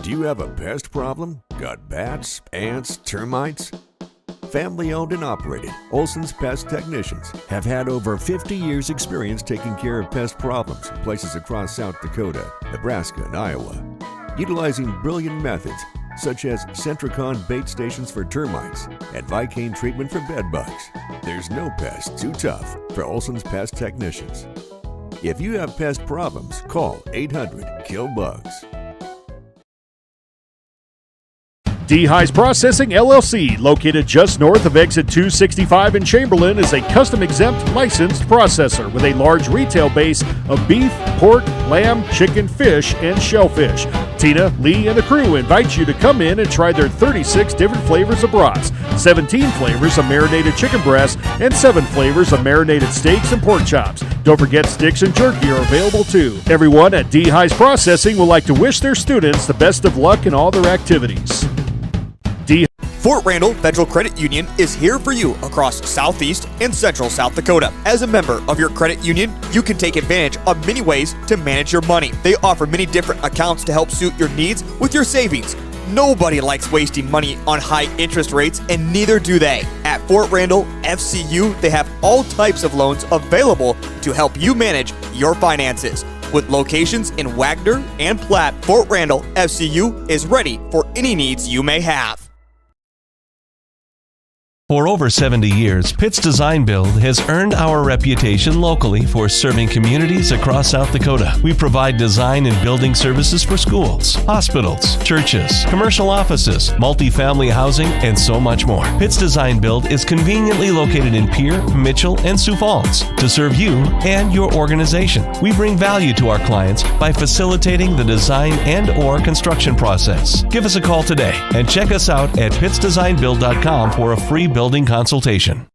Do you have a pest problem? Got bats, ants, termites? Family owned and operated, Olson's Pest Technicians have had over 50 years experience taking care of pest problems in places across South Dakota, Nebraska, and Iowa. Utilizing brilliant methods such as Centricon bait stations for termites and Vicane treatment for bed bugs. There's no pest too tough for Olson's Pest Technicians. If you have pest problems, call 800-KILL-BUGS. D-High's Processing LLC, located just north of exit 265 in Chamberlain, is a custom-exempt licensed processor with a large retail base of beef, pork, lamb, chicken, fish, and shellfish. Tina, Lee, and the crew invite you to come in and try their 36 different flavors of brats, 17 flavors of marinated chicken breasts, and 7 flavors of marinated steaks and pork chops. Don't forget sticks and jerky are available too. Everyone at D-High's Processing would like to wish their students the best of luck in all their activities. Fort Randall Federal Credit Union is here for you across Southeast and Central South Dakota. As a member of your credit union, you can take advantage of many ways to manage your money. They offer many different accounts to help suit your needs with your savings. Nobody likes wasting money on high interest rates, and neither do they. At Fort Randall FCU, they have all types of loans available to help you manage your finances. With locations in Wagner and Platte, Fort Randall FCU is ready for any needs you may have. For over 70 years, Pitt's Design Build has earned our reputation locally for serving communities across South Dakota. We provide design and building services for schools, hospitals, churches, commercial offices, multifamily housing, and so much more. Pitt's Design Build is conveniently located in Pierre, Mitchell, and Sioux Falls to serve you and your organization. We bring value to our clients by facilitating the design and/or construction process. Give us a call today and check us out at pittsdesignbuild.com for a free building consultation.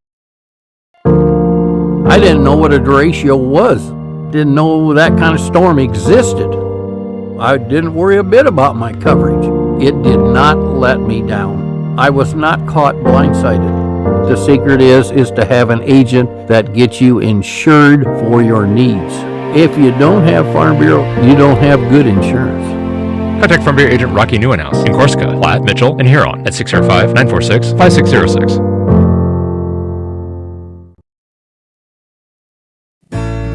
I didn't know what a derecho was. Didn't know that kind of storm existed. I didn't worry a bit about my coverage. It did not let me down. I was not caught blindsided. The secret is to have an agent that gets you insured for your needs. If you don't have Farm Bureau, you don't have good insurance. Contact Farm Bureau agent Rocky Newenhouse in Corsica, Platte, Mitchell, and Huron at 605-946-5606.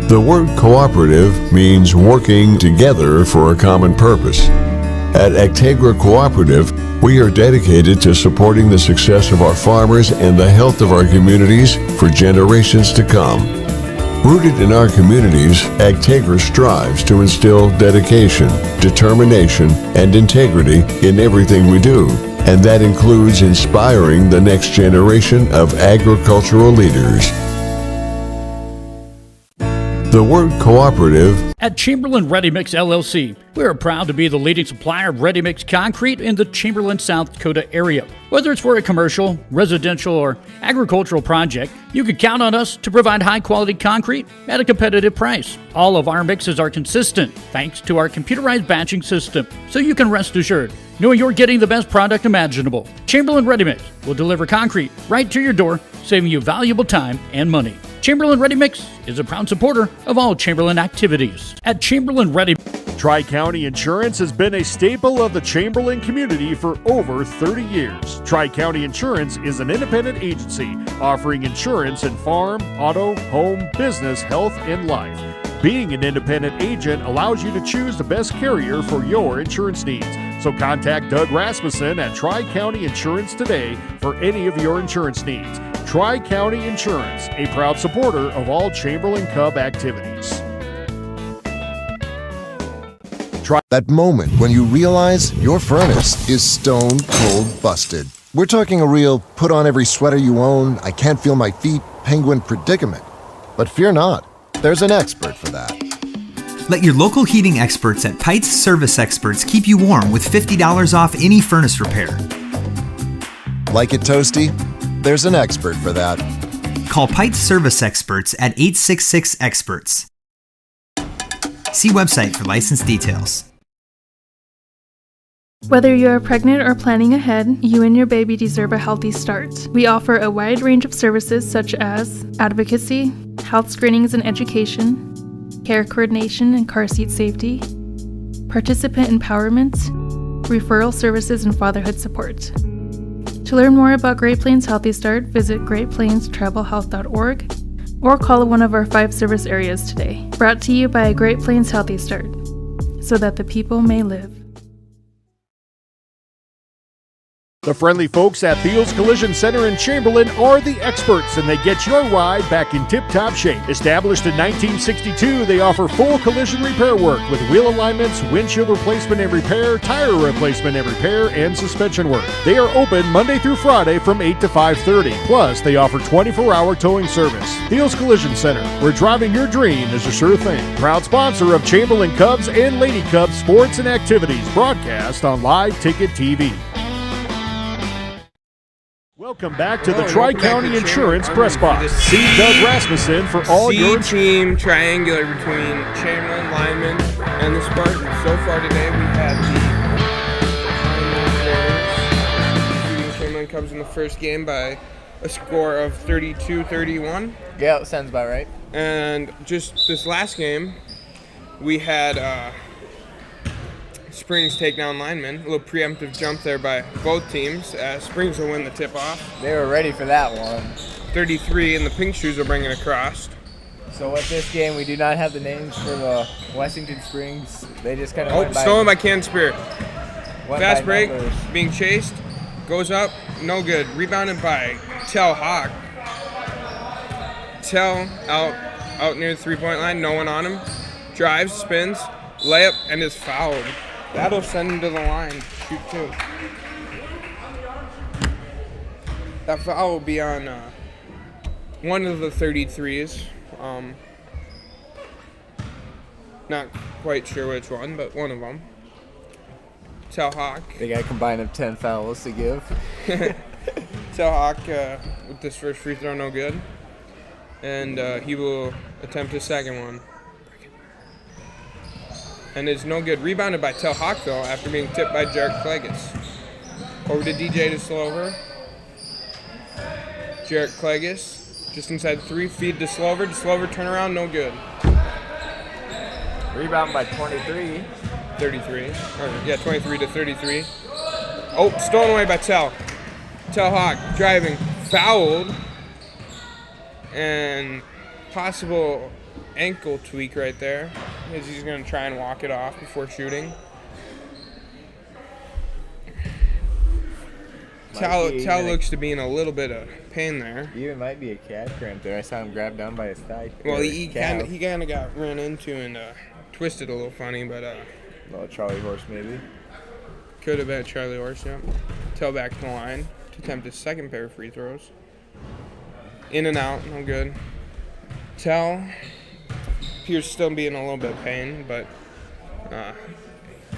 The word cooperative means working together for a common purpose. At Actegra Cooperative, we are dedicated to supporting the success of our farmers and the health of our communities for generations to come. Rooted in our communities, Actegra strives to instill dedication, determination, and integrity in everything we do, and that includes inspiring the next generation of agricultural leaders. The word cooperative At Chamberlain Ready Mix LLC, we are proud to be the leading supplier of ready mix concrete in the Chamberlain, South Dakota area. Whether it's for a commercial, residential, or agricultural project, you can count on us to provide high-quality concrete at a competitive price. All of our mixes are consistent thanks to our computerized batching system, so you can rest assured knowing you're getting the best product imaginable. Chamberlain Ready Mix will deliver concrete right to your door, saving you valuable time and money. Chamberlain Ready Mix is a proud supporter of all Chamberlain activities. At Chamberlain Ready, Tri-County Insurance has been a staple of the Chamberlain community for over 30 years. Tri-County Insurance is an independent agency offering insurance in farm, auto, home, business, health, and life. Being an independent agent allows you to choose the best carrier for your insurance needs. So contact Doug Rasmussen at Tri-County Insurance today for any of your insurance needs. Tri-County Insurance, a proud supporter of all Chamberlain Cub activities. That moment when you realize your furnace is stone cold busted. We're talking a real put on every sweater you own, I can't feel my feet, penguin predicament. But fear not, there's an expert for that. Let your local heating experts at Pites Service Experts keep you warm with $50 off any furnace repair. Like it toasty? There's an expert for that. Call Pites Service Experts at 866-EXPERTS. See website for license details. Whether you are pregnant or planning ahead, you and your baby deserve a healthy start. We offer a wide range of services such as advocacy, health screenings and education, care coordination and car seat safety, participant empowerment, referral services, and fatherhood support. To learn more about Great Plains Healthy Start, visit greatplainstravelhealth.org or call one of our 5 service areas today. Brought to you by Great Plains Healthy Start, so that the people may live. The friendly folks at Thiel's Collision Center in Chamberlain are the experts, and they get your ride back in tip-top shape. Established in 1962, they offer full collision repair work with wheel alignments, windshield replacement and repair, tire replacement and repair, and suspension work. They are open Monday through Friday from 8 to 5:30. Plus, they offer 24-hour towing service. Thiel's Collision Center, where driving your dream is a sure thing. Proud sponsor of Chamberlain Cubs and Lady Cubs sports and activities, broadcast on Live Ticket TV. Welcome back to the Tri-County Insurance Press Box. See Doug Rasmussen for all your team triangular between Chamberlain, Lyman, and the Spartans. So far today, we had the Chamberlain Cubs in the first game by a score of 32-31. Yeah, that sounds about right. And just this last game, we had Springs take down Lyman. A little preemptive jump there by both teams. Springs will win the tip-off. They were ready for that one. 33, and the Pink Shoes will bring it across. So with this game, we do not have the names for the Wessington Springs. They just kind of went by. Stolen by Ken Spirit. Went Fast by break, numbers. being chased, goes up, no good. Rebounded by Tell Hawk. Tell out near the three-point line, no one on him. Drives, spins, layup, and is fouled. That'll send him to the line. Shoot 2. That foul will be on one of the 33s. Not quite sure which one, but one of them. Tell Hawk. They got a combined of 10 fouls to give. Tell Hawk with this first free throw, no good. And he will attempt his second one. And it's no good. Rebounded by Tell Hawk, though, after being tipped by Jared Clegis. Over to DJ to Slover. Jared Clegis, just inside 3 feet to Slover. To Slover, turnaround, no good. Rebound by 23. 33. 23 to 33. Oh, stolen away by Tell. Tell Hawk driving, fouled, and possible ankle tweak right there, as he's going to try and walk it off before shooting. Tell looks to be in a little bit of pain there. Even might be a calf cramp there. I saw him grabbed down by his thigh. Well, he kind of got run into and twisted a little funny, but a little Charlie Horse maybe. Could have been Charlie Horse, yeah. Tell back to the line to attempt his second pair of free throws. In and out, no good. Tell appears to still be in a little bit of pain, but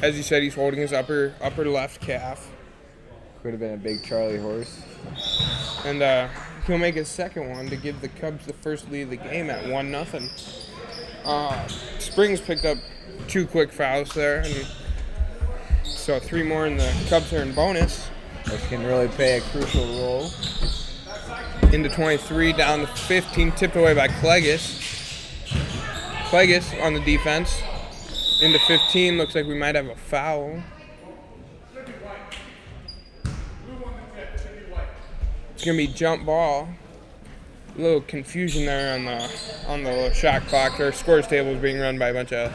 as you said, he's holding his upper left calf. Could have been a big Charlie horse. And he'll make his second one to give the Cubs the first lead of the game at 1-0. Springs picked up 2 quick fouls there, and so 3 more, and the Cubs are in bonus. Which can really play a crucial role. Into 23, down to 15, tipped away by Clegis. Clegis on the defense. Into 15, looks like we might have a foul. It's gonna be jump ball. A little confusion there on the little shot clock. Their scores table is being run by a bunch of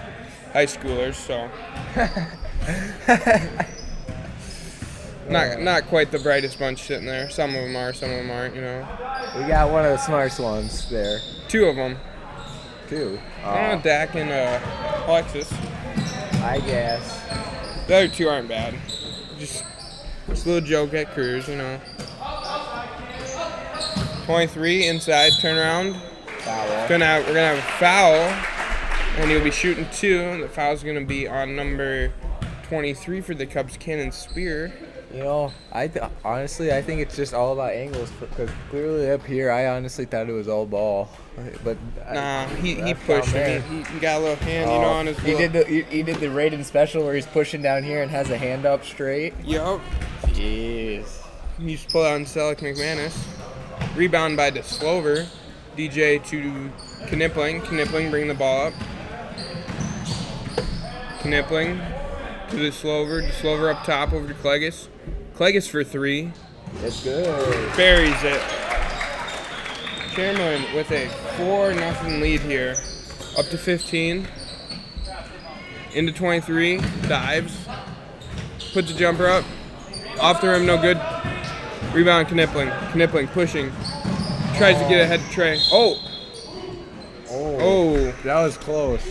high schoolers, so not quite the brightest bunch sitting there. Some of them are, some of them aren't. You know. We got one of the smartest ones there. 2 of them. 2. Dak and Alexis. I guess. The other 2 aren't bad. Just a little joke at Cruz, you know. 23 inside, turn around. Foul. We're gonna have a foul, and he'll be shooting 2. And the foul's gonna be on number 23 for the Cubs, Cannon Spear. You know, honestly, I think it's just all about angles, because clearly up here, I honestly thought it was all ball. But nah, he pushed him. He got a little hand, you know, on his. He did the rated special where he's pushing down here and has a hand up straight. Yup. Jeez. He used to pull out and Selleck McManus. Rebound by DeSlover. DJ to Knipling. Knipling bring the ball up. Knipling to DeSlover. DeSlover up top over to Clegis. Clegis for 3. That's good. Buries it. Chamberlain with a 4-0 lead here. Up to 15. Into 23. Dives. Puts a jumper up. Off the rim, no good. Rebound Knipling. Knipling pushing. Tries to get ahead to Trey. Oh, that was close.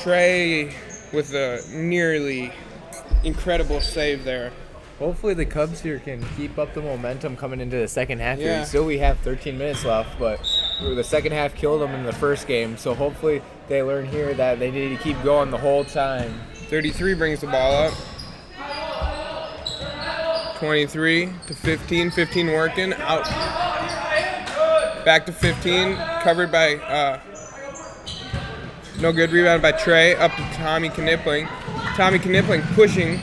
Trey with a nearly incredible save there. Hopefully the Cubs here can keep up the momentum coming into the second half here. Yeah. Still we have 13 minutes left, but the second half killed them in the first game. So hopefully they learn here that they need to keep going the whole time. 33 brings the ball up. 23 to 15. 15 working. Out. Back to 15. Covered by... no good. Rebound by Trey. Up to Tommy Knipling. Tommy Knipling pushing.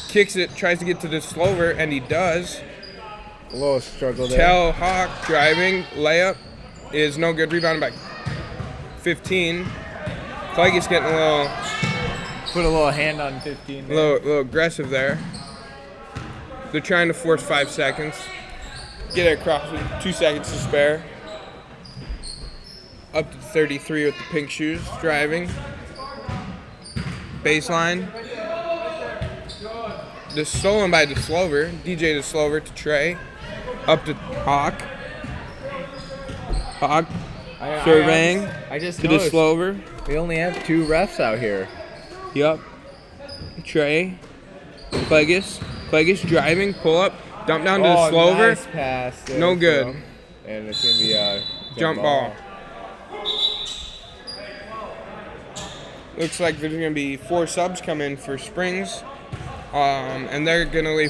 Kicks it. Tries to get to DeSlover, and he does. A little struggle there. Tell Hawk driving. Layup is no good. Rebound by 15. Clegis getting a little... Put a little hand on 15. A little aggressive there. They're trying to force 5 seconds. Get it across with 2 seconds to spare. Up to 33 with the pink shoes, driving. Baseline. Just stolen by DeSlover. DJ DeSlover to Trey. Up to Hawk. Hawk surveying I just to noticed DeSlover. we only have 2 refs out here. Yup. Trey. Clegis. Clegis driving, pull up, dump down to DeSlover. Nice pass there, no good. And it's going to be a Jump ball. Looks like there's going to be 4 subs come in for Springs. And they're going to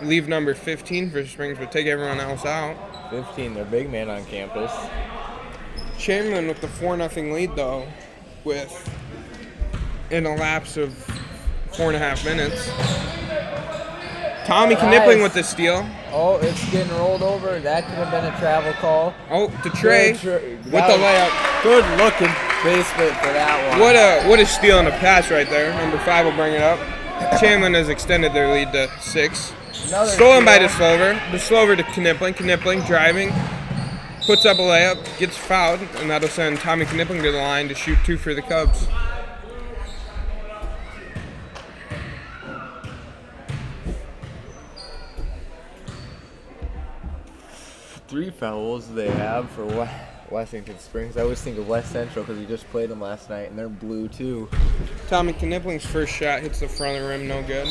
leave number 15 for Springs, but take everyone else out. 15, their big man on campus. Chamberlain with the 4-0 lead, though, with in a lapse of 4.5 minutes. Tommy Knipling with the steal. Oh, it's getting rolled over. That could have been a travel call. Oh, to Trey with the layup. Good looking basement for that one. What a steal and a pass right there. Number 5 will bring it up. Chamberlain has extended their lead to 6. Stolen by DeSlover. DeSlover to Knipling. Knipling driving. Puts up a layup. Gets fouled. And that'll send Tommy Knipling to the line to shoot 2 for the Cubs. Three fouls they have for Wessington Springs. I always think of West Central because we just played them last night, and they're blue too. Tommy Knipling's first shot hits the front of the rim, no good.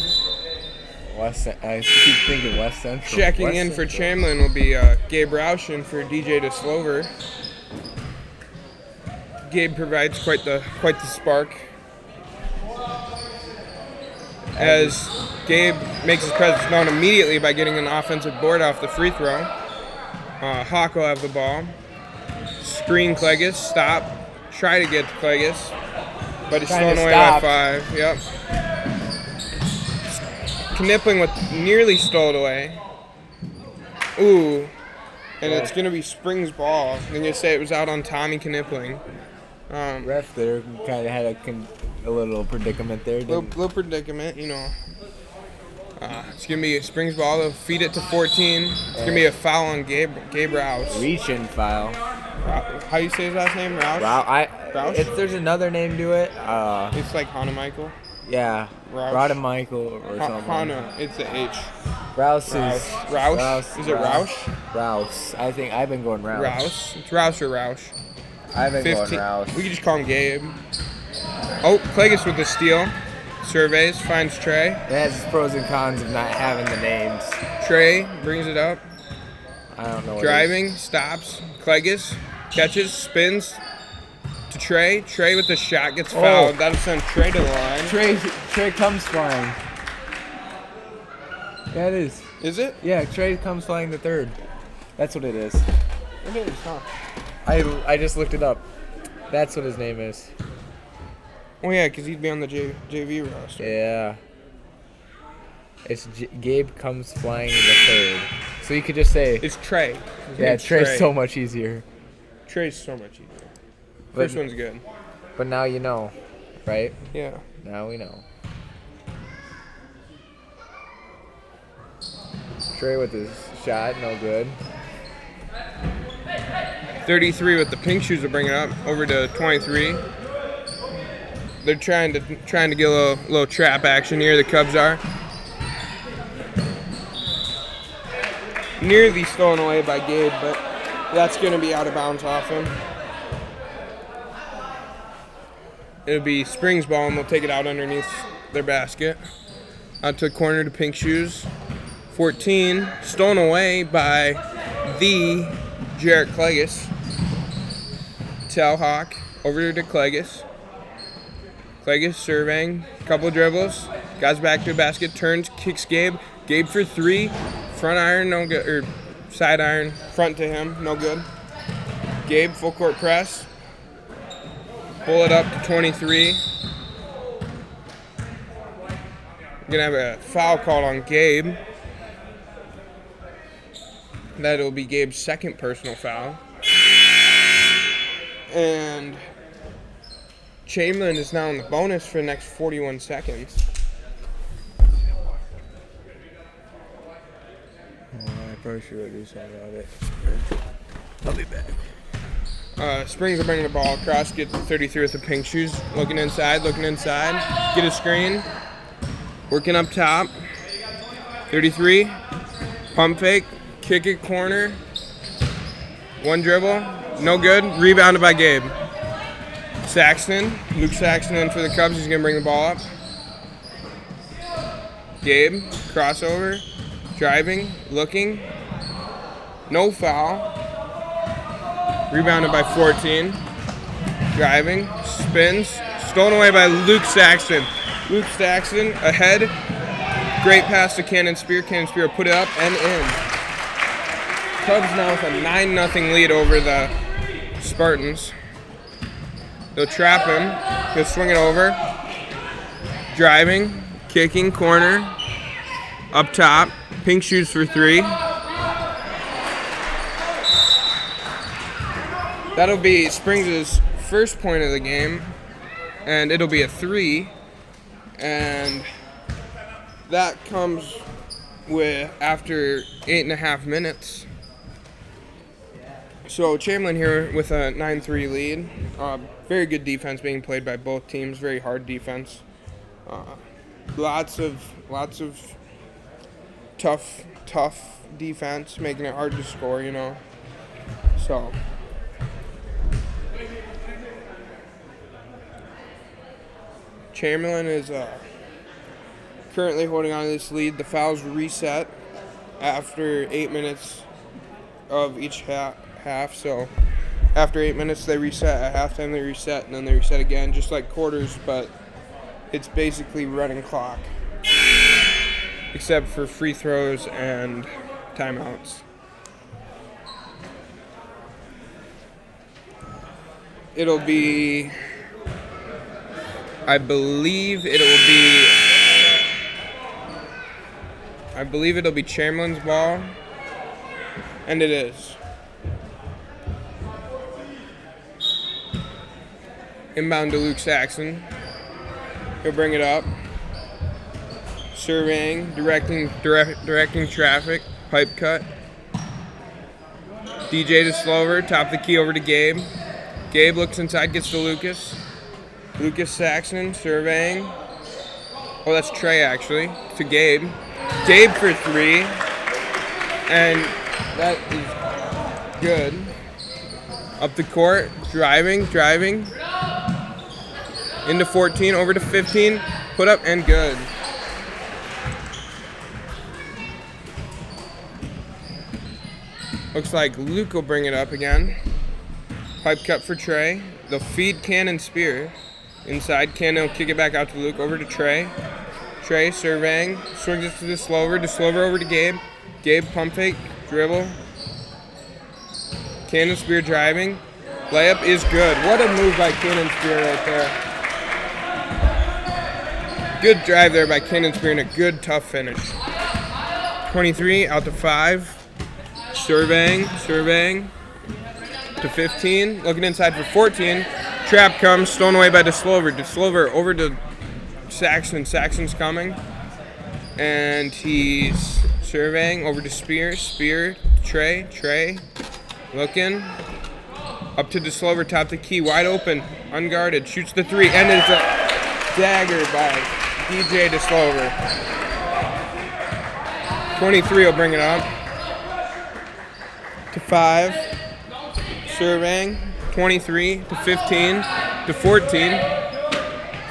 I keep thinking West Central. Checking in for Chamberlain will be Gabe Rauschen for DJ DeSlover. Gabe provides quite the spark. As Gabe makes his presence known immediately by getting an offensive board off the free throw. Hawk will have the ball. Screen Clegus, stop. Try to get to Clegus, but he's thrown away by 5. Yep. Knipling with nearly stole it away. Ooh. And it's going to be Springs ball. I'm going to say it was out on Tommy Knipling. Ref there kind of had a little predicament there. Little predicament, you know. It's going to be a Springs ball. They'll feed it to 14. It's going to be a foul on Gabe Rouse. Reach-in foul. How do you say his last name? Rouse? Rouse? If there's another name to it. It's like Hana Michael. Yeah. Rouse. Michael or something. Hana. It's the H. Rouse. Rouse. Is it Roush? Rouse. I think I've been going Rouse. Rouse. It's Rouse or Roush. I've been going Rouse. We could just call him Gabe. Oh, Clegus with the steal. Surveys, finds Trey. It has its pros and cons of not having the names. Trey brings it up. I don't know what Driving, stops. Clegus catches, spins to Trey. Trey with the shot gets fouled. That'll send Trey to the line. Trey comes flying. Yeah, it is. Is it? Yeah, Trey comes flying the third. That's what it is. It is, huh? I just looked it up. That's what his name is. Oh, yeah, because he'd be on the JV roster. Yeah. It's Gabe comes flying in the third. So you could just say... It's Trey. Trey's so much easier. Trey's so much easier. First one's good. But now you know, right? Yeah. Now we know. Trey with his shot, no good. 33 with the pink shoes will bring it up over to 23. They're trying to get a little trap action here. The Cubs are nearly stolen away by Gabe, but that's going to be out of bounds off him. It'll be Springs ball, and they'll take it out underneath their basket. Out to the corner to pink shoes. 14 stolen away by the Jarrett Clegus. Tell Hawk over to Clegus. Clegus surveying, couple dribbles, guys back to the basket, turns, kicks Gabe. Gabe for 3, front iron, no good, or side iron, front to him, no good. Gabe, full court press, pull it up to 23. We're gonna have a foul called on Gabe. That'll be Gabe's second personal foul. And Chamberlain is now in the bonus for the next 41 seconds. I probably should do something about it. I'll be back. Springs are bringing the ball across, get to 33 with the pink shoes. Looking inside, get a screen. Working up top. 33, pump fake, kick it corner. One dribble, no good. Rebounded by Gabe. Luke Saxton in for the Cubs. He's going to bring the ball up. Gabe, crossover, driving, looking. No foul. Rebounded by 14. Driving, spins, stolen away by Luke Saxton. Luke Saxton ahead. Great pass to Cannon Spear. Cannon Spear put it up and in. Cubs now with a 9-0 lead over the Spartans. They'll trap him. He'll swing it over. Driving, kicking, corner. Up top. Pink shoes for 3. That'll be Springs' first point of the game. And it'll be a 3. And that comes with after 8.5 minutes. So Chamberlain here with a 9-3 lead. Very good defense being played by both teams. Very hard defense. Lots of tough defense, making it hard to score, you know. So Chamberlain is currently holding on to this lead. The fouls reset after 8 minutes of each half. So After 8 minutes, they reset. At halftime, they reset, and then they reset again, just like quarters, but it's basically running clock, except for free throws and timeouts. It'll be, I believe it'll be Chamberlain's ball, and it is. Inbound to Luke Saxon. He'll bring it up. Surveying, directing traffic, pipe cut. DJ to Slover, top the key over to Gabe. Gabe looks inside, gets to Lucas. Lucas Saxon, surveying. Oh, that's Trey actually, to Gabe. Gabe for 3, and that is good. Up the court, driving. Into 14, over to 15, put up and good. Looks like Luke will bring it up again. Pipe cut for Trey. They'll feed Cannon Spear. Inside, Cannon will kick it back out to Luke, over to Trey. Trey surveying, swings it to the Slover over to Gabe. Gabe pump fake, dribble. Cannon Spear driving. Layup is good. What a move by Cannon Spear right there. Good drive there by Cannon Spear and a good tough finish. 23 out to 5. Surveying to 15. Looking inside for 14. Trap comes, stolen away by DeSlover. DeSlover over to Saxon. Saxon's coming. And he's surveying over to Spear. Trey. Looking. Up to DeSlover, top the key, wide open, unguarded. Shoots the 3, and it's a dagger by DJ DeSlover. 23 will bring it up. To 5. Surveying. 23 to 15 to 14.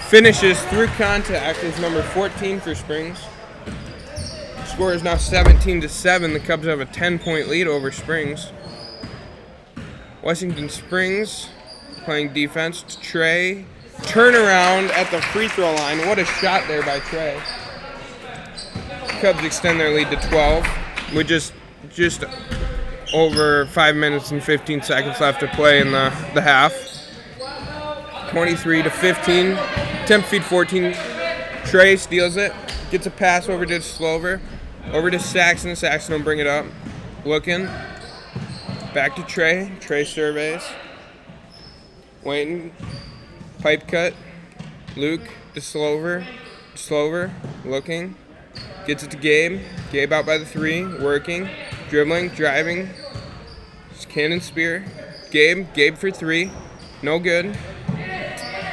Finishes through contact is number 14 for Springs. Score is now 17-7. The Cubs have a 10-point lead over Springs. Wessington Springs playing defense to Trey. Turnaround at the free throw line. What a shot there by Trey. Cubs extend their lead to 12 with just over 5 minutes and 15 seconds left to play in the half. 23 to 15. Attempt feed 14. Trey steals it. Gets a pass over to Slover. Over to Saxon. Saxon will bring it up. Looking. Back to Trey. Trey surveys. Waiting. Pipe cut. Luke to Slover. Looking. Gets it to Gabe. Gabe out by the 3. Working. Dribbling. Driving. Cannon Spear. Gabe for 3. No good.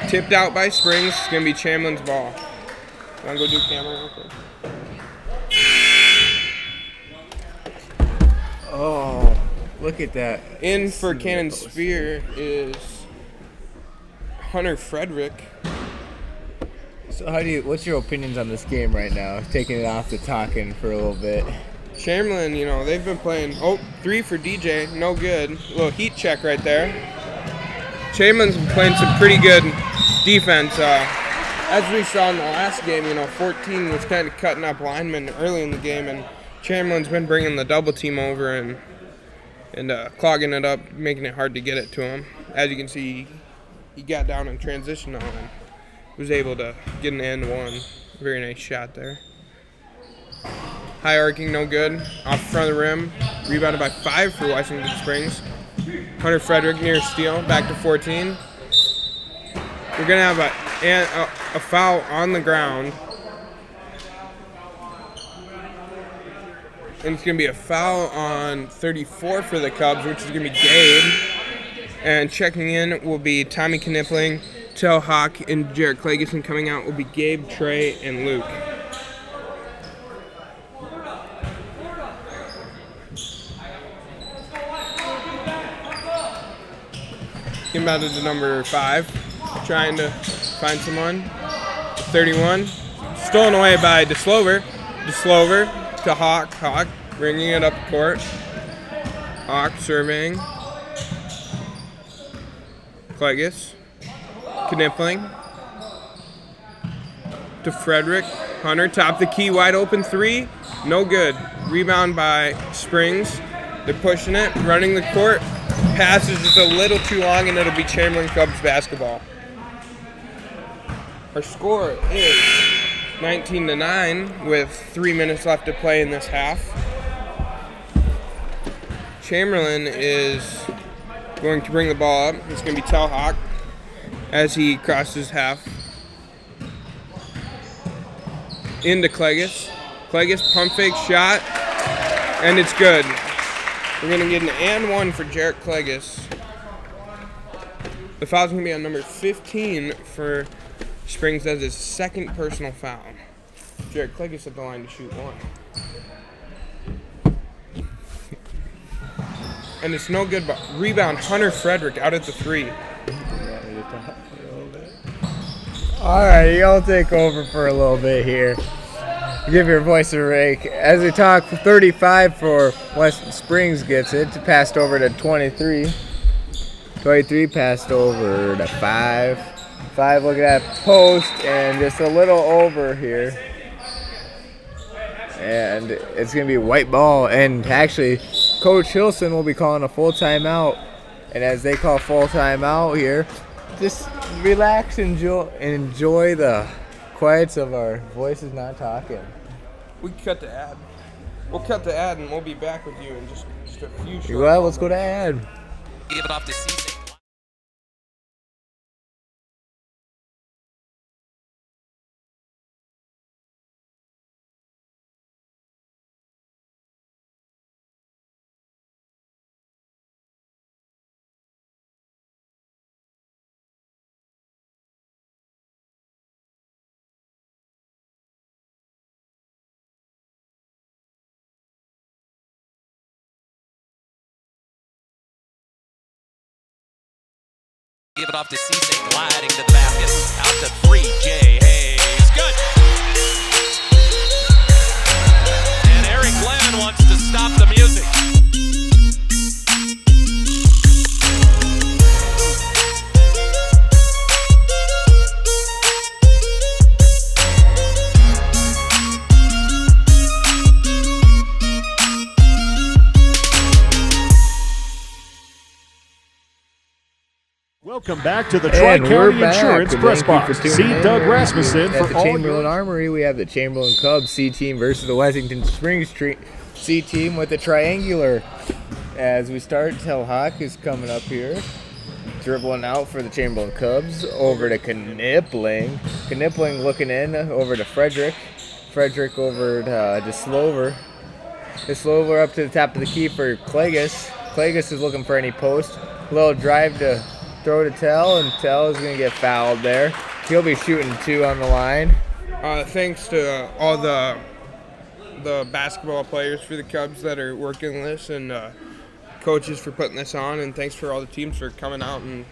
Tipped out by Springs. It's going to be Chamberlain's ball. Want to go do camera real quick? Oh, look at that. In for Cannon Spear is Hunter Frederick. So what's your opinions on this game right now? Taking it off the talking for a little bit. Chamberlain, they've been playing, 3 for DJ, no good. A little heat check right there. Chamberlain's been playing some pretty good defense. As we saw in the last game, 14 was kind of cutting up Lyman early in the game, and Chamberlain's been bringing the double team over and clogging it up, making it hard to get it to him. As you can see, he got down in transition and was able to get an end one. Very nice shot there. High arcing, no good. Off the front of the rim. Rebounded by 5 for Washington Springs. Hunter Frederick near steal. Back to 14. We're going to have a foul on the ground. And it's going to be a foul on 34 for the Cubs, which is going to be Gabe. And checking in will be Tommy Knipling, Tel Hawk, and Jarrett Clageson. Coming out will be Gabe, Trey, and Luke. Inbounded to number 5, trying to find someone. 31, stolen away by DeSlover. DeSlover to Hawk. Hawk bringing it up the court. Hawk surveying. Clegus. Knipling. To Frederick. Hunter, top the key, wide open three. No good. Rebound by Springs. They're pushing it, running the court. Pass is just a little too long, and it'll be Chamberlain Cubs basketball. Our score is 19-9 with 3 minutes left to play in this half. Chamberlain is going to bring the ball up. It's going to be Telhawk as he crosses half. Into Clegus. Clegus pump fake shot, and it's good. We're going to get an and one for Jarrett Clegus. The foul's going to be on number 15 for Springs as his second personal foul. Jarrett Clegus at the line to shoot one. And it's no good, but rebound Hunter Frederick out at the three. All right, y'all take over for a little bit here. Give your voice a rake. As we talk, 35 for West Springs gets it. Passed over to 23. 23 passed over to 5. 5, look at that post, and just a little over here. And it's going to be white ball. And actually, Coach Hilson will be calling a full timeout. And as they call full timeout here, just relax and enjoy the quiets of our voices not talking. We can cut the ad. We'll cut the ad and we'll be back with you in just a few short Well, let's go to ad. Give it off to season. Give it off to Cisse, gliding to the basket. Out to 3, Jay Hayes. Good. And Eric Glenn wants to stop the music. Welcome back to the Tri-County Insurance Press Box. See Doug Rasmussen for the all Chamberlain Armory. We have the Chamberlain Cubs C team versus the Wessington Springs C team with the triangular. As we start, Telhawk is coming up here, dribbling out for the Chamberlain Cubs over to Knipling. Knipling looking in over to Frederick. Frederick over to DeSlover. DeSlover up to the top of the key for Clegus. Clegus is looking for any post. Little drive to throw to Tell, and Tell is going to get fouled there. He'll be shooting 2 on the line. Thanks to all the basketball players for the Cubs that are working this, and coaches for putting this on, and thanks for all the teams for coming out and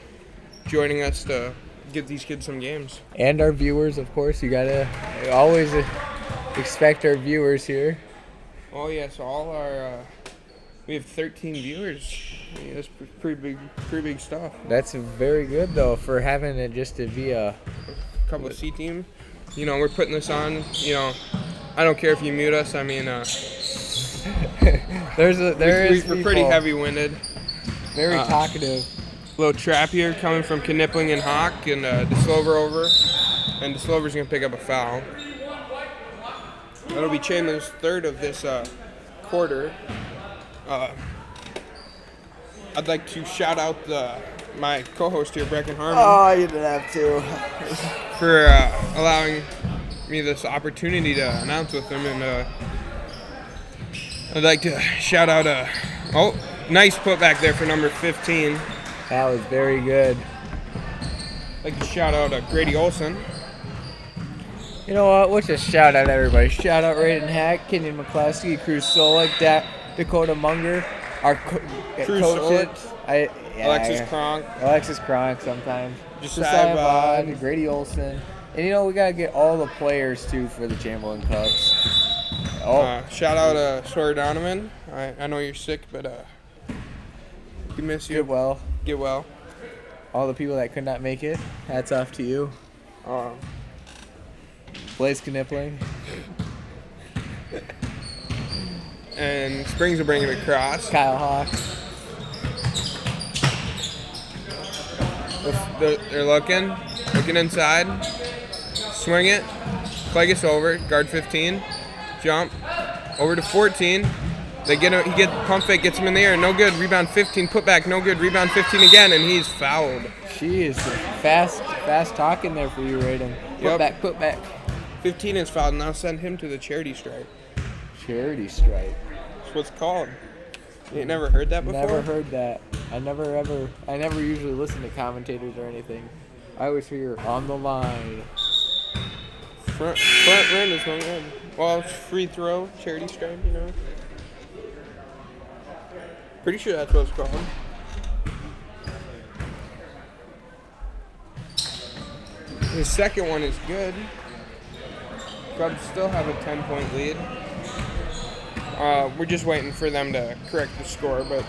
joining us to get these kids some games. And our viewers, of course. You got to always expect our viewers here. Oh, yes, all our... we have 13 viewers. Yeah, that's pretty big stuff. That's very good, though, for having it just to be a couple of C team. You know, we're putting this on. You know, I don't care if you mute us. I mean, we're pretty heavy-winded. Very talkative. Little trap here coming from Knipling and Hawk, and DeSlover over, and DeSlover's gonna pick up a foul. That'll be Chamberlain's third of this quarter. I'd like to shout out my co-host here, Brecken Harmon. Oh, you didn't have to. For allowing me this opportunity to announce with him. And I'd like to shout out nice putback there for number 15. That was very good. I'd like to shout out Grady Olson. You know what? Let's just shout out everybody. Shout out Raiden Hack, Kenyon McCluskey, Cruz Solik, Dakota Munger, our coaches. Alexis Kronk sometimes. Josiah Vaughn, Grady Olson. And you know, we got to get all the players too for the Chamberlain Cubs. Shout out Sawyer Donovan. I know you're sick, but we miss you. Get well. Get well. all the people that could not make it, hats off to you. Blaze Knipling. And Springs will bring it across. Kyle Hawk. They're looking inside. Swing it. Clay gets over. Guard 15. Jump. Over to 14. He pump fake, gets him in the air. No good. Rebound 15. Put back. No good. Rebound 15 again, and he's fouled. She is fast talking there for you, Raiden. Put back. 15 is fouled. Now send him to the charity stripe. Charity stripe. That's what it's called. You ain't never heard that before? Never heard that. I never usually listen to commentators or anything. I always hear on the line. Front rim is going in. Well, it's free throw, charity stripe, you know. Pretty sure that's what it's called. The second one is good. Cubs still have a 10-point lead. We're just waiting for them to correct the score, but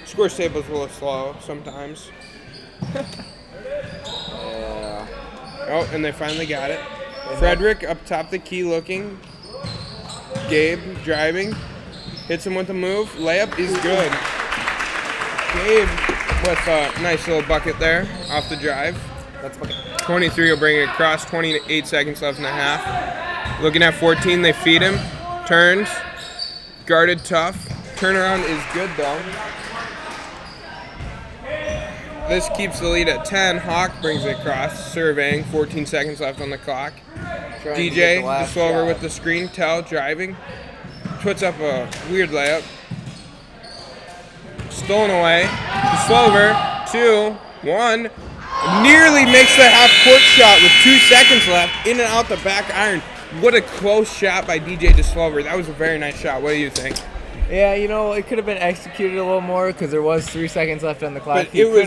score table's a little slow sometimes. Yeah. Oh, and they finally got it. Frederick up top the key looking. Gabe driving. Hits him with a move. Layup is good. Gabe with a nice little bucket there off the drive. That's bucket. 23 will bring it across. 28 seconds left in the half. Looking at 14, they feed him. Turns. Guarded tough. Turnaround is good though. This keeps the lead at 10. Hawk brings it across. Surveying. 14 seconds left on the clock. DJ Slover with the screen. Tell driving. Puts up a weird layup. Stolen away. Slover. 2-1. Nearly makes the half-court shot with 2 seconds left. In and out the back iron. What a close shot by DJ DeSlover. That was a very nice shot. What do you think? Yeah, you know, it could have been executed a little more because there was 3 seconds left on the clock. But it was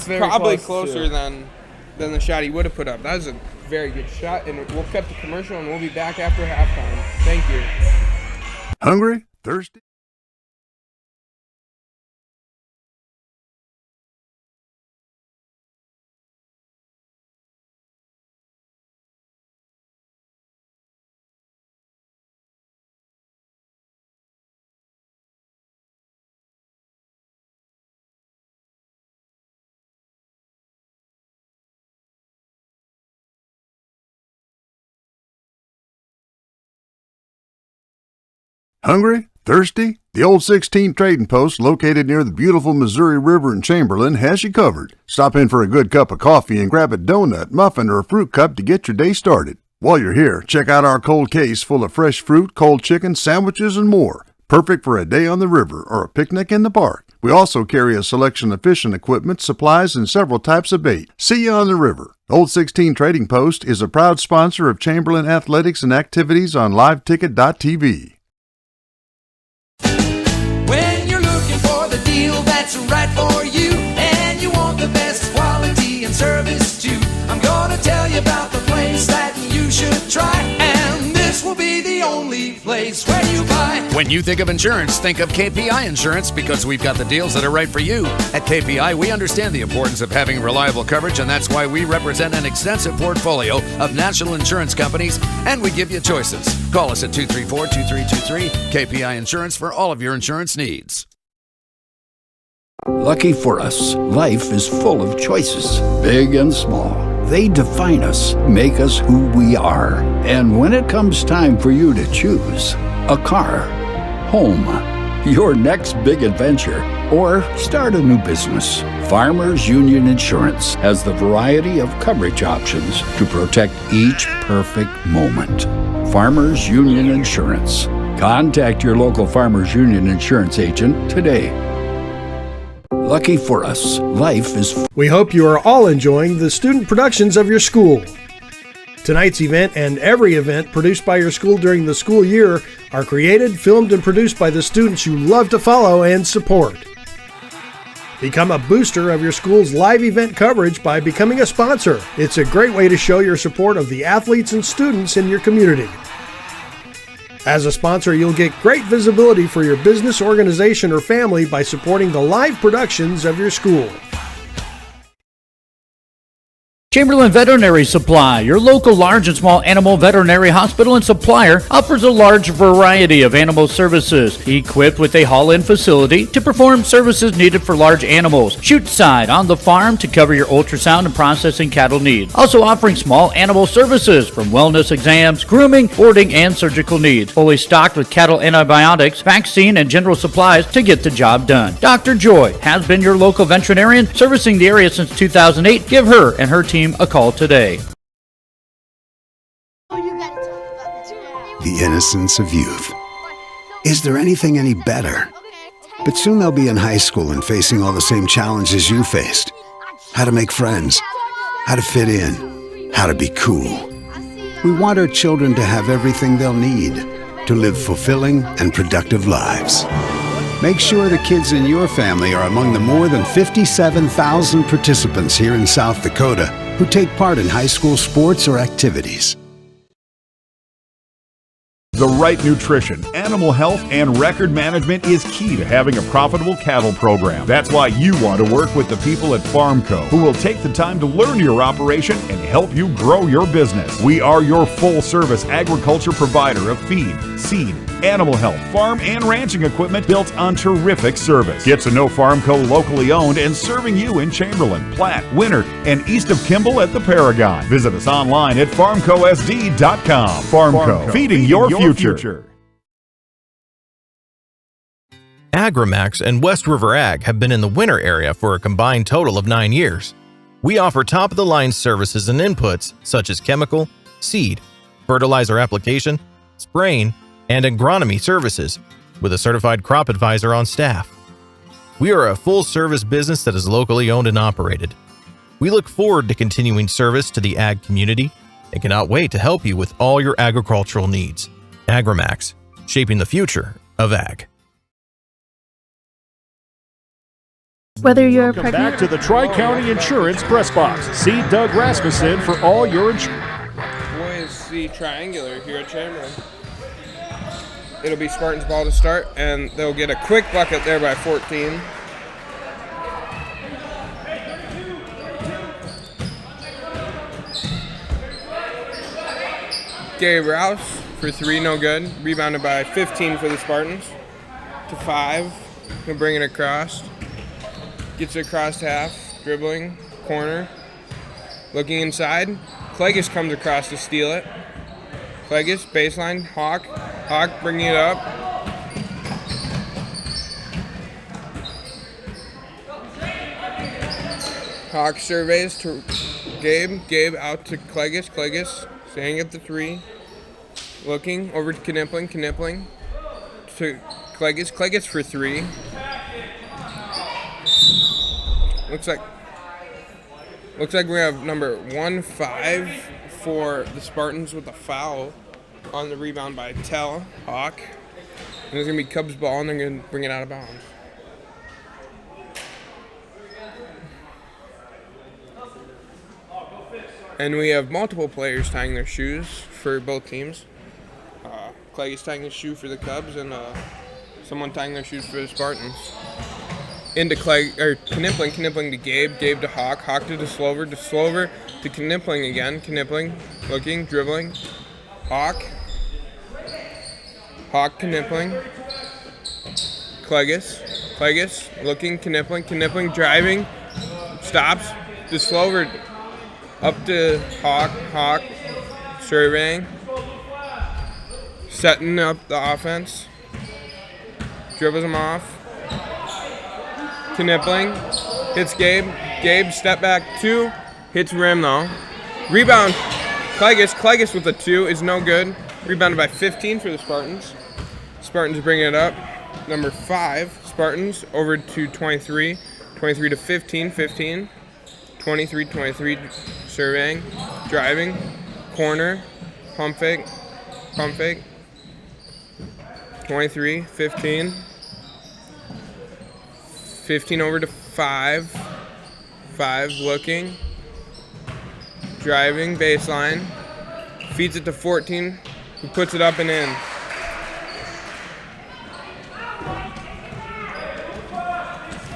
very probably closer than the shot he would have put up. That was a very good shot, and we'll cut the commercial, and we'll be back after halftime. Thank you. Hungry? Thirsty? Hungry? Thirsty? The Old 16 Trading Post, located near the beautiful Missouri River in Chamberlain, has you covered. Stop in for a good cup of coffee and grab a donut, muffin, or a fruit cup to get your day started. While you're here, check out our cold case full of fresh fruit, cold chicken, sandwiches, and more. Perfect for a day on the river or a picnic in the park. We also carry a selection of fishing equipment, supplies, and several types of bait. See you on the river. Old 16 Trading Post is a proud sponsor of Chamberlain Athletics and Activities on LiveTicket.tv. When you're looking for the deal that's right for you, and you want the best quality and service too, I'm gonna tell you about the place that you should try, and this will be the only place where you buy. When you think of insurance, think of KPI Insurance, because we've got the deals that are right for you. At KPI, we understand the importance of having reliable coverage, and that's why we represent an extensive portfolio of national insurance companies, and we give you choices. Call us at 234-2323, KPI Insurance, for all of your insurance needs. Lucky for us, life is full of choices, big and small. They define us, make us who we are. And when it comes time for you to choose a car, home, your next big adventure, or start a new business, Farmers Union Insurance has the variety of coverage options to protect each perfect moment. Farmers Union Insurance. Contact your local Farmers Union Insurance agent today. Lucky for us, life is... We hope you are all enjoying the student productions of your school. Tonight's event and every event produced by your school during the school year are created, filmed, and produced by the students you love to follow and support. Become a booster of your school's live event coverage by becoming a sponsor. It's a great way to show your support of the athletes and students in your community. As a sponsor, you'll get great visibility for your business, organization, or family by supporting the live productions of your school. Chamberlain Veterinary Supply, your local large and small animal veterinary hospital and supplier, offers a large variety of animal services, equipped with a haul-in facility to perform services needed for large animals, chute side on the farm to cover your ultrasound and processing cattle needs. Also offering small animal services from wellness exams, grooming, boarding, and surgical needs. Fully stocked with cattle antibiotics, vaccine, and general supplies to get the job done. Dr. Joy has been your local veterinarian, servicing the area since 2008. Give her and her team a call today. The innocence of youth. Is there anything any better? But soon they'll be in high school and facing all the same challenges you faced. How to make friends, how to fit in, how to be cool. We want our children to have everything they'll need to live fulfilling and productive lives. Make sure the kids in your family are among the more than 57,000 participants here in South Dakota who take part in high school sports or activities. The right nutrition, animal health, and record management is key to having a profitable cattle program. That's why you want to work with the people at FarmCo, who will take the time to learn your operation and help you grow your business. We are your full-service agriculture provider of feed, seed, animal health, farm, and ranching equipment built on terrific service. Get to know FarmCo locally owned and serving you in Chamberlain, Platte, Winter, and east of Kimball at the Paragon. Visit us online at farmcosd.com. FarmCo, feeding your future. Agrimax and West River Ag have been in the Winter area for a combined total of 9 years. We offer top-of-the-line services and inputs such as chemical, seed, fertilizer application, spraying, and agronomy services, with a certified crop advisor on staff. We are a full-service business that is locally owned and operated. We look forward to continuing service to the ag community and cannot wait to help you with all your agricultural needs. Agrimax, shaping the future of ag. Whether you're Welcome back to the Tri-County Insurance Press Box. See Doug Rasmussen for all your insurance. Boys the triangular here at Chamberlain. It'll be Spartans' ball to start, and they'll get a quick bucket there by 14. Gabe Rouse for 3, no good. Rebounded by 15 for the Spartans. To 5, he'll bring it across. Gets it across half, dribbling, corner. Looking inside, Clegis comes across to steal it. Clegis, baseline, Hawk bringing it up. Hawk surveys to Gabe out to Clegis, staying at the 3. Looking over to Knipling to Clegis for 3. Looks like we have number 1-5 for the Spartans with a foul on the rebound by Hawk. And it's going to be Cubs ball, and they're going to bring it out of bounds. And we have multiple players tying their shoes for both teams. Clegg tying his shoe for the Cubs, and someone tying their shoes for the Spartans. Into Knipling to Gabe to Hawk to DeSlover to Knipling again. Knipling looking, dribbling. Hawk Knipling. Clegis looking, Knipling driving. Stops. DeSlover up to Hawk surveying. Setting up the offense. Dribbles him off. Knipling hits Gabe. Gabe step back 2. Hits rim though. Rebound. Clegis with a 2 is no good. Rebounded by 15 for the Spartans. Spartans bring it up. Number 5, Spartans over to 23. 23 to 15. 23 surveying. Driving. Corner. Pump fake. 23, 15. 15 over to 5. 5 looking. Driving, baseline. Feeds it to 14. Who puts it up and in.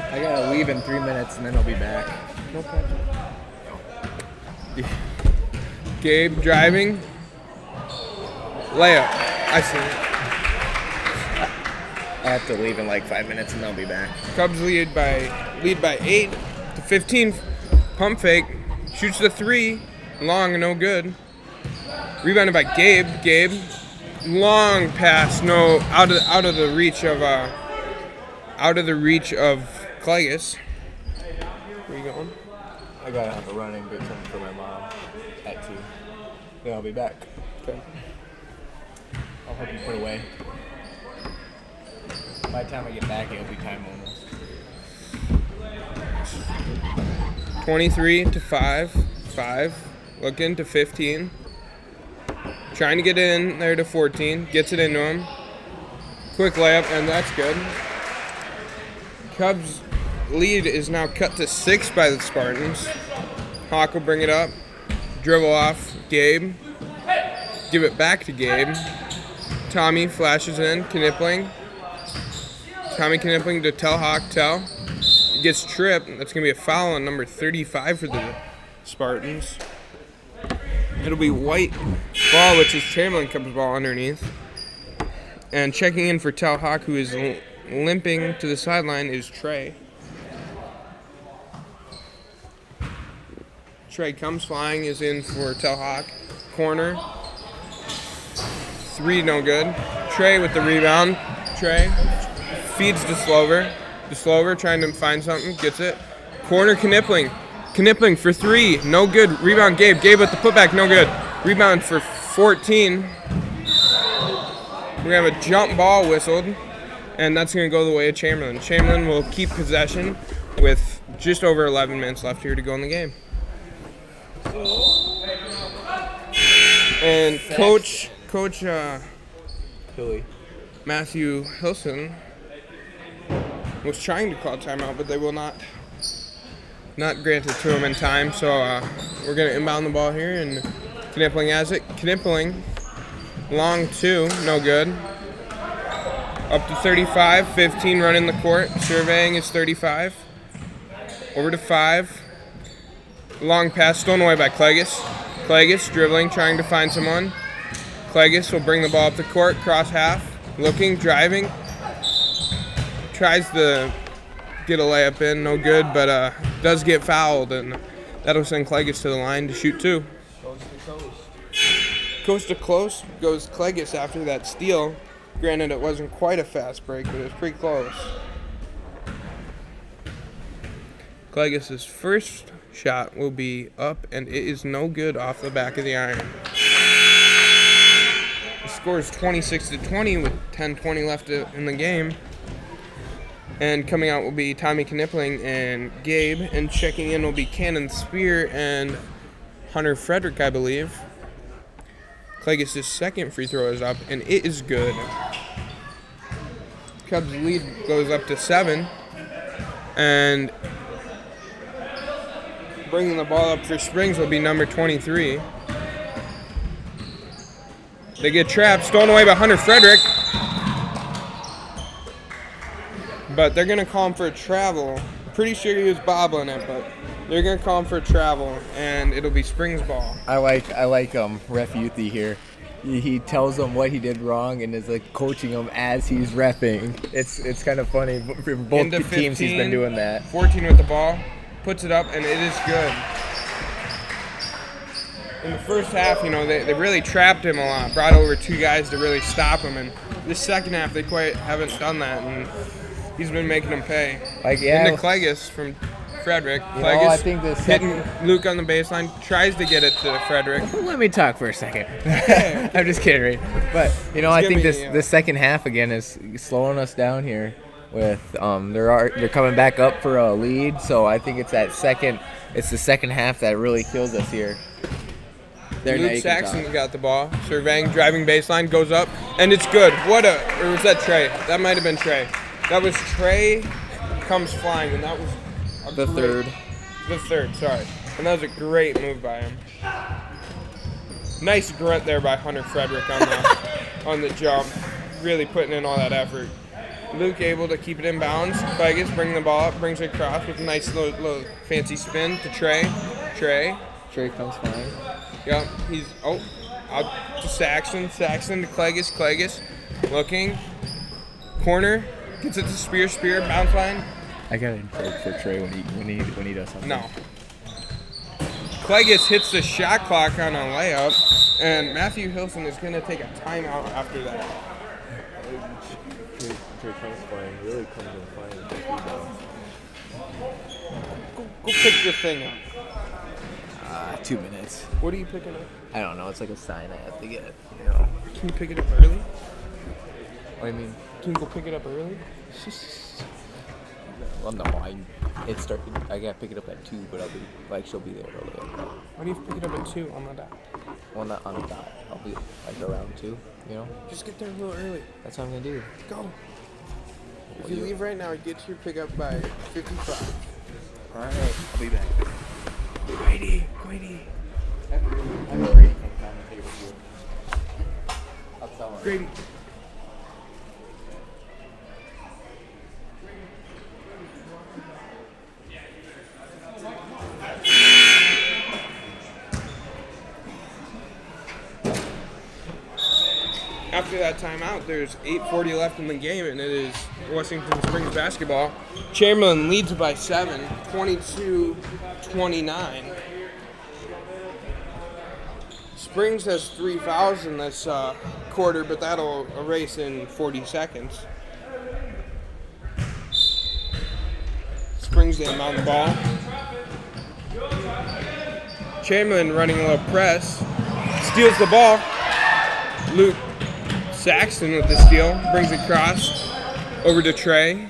I gotta leave in 3 minutes and then I'll be back. No problem. Gabe driving. Layup. I see it. I have to leave in like 5 minutes and they'll be back. Cubs lead by 8 to 15. Pump fake. Shoots the 3. Long and no good. Rebounded by Gabe. Gabe. Long pass. No, out of the reach of Clegus. Where you going? I gotta have a run and get something for my mom at 2. Then I'll be back. Okay. I'll help you put away. By the time I get back, it'll be time almost. 23 to 5. 5. Looking to 15. Trying to get it in there to 14. Gets it into him. Quick layup, and that's good. Cubs lead is now cut to 6 by the Spartans. Hawk will bring it up. Dribble off Gabe. Give it back to Gabe. Tommy flashes in. Knipling. Tommy Knipling to tell Hawk. Tell. Gets tripped. That's going to be a foul on number 35 for the Spartans. It'll be white ball, which is Chamberlain Cubs ball underneath. And checking in for Tell Hawk, who is limping to the sideline, is Trey. Trey comes flying, is in for Tell Hawk. Corner. 3, no good. Trey with the rebound. Trey feeds to Slover. To Slover trying to find something. Gets it. Corner Knipling. Knipling for 3. No good. Rebound Gabe. Gabe with the putback. No good. Rebound for 14. We're going to have a jump ball whistled. And that's going to go the way of Chamberlain. Chamberlain will keep possession with just over 11 minutes left here to go in the game. And Coach Matthew Hilson was trying to call timeout, but they will not grant it to him in time. So we're going to inbound the ball here, and Knipling has it. Knipling, long 2, no good. Up to 35, 15 running the court. Surveying is 35. Over to 5. Long pass stolen away by Clegus. Clegus dribbling, trying to find someone. Clegus will bring the ball up the court, cross half. Looking, driving. Tries to get a layup in, no good, but does get fouled, and that'll send Clegus to the line to shoot 2. Coast to close goes Clegus after that steal. Granted, it wasn't quite a fast break, but it was pretty close. Clegus' first shot will be up, and it is no good off the back of the iron. The score is 26-20 with 10:20 left in the game. And coming out will be Tommy Knipling and Gabe, and checking in will be Cannon Spear and Hunter Frederick, I believe. Clegus' second free throw is up, and it is good. Cubs' lead goes up to 7, and bringing the ball up for Springs will be number 23. They get trapped, stolen away by Hunter Frederick. But they're going to call him for a travel. Pretty sure he was bobbling it, but they're going to call him for a travel, and it'll be Springs ball. I like Ref Youthy here. He tells them what he did wrong and is like coaching them as he's reffing. It's kind of funny. For both Into 15, teams, he's been doing that. 14 with the ball, puts it up, and it is good. In the first half, they really trapped him a lot, brought over 2 guys to really stop him, and this second half they quite haven't done that, and he's been making them pay. Into Clegus from Frederick. Clegus I think this hitting Luke on the baseline, tries to get it to Frederick. Let me talk for a second. I'm just kidding, but I think the second half again is slowing us down here. With they're coming back up for a lead, so I think it's the second half that really kills us here. Luke Saxon got the ball, surveying, driving baseline, goes up, and it's good. Or was that Trey? That might have been Trey. That was Trey comes flying, and that was the third. The third, sorry. And that was a great move by him. Nice grunt there by Hunter Frederick on the jump. Really putting in all that effort. Luke able to keep it in bounds. Clegus bringing the ball up, brings it across with a nice little fancy spin to Trey. Trey Trey comes flying. Yep, he's out to Saxon to Clegus, looking, corner, gets it to Spear, bounce line. I got it for Trey when he does something. No. Clegus hits the shot clock on a layup, and Matthew Hilson is going to take a timeout after that. Trey comes flying, really comes in flying with those rebounds. Go pick your thing up. 2 minutes. What are you picking up? I don't know. It's like a sign I have to get. Can you pick it up early? What do you mean? Can you go pick it up early? Well, no. I gotta pick it up at 2, but she'll be there early. Why do you pick it up at 2 on the dot? Well, not on the dot. I'll be around 2. Just get there a little early. That's what I'm gonna do. Go. If you leave right now, get to your pickup by 55. All right. I'll be back. Grady. I'm Grady. I'll tell him. Grady. After that timeout, there's 8:40 left in the game, and it is Wessington Springs basketball. Chamberlain leads by 7, 22-29. Springs has 3 fouls in this quarter, but that'll erase in 40 seconds. Springs didn't mount the ball. Chamberlain running a little press, steals the ball. Luke Saxton with the steal, brings it across over to Trey.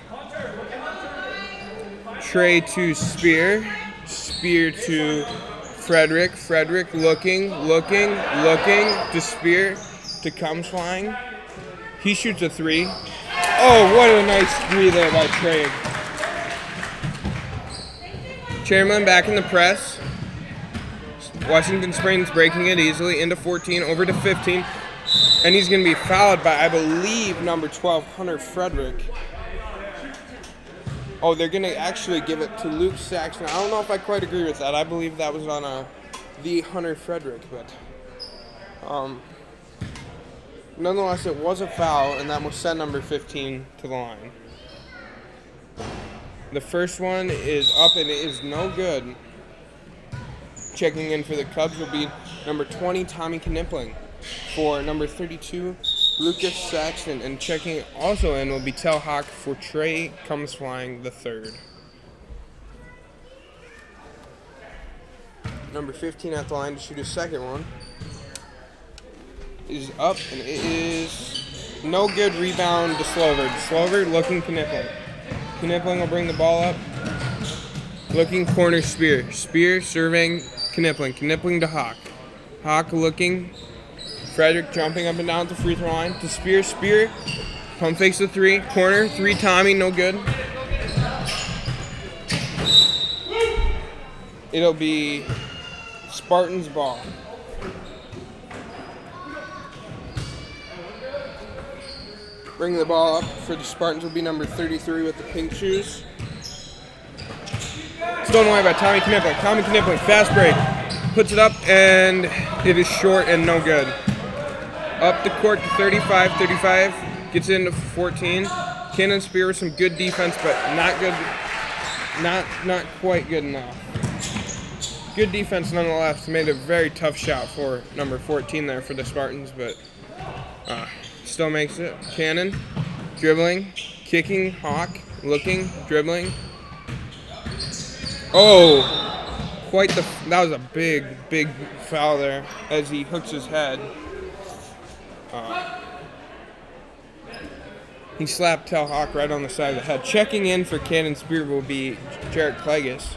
Trey to Spear to Frederick. Frederick looking to Spear to comes flying. He shoots a 3. Oh, what a nice 3 there by Trey. Chamberlain back in the press. Washington Springs breaking it easily into 14, over to 15. And he's going to be fouled by, I believe, number 12, Hunter Frederick. Oh, they're going to actually give it to Luke Saxton. I don't know if I quite agree with that. I believe that was on the Hunter Frederick, but nonetheless, it was a foul, and that will send number 15 to the line. The first one is up, and it is no good. Checking in for the Cubs will be number 20, Tommy Knipling. For number 32, Lucas Saxton, and checking also in will be Tel Hawk for Trey comes flying the third. Number 15 at the line to shoot his second one is up, and it is no good. Rebound to Slover. Slover looking Knipling. Knipling will bring the ball up. Looking corner Spear. Spear serving Knipling. Knipling to Hawk. Hawk looking. Frederick jumping up and down at the free throw line to Spear. Spear pump fakes the 3. Corner 3. Tommy, no good. It'll be Spartans ball. Bringing the ball up for the Spartans will be number 33 with the pink shoes. Stolen away by Tommy Knipling. Tommy Knipling, fast break. Puts it up, and it is short and no good. Up the court to 35. Gets into 14. Cannon Spear with some good defense, but not good. Not quite good enough. Good defense nonetheless. Made a very tough shot for number 14 there for the Spartans, but still makes it. Cannon, dribbling, kicking, Hawk, looking, dribbling. Oh, that was a big foul there as he hooks his head. He slapped Tel Hawk right on the side of the head. Checking in for Cannon Spear will be Jarrett Clegus.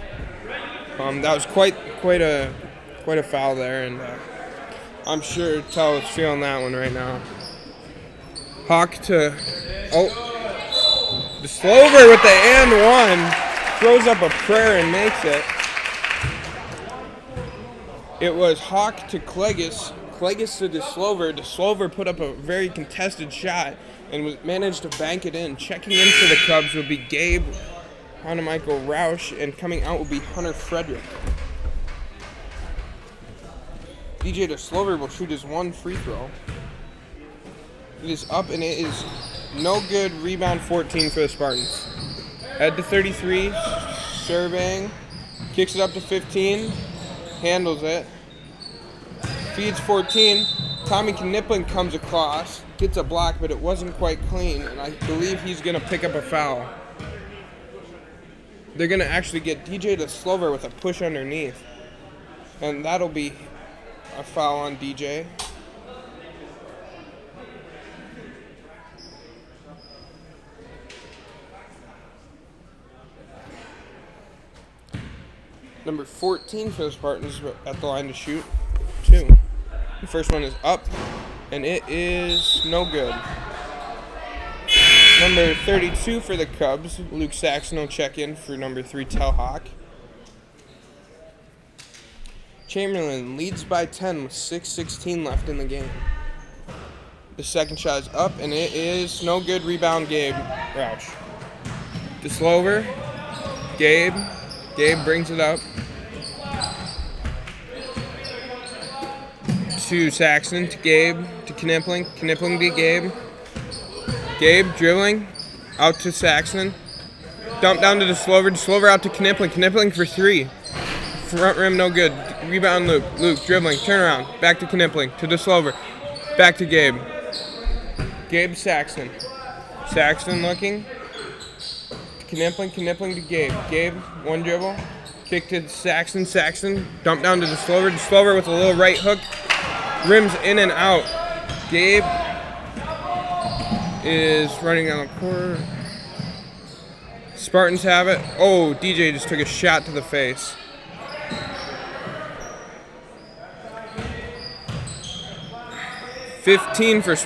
That was quite a foul there, and I'm sure Tel is feeling that one right now. Hawk to the Slover with the and one, throws up a prayer and makes it. It was Hawk to Clegus. Clegus to DeSlover. DeSlover put up a very contested shot and managed to bank it in. Checking in for the Cubs will be Gabe Hanamichael Roush, and coming out will be Hunter Frederick. DJ DeSlover will shoot his one free throw. It is up and it is no good. Rebound 14 for the Spartans. Head to 33, serving, kicks it up to 15, handles it, feeds 14. Tommy Knipling comes across, gets a block, but it wasn't quite clean, and I believe he's going to pick up a foul. They're going to actually get DJ DeSlover with a push underneath, and that'll be a foul on DJ. Number 14 for the Spartans at the line to shoot. 2. The first one is up, and it is no good. Number 32 for the Cubs, Luke Saxon will check in for number 3, Tel Hawk. Chamberlain leads by 10 with 6:16 left in the game. The second shot is up, and it is no good. Rebound, Gabe Roush. DeSlover, Gabe brings it up to Saxon, to Gabe, to Knipling to Gabe. Gabe dribbling out to Saxon. Dump down to DeSlover out to Knipling for 3. Front rim, no good. Rebound, Luke dribbling, turn around, back to Knipling, to DeSlover, back to Gabe. Gabe, Saxon looking. Knipling to Gabe. Gabe, one dribble. Kick to Saxon. Dump down to DeSlover with a little right hook. Rims in and out. Gabe is running down the corner. Spartans have it. Oh, DJ just took a shot to the face. $15 for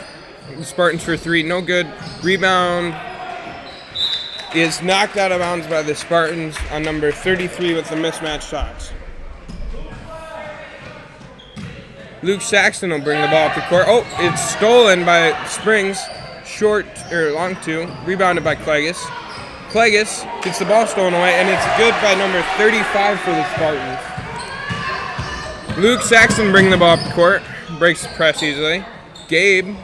Spartans for 3. No good. Rebound is knocked out of bounds by the Spartans on number 33 with the mismatched shots. Luke Saxton will bring the ball up the court. Oh, it's stolen by Springs. Long 2. Rebounded by Clegus. Clegus gets the ball stolen away, and it's good by number 35 for the Spartans. Luke Saxton bringing the ball up the court. Breaks the press easily. Gabe,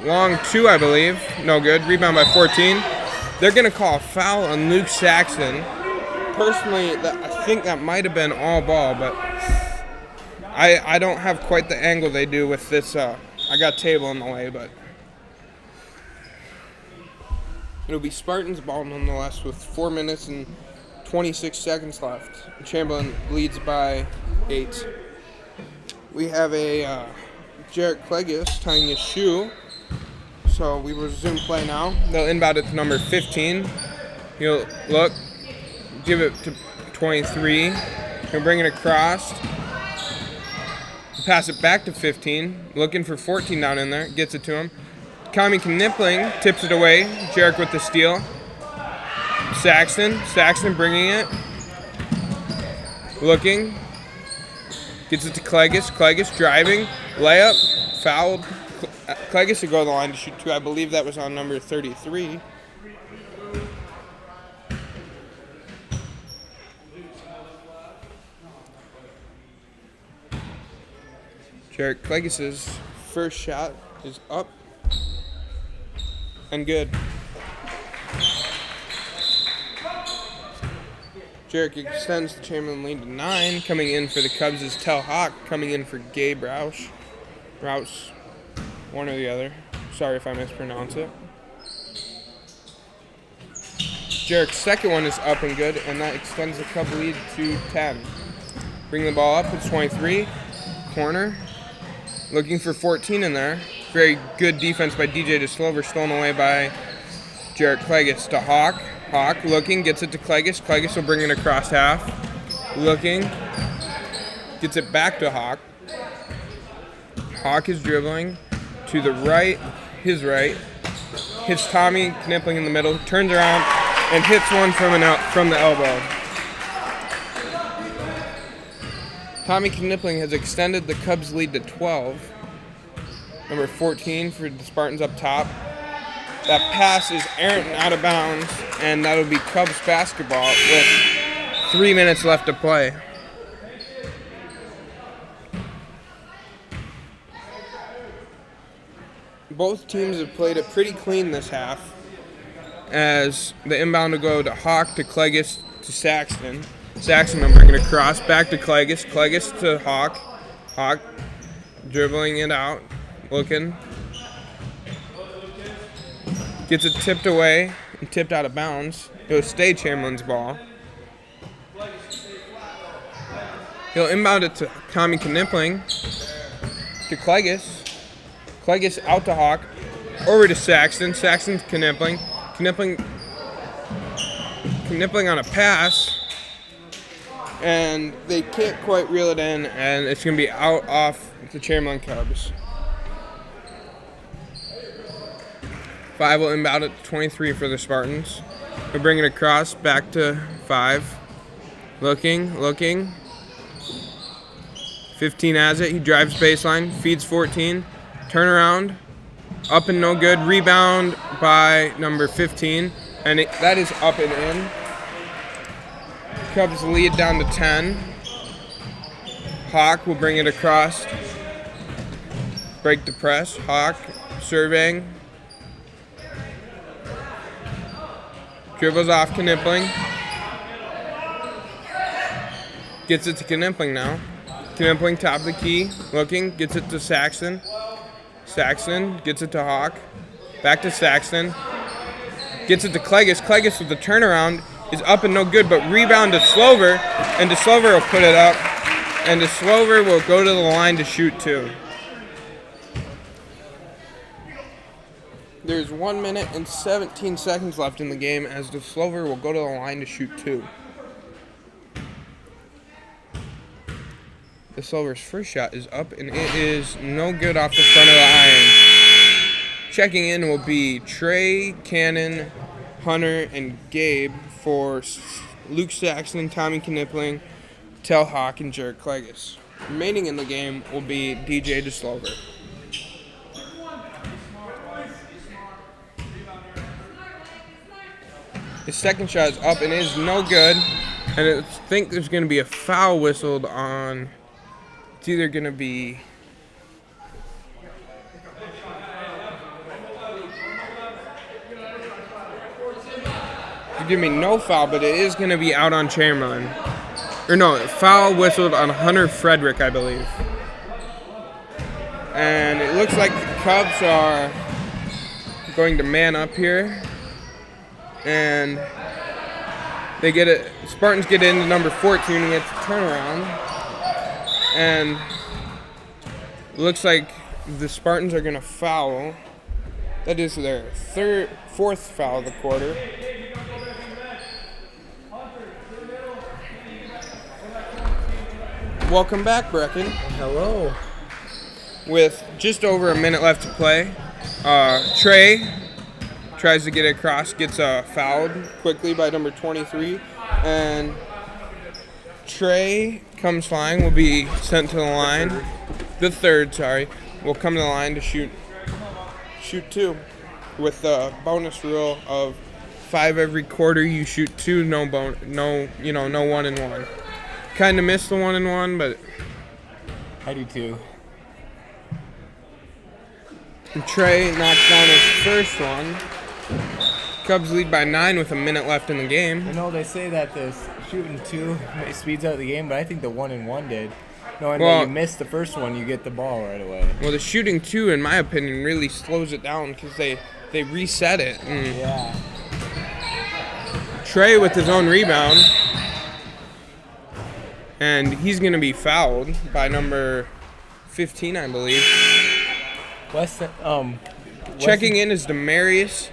long 2, I believe. No good. Rebound by 14. They're going to call a foul on Luke Saxton. Personally, I think that might have been all ball, but I don't have quite the angle they do with this. I got table in the way, but it'll be Spartans ball nonetheless with 4 minutes and 26 seconds left. Chamberlain leads by 8. We have a Jarrett Clegus tying his shoe. So we resume play now. They'll inbound it to number 15. He'll look, give it to 23. He'll bring it across. Pass it back to 15. Looking for 14 down in there. Gets it to him. Tommy Knipling tips it away. Jarrett with the steal. Saxton bringing it. Looking. Gets it to Clegus. Clegus driving. Layup. Fouled. Clegus will go to the line to shoot 2. I believe that was on number 33. Jarrett Clegus's first shot is up and good. Jarrett extends the Chamberlain lead to 9. Coming in for the Cubs is Tel Hawk. Coming in for Gabe Roush. One or the other. Sorry if I mispronounce it. Jarrett's second one is up and good, and that extends the Cub lead to 10. Bring the ball up. It's 23. Corner. Looking for 14 in there. Very good defense by DJ DeSlover, stolen away by Jarrett Clegus to Hawk. Hawk looking, gets it to Clegus. Clegus will bring it across half. Looking. Gets it back to Hawk. Hawk is dribbling to the right, his right. Hits Tommy Knipling in the middle. Turns around and hits one from the elbow. Tommy Knipling has extended the Cubs' lead to 12. Number 14 for the Spartans up top. That pass is errant and out of bounds, and that'll be Cubs basketball with 3 minutes left to play. both teams have played it pretty clean this half, as the inbound will go to Hawk, to Clegus, to Saxton. Saxton will bring it across, back to Clegus, Clegus to Hawk. Hawk dribbling it out, looking. Gets it tipped away and tipped out of bounds. It'll stay Chamberlain's ball. He'll inbound it to Tommy Knipling, to Clegus. Clegus out to Hawk, over to Saxton. Saxton to Knipling. Knipling on a pass, and they can't quite reel it in, and it's going to be out off the Chamberlain Cubs. 5 will inbound it to 23 for the Spartans. We'll bring it across, back to 5. Looking. 15 has it. He drives baseline, feeds 14. Turnaround, up and no good. Rebound by number 15, and that is up and in. Cubs lead down to 10. Hawk will bring it across. Break the press. Hawk surveying. Dribbles off Knipling. Gets it to Knipling now. Knipling top of the key. Looking. Gets it to Saxton. Saxton gets it to Hawk. Back to Saxton. Gets it to Clegus. Clegus with the turnaround is up and no good, but rebound to Slover. And DeSlover will put it up. And DeSlover will go to the line to shoot 2. There's 1 minute and 17 seconds left in the game as DeSlover will go to the line to shoot 2. DeSlover's first shot is up and it is no good off the front of the iron. Checking in will be Trey, Cannon, Hunter, and Gabe for Luke Saxton, Tommy Knipling, Tel Hawk, and Jared Clegus. Remaining in the game will be DJ DeSlover. His second shot is up and is no good. And I think there's going to be a foul whistled on. It's either going to be. There's going to be no foul, but it is going to be out on Chamberlain. Or no, foul whistled on Hunter Frederick, I believe. And it looks like the Cubs are going to man up here. And they get it. Spartans get into number 14 and gets a turnaround. And it looks like the Spartans are going to foul. That is their fourth foul of the quarter. Welcome back, Brecken. Hello. With just over a minute left to play, Trey tries to get it across, gets fouled quickly by number 23, and Trey comes flying, will be sent to the line. The third, will come to the line to shoot 2, with the bonus rule of 5 every quarter. You shoot 2, no 1-and-1. Kind of missed the 1-and-1, but I do too. And Trey knocks down his first one. Cubs lead by 9 with a minute left in the game. You know, they say that the shooting 2 speeds out the game, but I think the 1-and-1 did. Knowing that you miss the first one, you get the ball right away. Well, the shooting 2, in my opinion, really slows it down because they reset it. Yeah. Trey with his own rebound. And he's going to be fouled by number 15, I believe. Checking in is Demarius.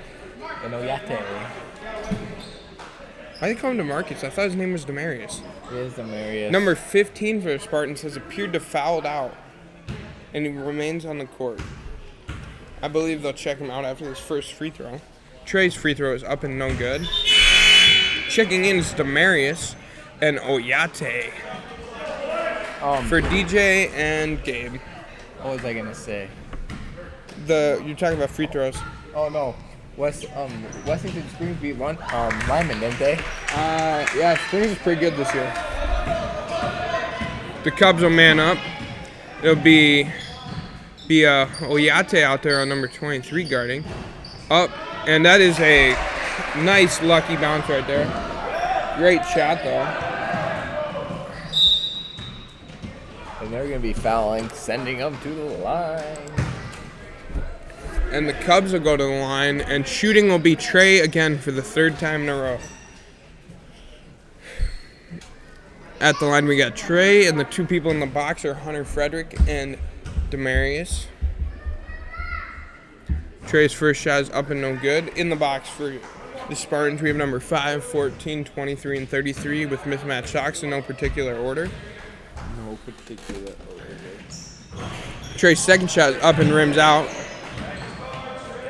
I call him DeMarcus. I thought his name was Demarius. It is Demarius. Number 15 for the Spartans has appeared to fouled out, and he remains on the court. I believe they'll check him out after his first free throw. Trey's free throw is up and no good. Checking in is Demarius and Oyate for DJ and Gabe. What was I going to say? You're talking about free throws. Oh, no. Wessington Springs beat Lyman, didn't they? Yeah, Springs is pretty good this year. The Cubs will man up. It'll be be Oyate out there on number 23 guarding. Up, and that is a nice lucky bounce right there. Great shot though. And they're going to be fouling, sending them to the line. And the Cubs will go to the line, and shooting will be Trey again for the third time in a row. At the line we got Trey, and the two people in the box are Hunter Frederick and Demarius. Trey's first shot is up and no good. In the box for the Spartans, we have number 5, 14, 23, and 33 with mismatched socks in no particular order. No particular order. Trey's second shot is up and rims out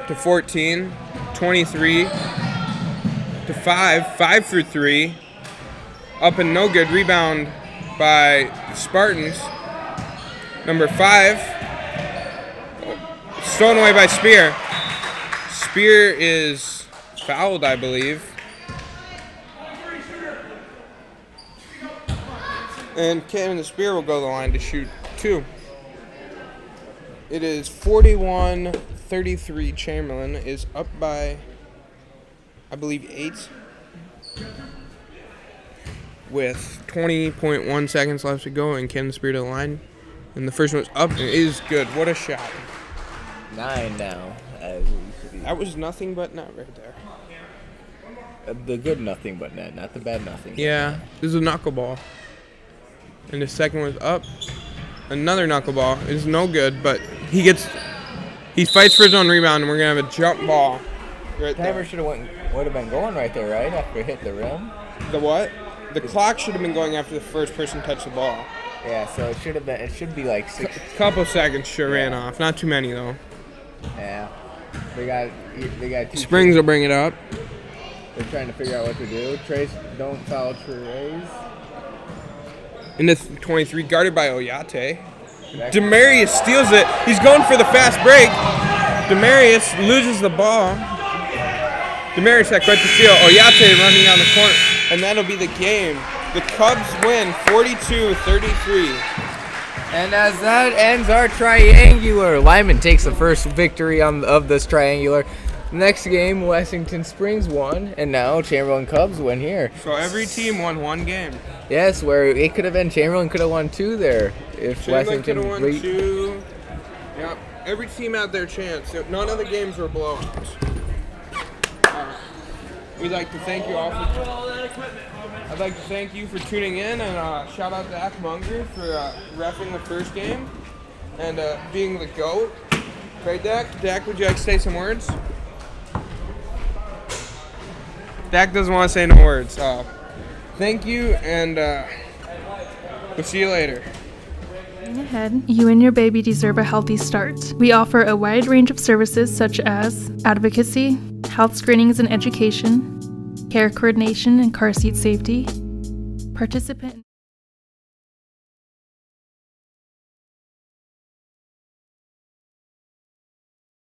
to 14, 23, to 5 for 3. Up and no good. Rebound by the Spartans. Number 5. Stolen away by Spear. Spear is fouled, I believe. And Kevin the Spear will go to the line to shoot 2. It is 41-33. Chamberlain is up by, I believe, 8. With 20.1 seconds left to go, and Kevin the Spear to the line. And the first one's up, and it is good. What a shot. 9 now. That was nothing but net right there. The good nothing but net, not the bad nothing. Yeah, this is a knuckleball. And the second one's up. Another knuckleball. It's no good, but he fights for his own rebound, and we're going to have a jump ball right there. Timer would have been going right there, right? After it hit the rim. The what? The clock should have been going after the first person touched the ball. Yeah, so it should have been. It should be like 6. Couple seconds sure ran off. Not too many though. Yeah. They got 2. Springs will bring it up. They're trying to figure out what to do. Trace, don't foul Trace. In the 23, guarded by Oyate. Demarius steals it. He's going for the fast break. Demarius loses the ball. Demarius had quite the steal. Oyate running down the corner. And that'll be the game. The Cubs win 42-33. And as that ends our triangular, Lyman takes the first victory of this triangular. Next game, Wessington Springs won, and now Chamberlain Cubs win here. So every team won one game. Yes, where it could have been Chamberlain could have won 2 there if Chamberlain Wessington could have won 2. Yep. Every team had their chance. None of the games were blowouts. We'd like to thank you all I'd like to thank you for tuning in, and shout out to Dak Munger for reffing the first game and being the GOAT. Right, Dak? Dak, would you like to say some words? Dak doesn't want to say no words. Thank you, and we'll see you later. Ahead, you and your baby deserve a healthy start. We offer a wide range of services such as advocacy, health screenings and education, care coordination and car seat safety, participant